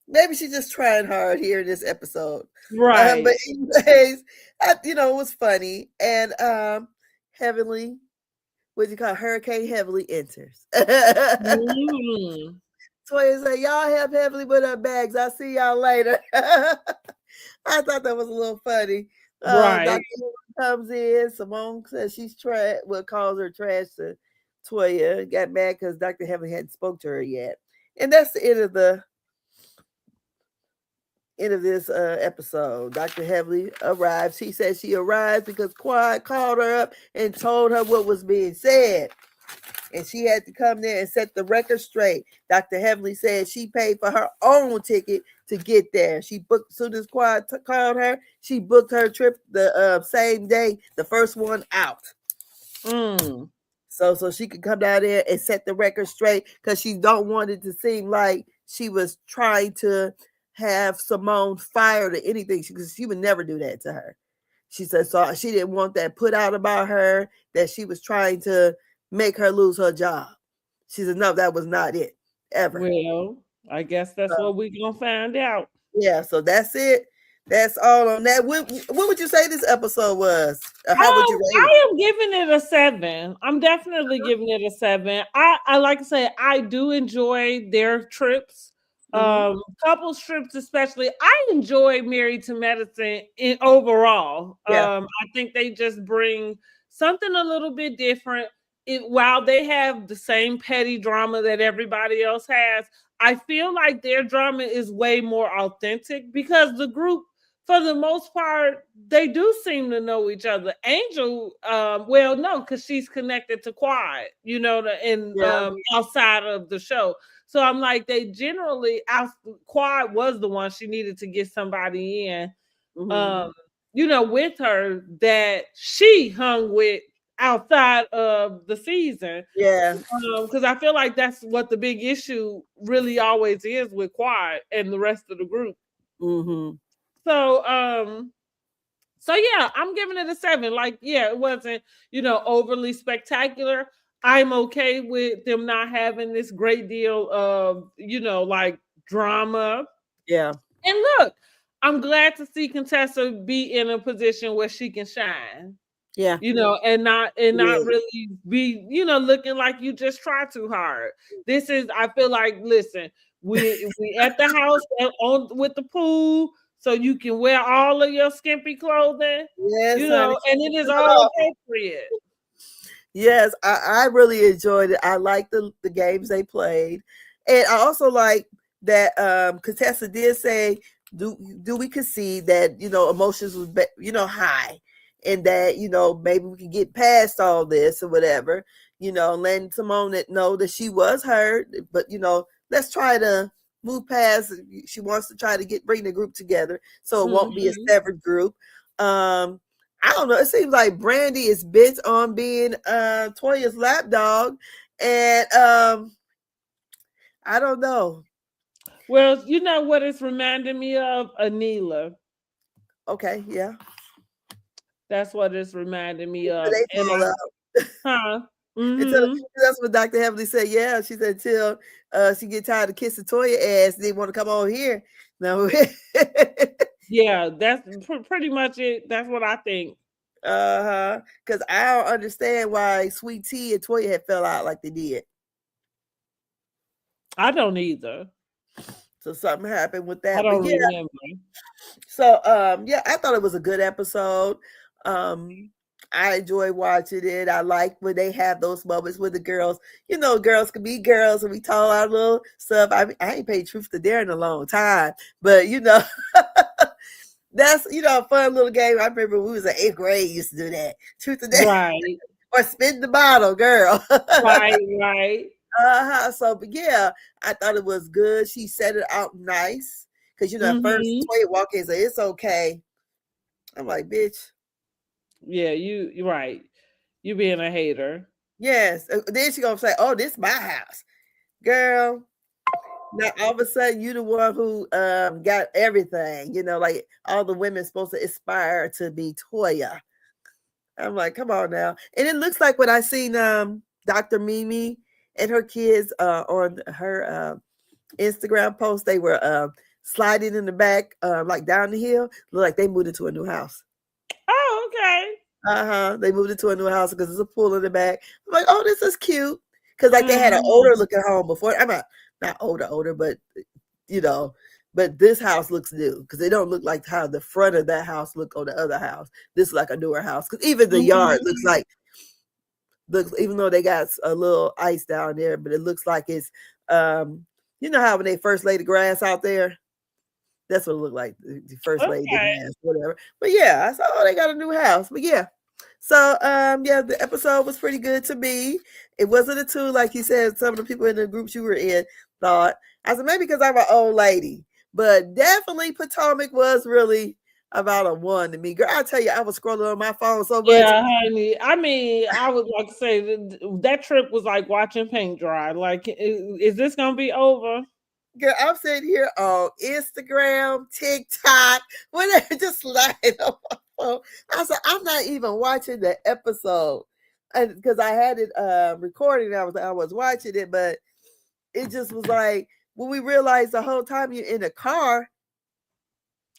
maybe she's just trying hard here in this episode. Right. But anyways, it was funny. And Heavenly, what do you call Hurricane Heavenly enters. Toya said, y'all help Heavenly with her bags. I'll see y'all later. I thought that was a little funny. Right. Dr. comes in. Simone says she's calls her trash to Toya. Got mad because Dr. Heavenly hadn't spoke to her yet. And that's the end of this episode. Dr. Heavenly arrives. She says she arrived because Quad called her up and told her what was being said. And she had to come there and set the record straight. Dr. Heavenly said she paid for her own ticket to get there. She booked, as soon as Quad called her, she booked her trip the same day, the first one out. So she could come down there and set the record straight, because she don't want it to seem like she was trying to have Simone fired or anything, because she would never do that to her. She said so she didn't want that put out about her, that she was trying to make her lose her job. She said no, that was not it ever. Well, I guess that's what we're gonna find out. Yeah, so that's it. That's all on that. What would you say this episode was? Or how would you rate it? I am giving it a 7. I'm definitely giving it a 7. I like to say I do enjoy their trips. Couples trips especially. I enjoy Married to Medicine in overall. I think they just bring something a little bit different. While they have the same petty drama that everybody else has, I feel like their drama is way more authentic, because the group, for the most part, they do seem to know each other. Angel, well, no, because she's connected to Quad, outside of the show. So I'm like, they generally, Quad was the one she needed to get somebody in, with her that she hung with outside of the season. Yeah. Because I feel like that's what the big issue really always is with Quad and the rest of the group. So yeah, I'm giving it a 7. Like, yeah, it wasn't, overly spectacular. I'm okay with them not having this great deal of, like drama. Yeah. And look, I'm glad to see Contessa be in a position where she can shine. Yeah. And not really be, looking like you just try too hard. This is, I feel like, listen, we at the house with the pool, so you can wear all of your skimpy clothing. Yes, and it is all appropriate. Yes, I really enjoyed it. I like the games they played. And I also like that Contessa did say, do we concede that, emotions was, high, and that, maybe we can get past all this or whatever, letting Simone know that she was hurt, but, let's try to move past. She wants to try to bring the group together, so it won't be a severed group. I don't know. It seems like Brandy is bent on being Toya's lapdog, and I don't know. Well, you know what it's reminding me of? Anila. Okay, yeah. That's what it's reminding me of. Huh? That's what Dr. Heavenly said. Yeah, she said till she get tired of kissing Toya ass, they want to come on here. No. Yeah, that's pretty much it. That's what I think. Because I don't understand why Sweet Tea and Toya had fell out like they did. I don't either. So something happened with that. I don't remember. So I thought it was a good episode. I enjoy watching it. I like when they have those moments with the girls. Girls can be girls, and we talk our little stuff. I ain't paid Truth to Dare in a long time, but that's a fun little game. I remember when we was in 8th grade, used to do that. Truth to Dare, right? Or spin the bottle, girl. right. So, but yeah, I thought it was good. She set it out nice, because at first Toya walk in and say it's okay. I'm like, bitch. Yeah, you're right. You being a hater. Yes. Then she gonna say, "Oh, this my house, girl." Now all of a sudden, you the one who got everything. Like all the women supposed to aspire to be Toya. I'm like, come on now. And it looks like when I seen Dr. Mimi and her kids on her Instagram post, they were sliding in the back, like down the hill. Look like they moved into a new house. Oh, okay. They moved into a new house because there's a pool in the back. I'm like, oh, this is cute. Because like they had an older looking home before. I'm not older, but but this house looks new, because they don't look like how the front of that house look on the other house. This is like a newer house, because even the yard looks, even though they got a little ice down there, but it looks like it's how when they first laid the grass out there. That's what it looked like. The first lady, whatever. But yeah, I saw they got a new house. But yeah. So the episode was pretty good to me. It wasn't a 2, like you said, some of the people in the groups you were in thought. I said maybe because I'm an old lady. But definitely Potomac was really about a 1 to me. Girl, I tell you, I was scrolling on my phone so much. Yeah, honey. I mean, I would like to say that trip was like watching paint dry. Like, is this gonna be over? Girl, I'm sitting here on Instagram, TikTok, whatever, just sliding on my phone. I said, I'm not even watching the episode. Because I had it recording, I was watching it, but it just was like when we realized the whole time you're in a car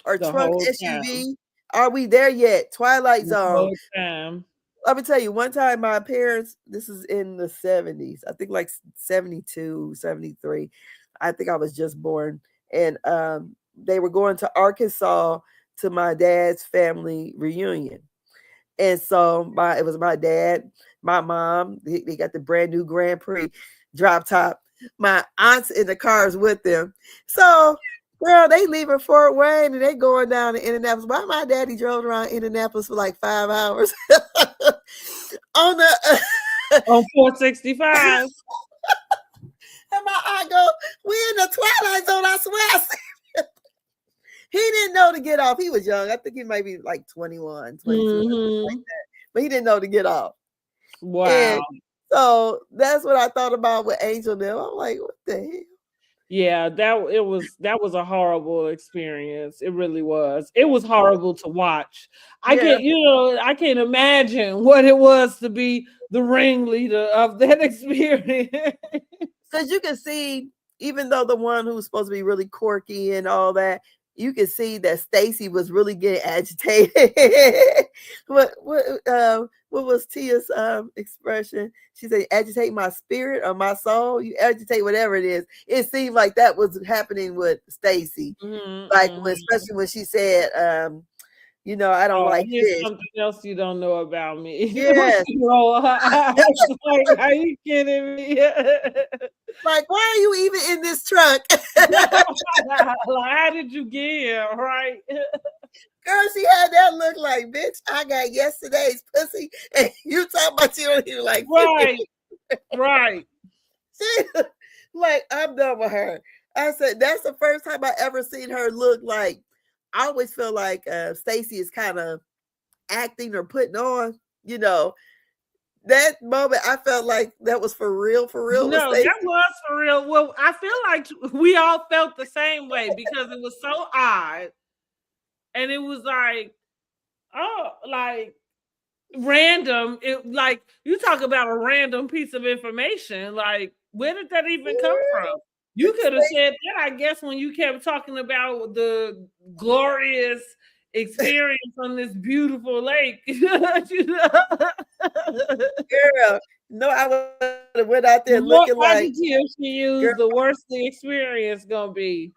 or the truck, SUV, are we there yet? Twilight Zone. Let me tell you, one time my parents, this is in the 70s, I think like 72, 73. I think I was just born. And they were going to Arkansas to my dad's family reunion. And so it was my dad, my mom, they got the brand new Grand Prix drop top. My aunt's in the cars with them. So, girl, they leaving Fort Wayne and they going down to Indianapolis. Why my daddy drove around Indianapolis for like 5 hours on 465. And my aunt go, we in the Twilight Zone, I swear. He didn't know to get off. He was young. I think he might be like 21, 22, like that. But he didn't know to get off. Wow. And so that's what I thought about with Angel now. I'm like, what the hell? Yeah, that was a horrible experience. It really was. It was horrible to watch. I can't imagine what it was to be the ringleader of that experience. Because you can see, even though the one who's supposed to be really quirky and all that, you can see that Stacy was really getting agitated. What was Tia's expression? She said, agitate my spirit or my soul. You agitate whatever it is. It seemed like that was happening with Stacy. Like especially when she said, I don't like this. Something else you don't know about me. Yes. Like, are you kidding me? Like, why are you even in this truck? Like, how did you get here, right? Girl, she had that look like, bitch, I got yesterday's pussy, and you talking about you don't even like pussy. Right. She, like, I'm done with her. I said, that's the first time I ever seen her look like, I always feel like Stacy is kind of acting or putting on, that moment, I felt like that was for real. No, that was for real. Well, I feel like we all felt the same way because it was so odd. And it was like, random. It like, you talk about a random piece of information. Like, where did that even come from? You could have said that, I guess, when you kept talking about the glorious experience on this beautiful lake. Girl, no, I would have went out there looking like she used, the worse the experience gonna be.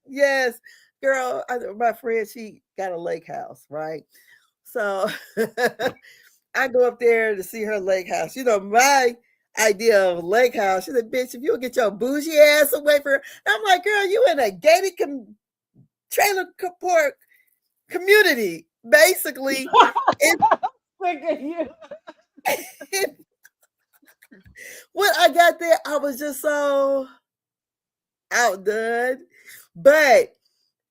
Yes, girl. My friend, she got a lake house, right? So I go up there to see her lake house. My idea of a lake house. She said, bitch, if you get your bougie ass away from her. I'm like, girl, you in a gated trailer park community, basically. When I got there, I was just so outdone. But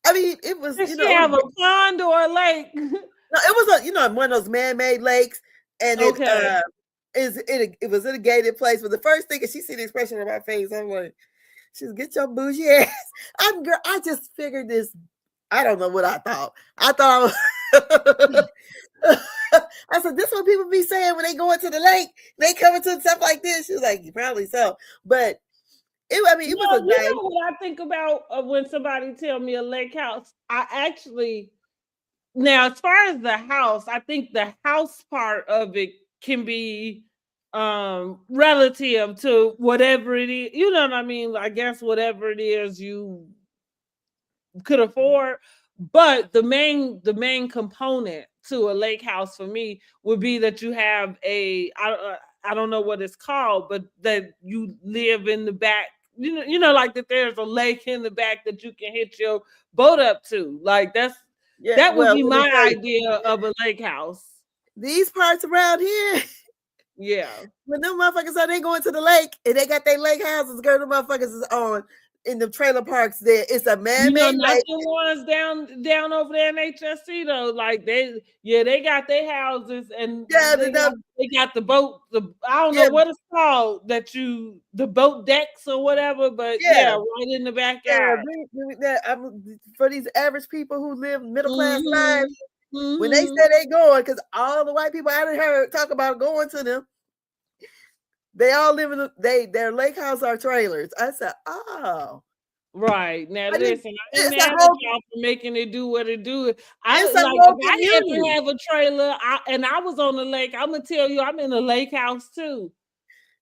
I mean, it was. Did she have a pond or a lake? No, it was one of those man-made lakes, and it was in a gated place. But the first thing, and she see the expression on my face, I'm like, she's get your bougie ass. I just figured this. I don't know what I thought. I thought I said, this is what people be saying when they go into the lake. They come into stuff like this. She was like, probably so. But it was a nice. You know what I think about when somebody tell me a lake house? Now, as far as the house, I think the house part of it can be relative to whatever it is. You know what I mean? I guess whatever it is you could afford. But the main component to a lake house for me would be that you have I don't know what it's called, but that you live in the back. You know, like that there's a lake in the back that you can hit your boat up to. Like that would be my idea of a lake house. These parts around here. Yeah. When them motherfuckers they going to the lake and they got their lake houses, girl, the motherfuckers is on in the trailer parks there. It's a man-made not lake. the ones down over there in HSC though. Like they got their houses and they got the boat. I don't know what it's called the boat decks or whatever, but right in the backyard. For these average people who live middle class lives, when they say they going, because all the white people I done heard talk about going to them, they all live in their lake house are trailers. I said, oh. Right. Now listen, I ain't mad at y'all for making it do what it do. If I ever have a trailer and I was on the lake, I'm gonna tell you I'm in a lake house too.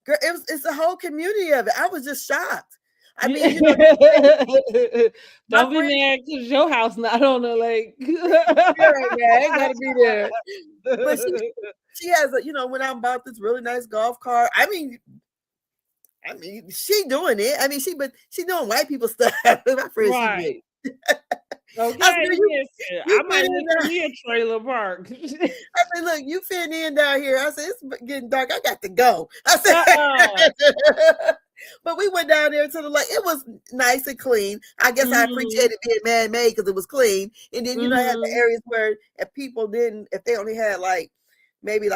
Girl, it's a whole community of it. I was just shocked. I mean, don't be mad because your house not on the lake. I ain't gotta be there. But she has when I bought this really nice golf cart. I mean, she doing it. I mean, she doing white people stuff. My friend, right. Okay, I might need to be a trailer park. I said, look, you fitting in down here. I said, it's getting dark. I got to go. I said, but we went down there to the lake. It was nice and clean. I guess I appreciated being man-made because it was clean. And then, I had the areas where if they only had maybe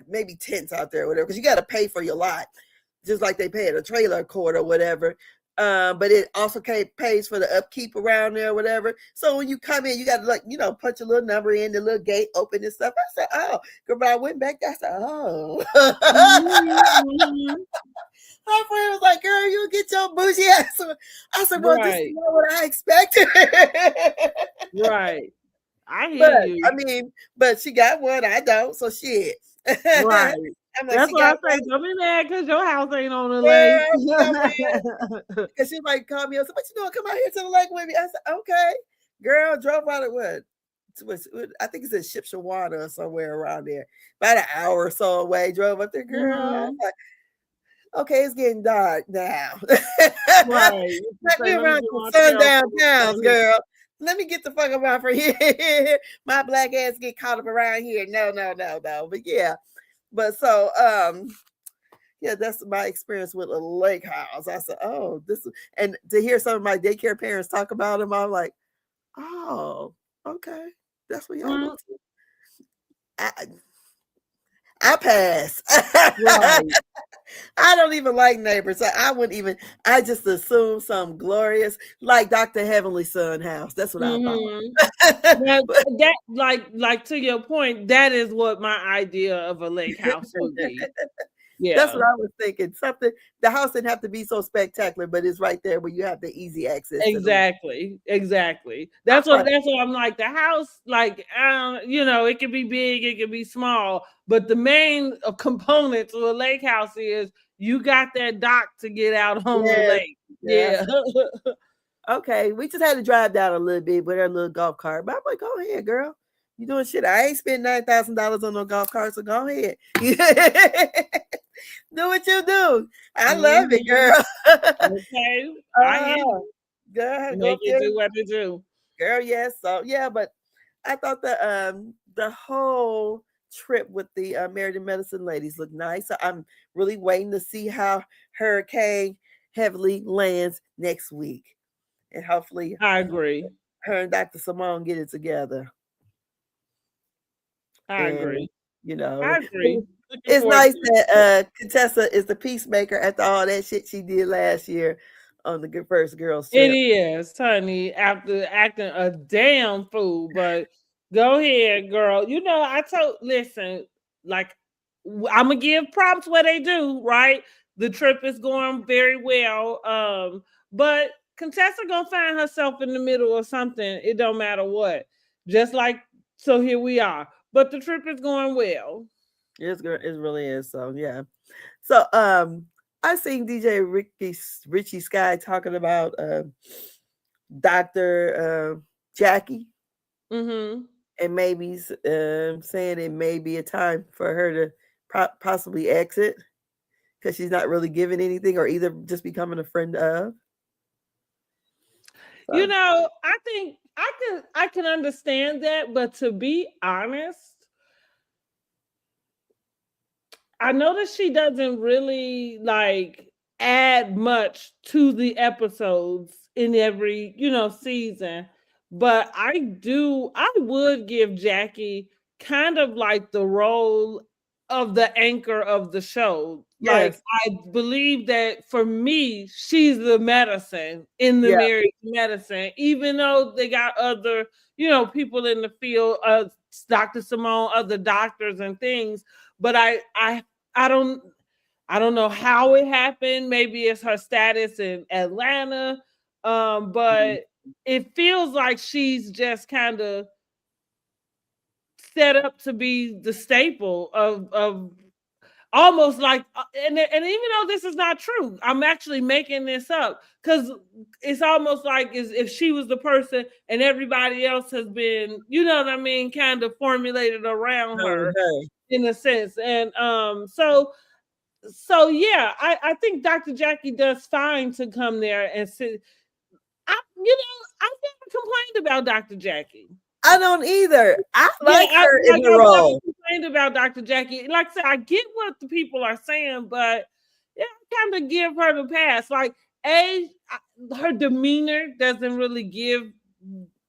maybe tents out there or whatever, because you got to pay for your lot, just like they pay at a trailer court or whatever. But it also pays for the upkeep around there or whatever. So when you come in, you got to punch a little number in, the little gate open and stuff. I said, oh, girl, I went back there. I said, oh. My friend was like, girl, you get your bougie ass. I said, well, this is not what I expected. Right. I hear you. I mean, but she got one. I don't. So shit. Right. That's what I say. Don't be mad because your house ain't on the lake. Because she might call me up. So, what you doing? Come out here to the lake with me. I said, okay. Girl, drove out of what? I think it's in Shipshewana or somewhere around there. About an hour or so away. Drove up there, girl. I was like, okay, it's getting dark now. Right. We're around sundown towns, girl. Let me get the fuck up from here. My black ass get caught up around here. No. But yeah. But so that's my experience with a lake house. I said, oh, and to hear some of my daycare parents talk about them, I'm like, oh, okay. That's what y'all do. I pass. Right. I don't even like neighbors. So I just assume some glorious, like Dr. Heavenly Son house. That's what I thought. That, like to your point, that is what my idea of a lake house would be. Yeah, that's what I was thinking. The house didn't have to be so spectacular, but it's right there where you have the easy access. Exactly. That's what I'm like. The house, it can be big, it can be small, but the main component to a lake house is you got that dock to get out on the lake. Yeah. Okay, we just had to drive down a little bit with our little golf cart, but I'm like, go ahead, girl. You doing shit. I ain't spent $9,000 on no golf cart, so go ahead. Do what you do. I love it, girl. Okay. I hear you. Girl, make it do what it do. Girl, yes. So yeah, but I thought the whole trip with the Married in Medicine ladies looked nice. So I'm really waiting to see how Hurricane Heavily lands next week. And hopefully I agree. Her and Dr. Simone get it together. I agree. I agree. It's nice that Contessa is the peacemaker after all that shit she did last year on the first girls trip. It is, honey, after acting a damn fool. But go ahead, girl. Listen, I'm gonna give props where they do, right? The trip is going very well. But Contessa gonna find herself in the middle of something. It don't matter what. So here we are. But the trip is going well. It really is. So yeah. So I seen DJ Richie Sky talking about Dr. Jackie. Mm-hmm. And maybe saying it may be a time for her to possibly exit because she's not really giving anything or either just becoming a friend of. So. I think I can understand that, but to be honest, I notice she doesn't really add much to the episodes in every, season. But I would give Jackie kind of like the role of the anchor of the show. Like, Yes. I believe that for me, she's the medicine in the Yeah. marriage medicine, even though they got other, people in the field, Dr. Simone, other doctors and things. But I don't I don't know how it happened. Maybe it's her status in Atlanta. Mhm. But it feels like she's just kind of set up to be the staple of almost like and even though this is not true, I'm actually making this up because it's almost like as if she was the person and everybody else has been, what I mean, kind of formulated around her Her. in a sense. And so yeah, I think Dr. Jackie does fine to come there and sit. I've never complained about Dr. Jackie. I don't either. I Yeah, like her in the I've never role. complained about Dr. Jackie. Like I said, I get what the people are saying, but yeah, I kind of give her the pass. Like, her demeanor doesn't really give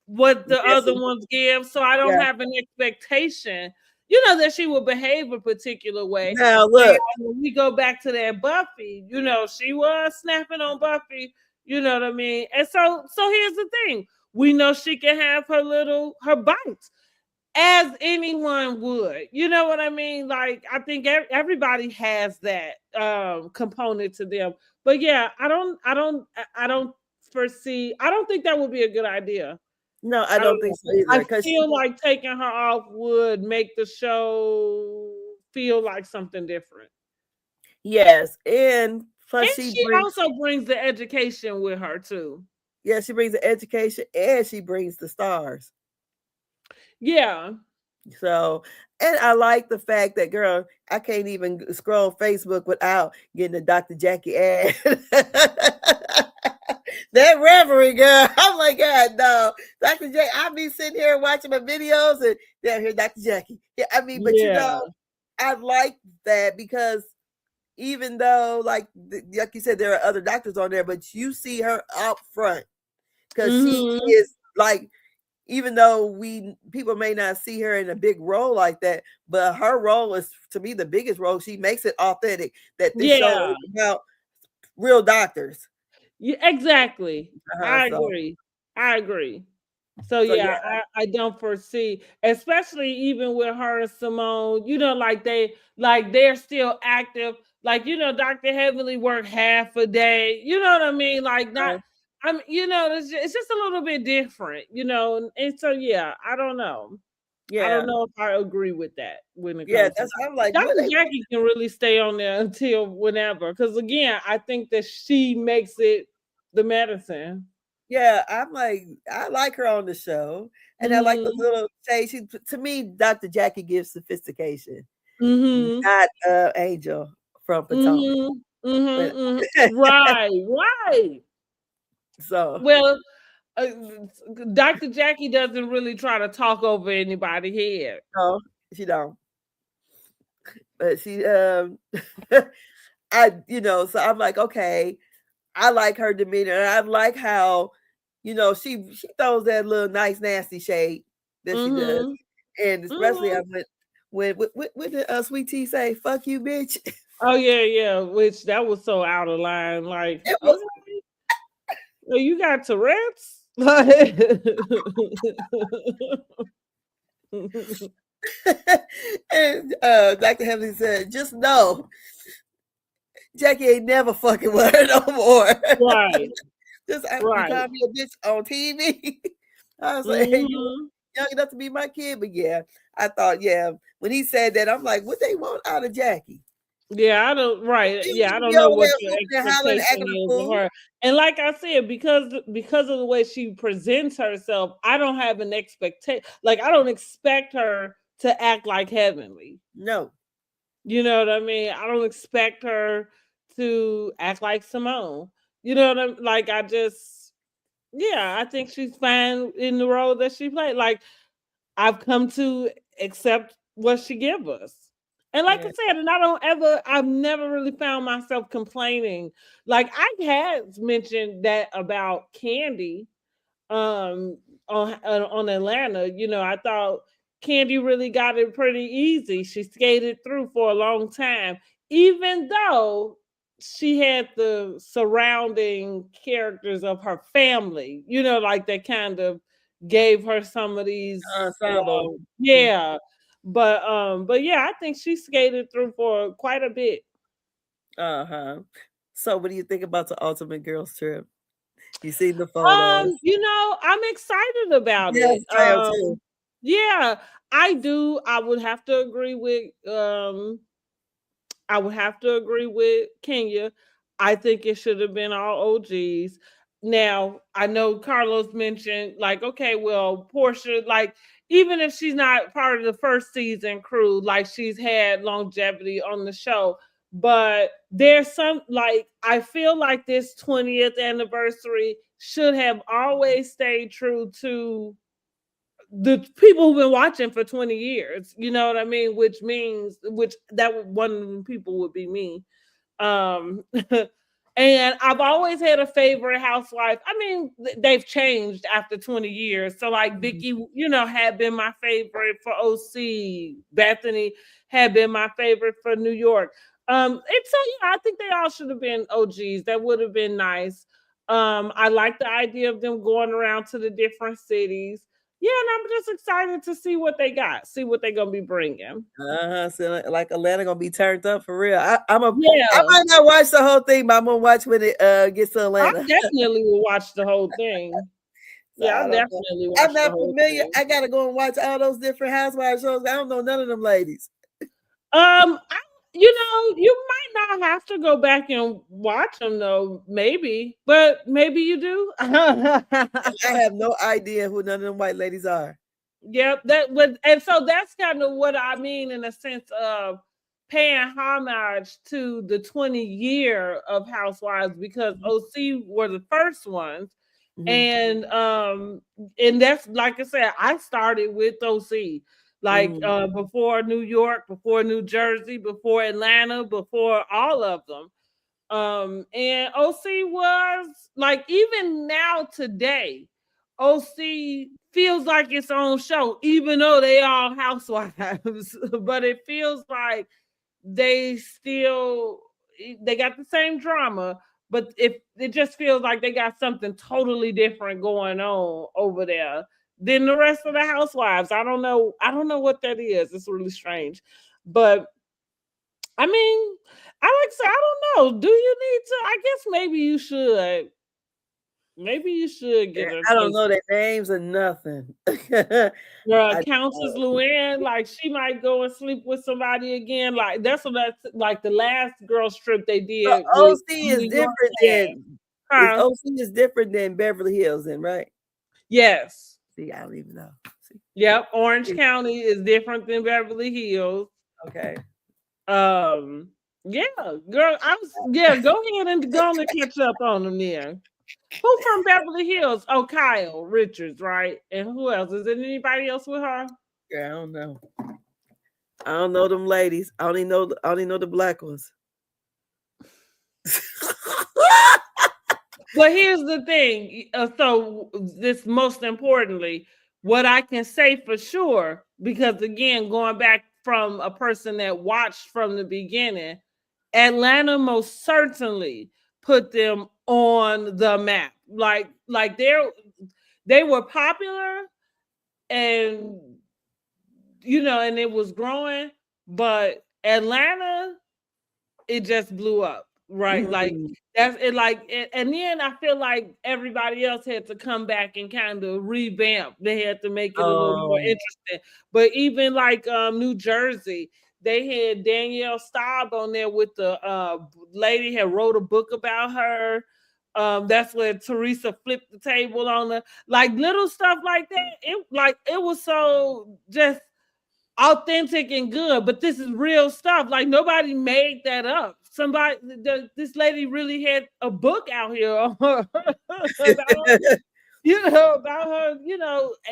what the Yes. other ones give, so I don't Yeah. have an expectation, that she will behave a particular way. Now Now, look. when we go back to that Buffy, she was snapping on Buffy, you know what I mean? And so here's the thing. We know she can have her bites as anyone would. You know what I mean? Like, I think everybody has that component to them. But yeah, I don't foresee. I don't think that would be a good idea. No, I I don't don't think know. so either. I Because feel like taking her off would make the show feel like something different. yes, and And plus she she brings, also brings the education with her too. yeah, she brings the education and she brings the stars. Yeah. So, and I like the fact that, girl, I can't even scroll Facebook without getting a Dr. Jackie ad. That reverie, girl. I'm like, God, no. Dr. Jackie, I be sitting here watching my videos and down here, Dr. Jackie. Yeah, I mean, but Yeah. I like that because even though, like you said, there are other doctors on there, but you see her up front because she Mm-hmm. is like, even though people may not see her in a big role like that, but her role is, to me, the biggest role. She makes it authentic that this show Yeah. is about real doctors. Yeah, exactly. Uh-huh, I so agree. I agree. So so yeah, yeah, I don't foresee, especially even with her and Simone, they're still active. Like, Dr. Heavenly worked half a day. You know what I mean? Like, not uh, it's just a little bit different, and so yeah, I don't know. I don't yeah, know if I agree with that when it yeah. comes to That's, I'm like, what Dr. they want? Jackie can really stay on there until whenever. Because again, I think that she makes it the medicine. Yeah, I'm like, I like her on the show, and I like the Mm-hmm. little say. She, to me, Dr. Jackie gives sophistication, Mm-hmm. not Angel from Potomac. Mm-hmm. But Mm-hmm. Mm-hmm. Right, right. so Well, uh, Dr. Jackie doesn't really try to talk over anybody here. no, she don't. But she I so I'm like, okay, I like her demeanor. And I like how, she throws that little nice nasty shade that she does. Mm-hmm. And especially Mm-hmm. I went when what did Sweet Tea say? Fuck you, bitch. Oh yeah, yeah. Which that was so out of line. Like, It was okay, well, you got Tourette's. and Dr. Heavenly said, just know Jackie ain't never fucking with her no more. Right, Just you right. call me a bitch on TV. I was like, hey, you Mhm. young enough to be my kid, but yeah, I thought, yeah, when he said that, I'm like, what they want out of Jackie? Yeah, I don't right. She Yeah, I should don't be know over what there your hooping and hollering, expectation acting a is of fool. her. And like I said, because of the way she presents herself, I don't have an expectation. Like, I don't expect her to act like Heavenly. No. You know what I mean? I don't expect her to act like Simone. You know what I'm like? Yeah, I think she's fine in the role that she played. Like, I've come to accept what she give us. And like I said, and I've never really found myself complaining. Like I had mentioned that about Candy, on Atlanta. I thought Candy really got it pretty easy. She skated through for a long time, even though she had the surrounding characters of her family, like they kind of gave her some of these ensemble. yeah. But yeah, I think she skated through for quite a bit. So what do you think about the ultimate girls trip? You seen the photos? I'm excited about Yes, it. I am too. Yeah, I do. I would have to agree with Kenya. I think it should have been all OGs. Now, I know Carlos mentioned, like, okay, well, Portia, like, even if she's not part of the first season crew, like, she's had longevity on the show. But there's some, like, I feel like this 20th anniversary should have always stayed true to the people who've been watching for 20 years, you know what I mean? Which one of them people would be me. Um, and I've always had a favorite housewife. I mean, they've changed after 20 years. So like Vicky, had been my favorite for OC. Bethany had been my favorite for New York. And so I think they all should have been OGs. That would have been nice. I like the idea of them going around to the different cities. Yeah, and I'm just excited to see what they got, see what they're gonna be bringing. So like Atlanta gonna be turned up for real. I Yeah. might not watch the whole thing, but I'm gonna watch when it gets to I Atlanta. definitely will watch the whole thing. Yeah, I definitely watch I'm not the whole familiar. thing. I gotta go and watch all those different housewives shows. I don't know none of them ladies. You might not have to go back and watch them though, maybe, but maybe you do. I have no idea who none of them white ladies are. Yep, and so that's kind of what I mean in a sense of paying homage to the 20-year of Housewives, because OC were the first ones. And that's, like I said, I started with OC, like before New York, before New Jersey, before Atlanta, before all of them. And OC was like, even now today, OC feels like its own show, even though they all housewives. But it feels like they got the same drama, but it just feels like they got something totally different going on over there than the rest of the housewives. I don't know what that is. It's really strange. But I mean, I don't know. Do you need to? I guess maybe you should. Maybe you should get a I don't know their names or nothing. Countess Luann, like she might go and sleep with somebody again. Like that's like the last girls trip they did. OC is different than OC is different than Beverly Hills, then, right? Yes. See, I don't even know. See. Yep, Orange County is different than Beverly Hills. Okay. Yeah, girl, go ahead and go and catch up on them there. Who from Beverly Hills? Oh, Kyle Richards, right? And who else? Is there anybody else with her? Yeah, I don't know. I don't know them ladies. I only know the black ones. But here's the thing. So this, most importantly, what I can say for sure, because again, going back from a person that watched from the beginning, Atlanta most certainly put them on the map. Like they were popular, and and it was growing, but Atlanta, it just blew up, right? Like that's it. And then I feel like everybody else had to come back and kind of revamp. They had to make it a little more interesting. But even like New Jersey, they had Danielle Staub on there with the lady had wrote a book about her. That's where Teresa flipped the table on her, like little stuff like that. It was so just authentic and good, but this is real stuff. Like nobody made that up. This lady really had a book out here about her,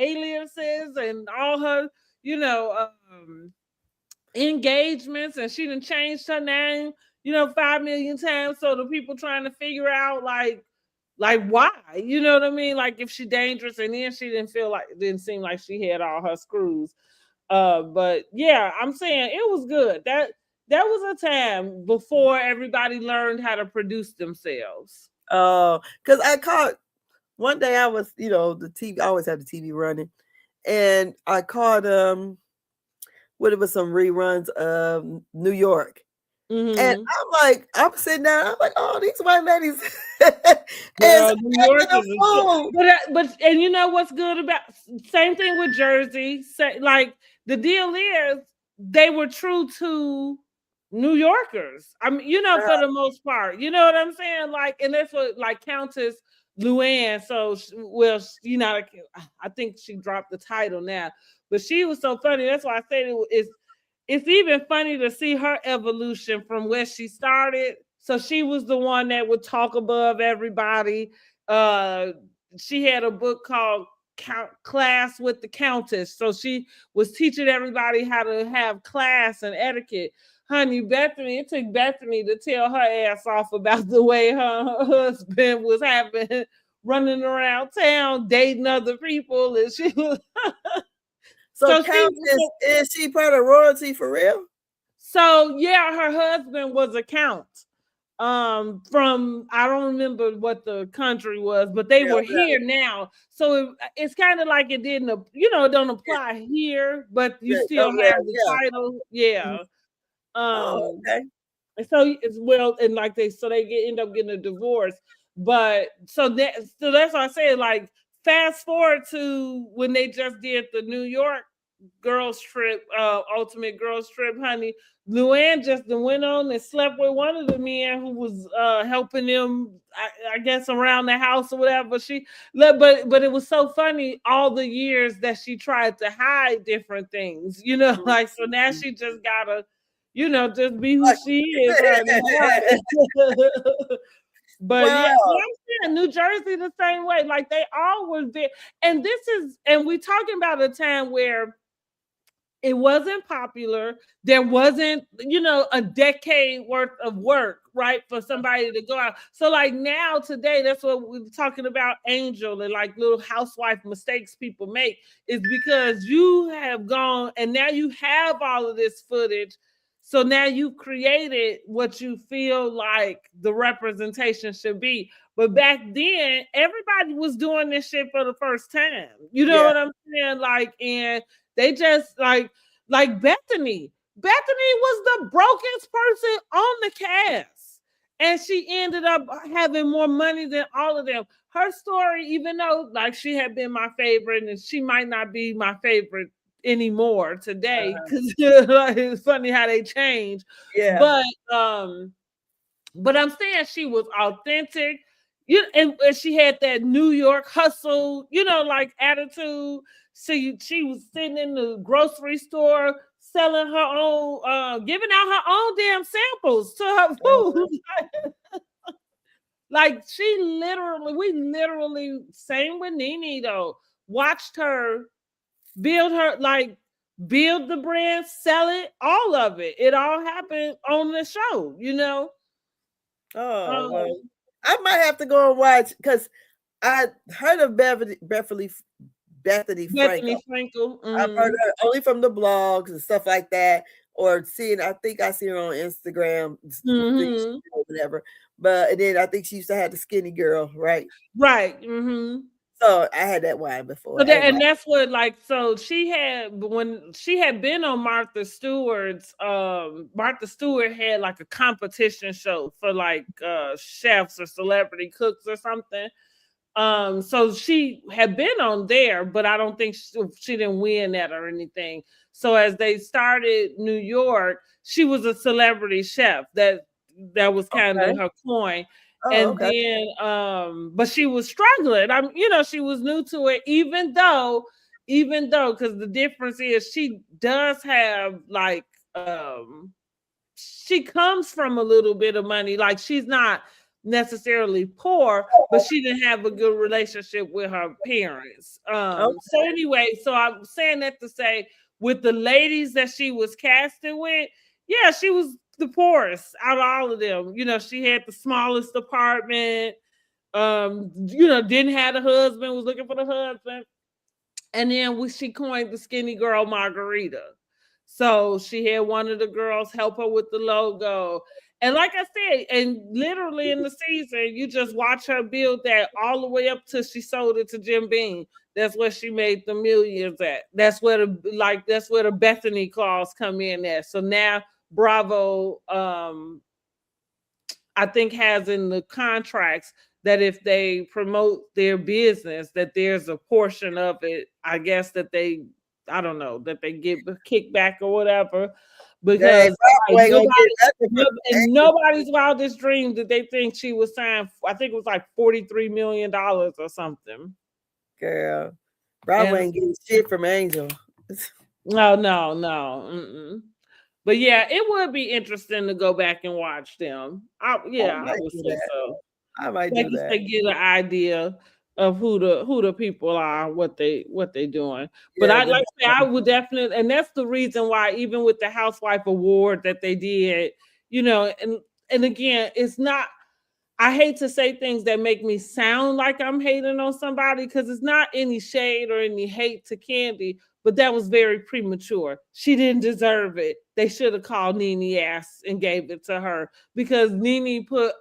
aliases and all her, engagements, and she done changed her name, 5 million times. So the people trying to figure out like why, you know what I mean? Like if she dangerous, and then she didn't seem like she had all her screws. But yeah, I'm saying it was good. That was a time before everybody learned how to produce themselves. Oh, because I caught one day I was, the TV, I always have the TV running, and I caught what it was some reruns of New York. Mm-hmm. And I'm like, I'm sitting down, I'm like, oh, these white ladies. Girl, New York is but and you know what's good about same thing with Jersey. Like the deal is they were true to New Yorkers. I mean, for the most part, you know what I'm saying? Like, and that's what like Countess Luann. So, I think she dropped the title now, but she was so funny. That's why I said it's even funny to see her evolution from where she started. So she was the one that would talk above everybody. She had a book called Class with the Countess. So she was teaching everybody how to have class and etiquette. Honey, it took Bethany to tell her ass off about the way her husband was running around town, dating other people. And she was... So Countess, is she part of royalty for real? So yeah, her husband was a count. From I don't remember what the country was, but they were here now. So it's kind of like it didn't, it don't apply here, but you still have the title. Yeah. Okay. And so and like they end up getting a divorce. But so that's why I say, like, fast forward to when they just did the New York girls trip, ultimate girls trip, honey. Luann just went on and slept with one of the men who was helping them, I guess, around the house or whatever. But it was so funny all the years that she tried to hide different things, like, so now she just gotta, just be who she is. But wow. Yeah, I'm saying New Jersey the same way. Like they all was there. And we're talking about a time where it wasn't popular. There wasn't, a decade worth of work, right, for somebody to go out. So like now, today, that's what we're talking about, Angel, and like little housewife mistakes people make is because you have gone and now you have all of this footage. So now you've created what you feel like the representation should be. But back then, everybody was doing this shit for the first time. You know what I'm saying? Like, and they just like Bethany. Bethany was the brokest person on the cast. And she ended up having more money than all of them. Her story, even though like she had been my favorite, and she might not be my favorite anymore today, because it's funny how they change. Yeah. But I'm saying she was authentic. And she had that New York hustle, like attitude. She was sitting in the grocery store selling her own, giving out her own damn samples to her food. Like we literally, same with Nene though, watched her build the brand, sell it, all of it. It all happened on the show, Oh, well, I might have to go and watch because I heard of Bethany Frankel. Mm-hmm. I've heard her only from the blogs and stuff like that, or I think I see her on Instagram, or whatever. But then I think she used to have the skinny girl, right? Right. Mm-hmm. So I had that wine before. And that's what, like, so when she had been on Martha Stewart's, Martha Stewart had like a competition show for like chefs or celebrity cooks or something. So she had been on there, but I don't think she didn't win that or anything. So as they started New York, she was a celebrity chef. That was kind of her coin. Then, but she was struggling. She was new to it, even though, because the difference is she does have like, she comes from a little bit of money. Like she's not necessarily poor, but she didn't have a good relationship with her parents. So anyway, so I'm saying that to say, with the ladies that she was casted with, yeah, she was the poorest out of all of them. You know, she had the smallest apartment. You know, didn't have a husband, was looking for the husband. And then she coined the skinny girl margarita. So she had one of the girls help her with the logo. And like I said, and literally in the season, you just watch her build that all the way up till she sold it to Jim Beam. That's where she made the millions at. That's where the Bethany clause come in at. So now Bravo, I think, has in the contracts that if they promote their business, that there's a portion of it, I guess, that they, I don't know, that they get a kickback or whatever. Because like, nobody's wildest dream did they think she was signed. I think it was like $43 million or something. Girl, Bravo ain't getting shit from Angel. No. Mm-mm. But yeah, it would be interesting to go back and watch them. I would say so. I might do that. To get an idea of who the people are, what they doing. But I would definitely, and that's the reason why, even with the Housewife Award that they did, you know, and again, it's not. I hate to say things that make me sound like I'm hating on somebody, because it's not any shade or any hate to Candy, but that was very premature. She didn't deserve it. They should have called Nene ass and gave it to her, because Nene put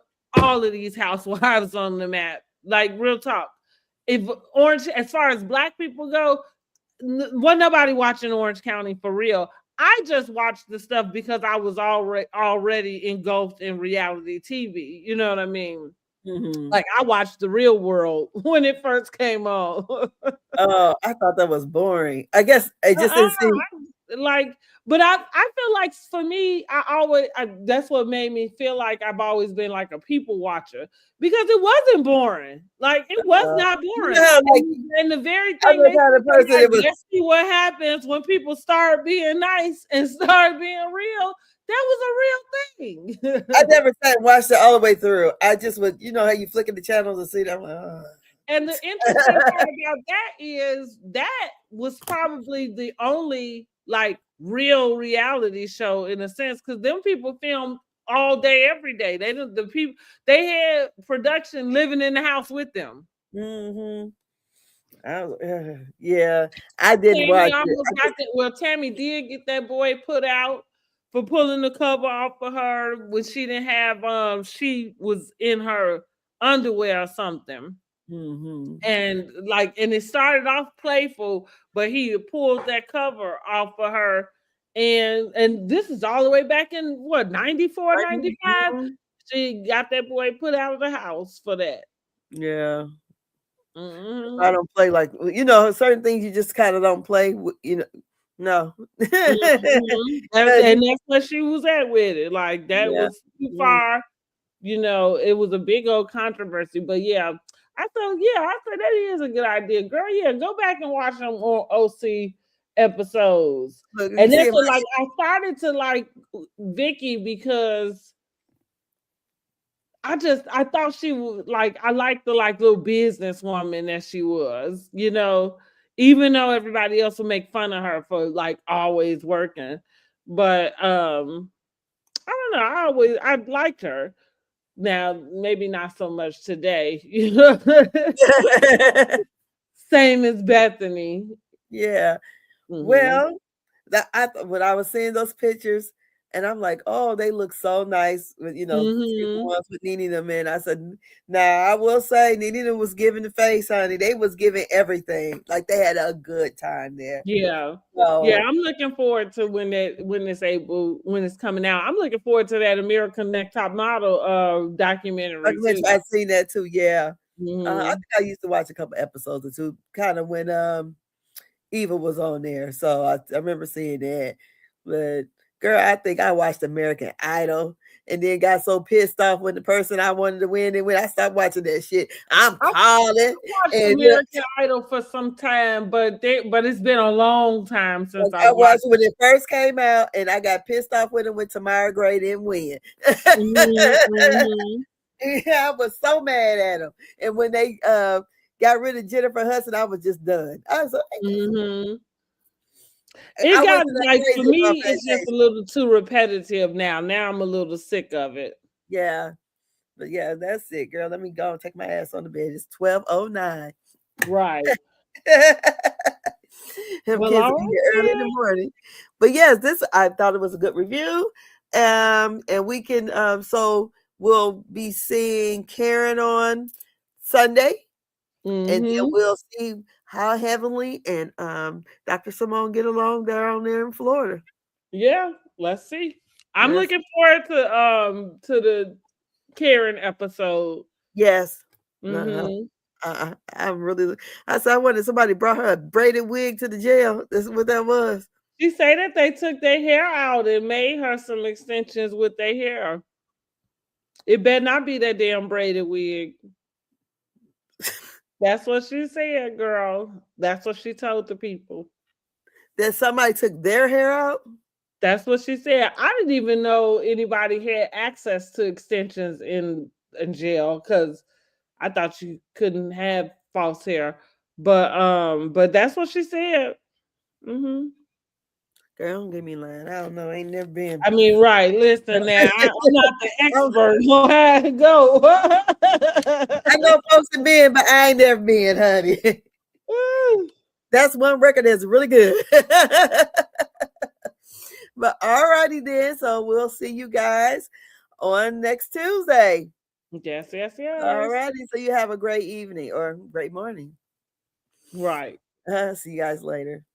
all of these housewives on the map. Like, real talk. If Orange, as far as Black people go, wasn't nobody watching Orange County for real. I just watched the stuff because I was already engulfed in reality TV. You know what I mean? Mm-hmm. Like, I watched The Real World when it first came on. Oh, I thought that was boring. I guess it just didn't seem like, but I feel like, for me, that's what made me feel like I've always been like a people watcher, because it wasn't boring. Like, it was not boring. Yeah, like, and the very thing let's see what happens when people start being nice and start being real. That was a real thing. I never sat and watched it all the way through. I just would, you know how you flick at the channels and see that. I'm like, oh. And the interesting part about that is that was probably the only like real reality show, in a sense, because them people filmed all day, every day. They had production living in the house with them. Mm-hmm. Yeah, I didn't watch it. Well, Tammy did get that boy put out for pulling the cover off of her when she didn't have she was in her underwear or something. Mm-hmm. And it started off playful, but he pulled that cover off of her, and this is all the way back in what, 94, 95. She got that boy put out of the house for that. Yeah. Mm-hmm. I don't play like, you know, certain things you just kind of don't play, you know. No. Mm-hmm. and that's what she was at with it. Like, that was too far. You know, it was a big old controversy. But yeah, I thought that is a good idea, girl. Yeah, go back and watch them on OC episodes. Look, and that's what, like, I started to like Vicky because I thought she was like, I liked the like little businesswoman that she was, you know, even though everybody else would make fun of her for like always working. But I don't know, I liked her. Now, maybe not so much today, you know. Same as Bethany. Yeah. Mm-hmm. Well, when I was seeing those pictures, and I'm like, oh, they look so nice with, you know, the ones with Nene them in. I said, I will say Nene was giving the face, honey. They was giving everything. Like, they had a good time there. Yeah. So, yeah, I'm looking forward to when it's coming out. I'm looking forward to that American Next Top Model documentary. I've seen that too, yeah. Mm-hmm. I think I used to watch a couple episodes or two, kind of when Eva was on there. So I remember seeing that. But girl, I think I watched American Idol and then got so pissed off when the person I wanted to win, and when I stopped watching that shit, I'm calling. I watched American Idol for some time, but it's been a long time since I watched it when it first came out, and I got pissed off with it when Tamara Gray didn't win. Mm-hmm. I was so mad at him. And when they got rid of Jennifer Hudson, I was just done. I was like, It got like for me, it's just a little too repetitive now. Now I'm a little sick of it. Yeah. But yeah, that's it, girl. Let me go and take my ass on the bed. It's 12:09. Right. Him kids are here early in the morning. But yes, I thought it was a good review. And we can so we'll be seeing Karen on Sunday. And then we'll see how Heavenly and Dr. Simone get along down there in Florida. Yeah, let's see. I'm looking forward to the Karen episode. Yes. I'm really. I said I wanted somebody brought her a braided wig to the jail. This is what that was. She said that they took their hair out and made her some extensions with their hair. It better not be that damn braided wig. That's what she said, girl. That's what she told the people. That somebody took their hair out? That's what she said. I didn't even know anybody had access to extensions in jail because I thought you couldn't have false hair. But that's what she said. Girl, don't give me lying. I don't know. I ain't never been. I mean, right. Listen now. I'm not the expert on how to go. I know folks have been, but I ain't never been, honey. That's one record that's really good. But alrighty then. So we'll see you guys on next Tuesday. Yes. Alrighty. So you have a great evening or great morning. Right. See you guys later.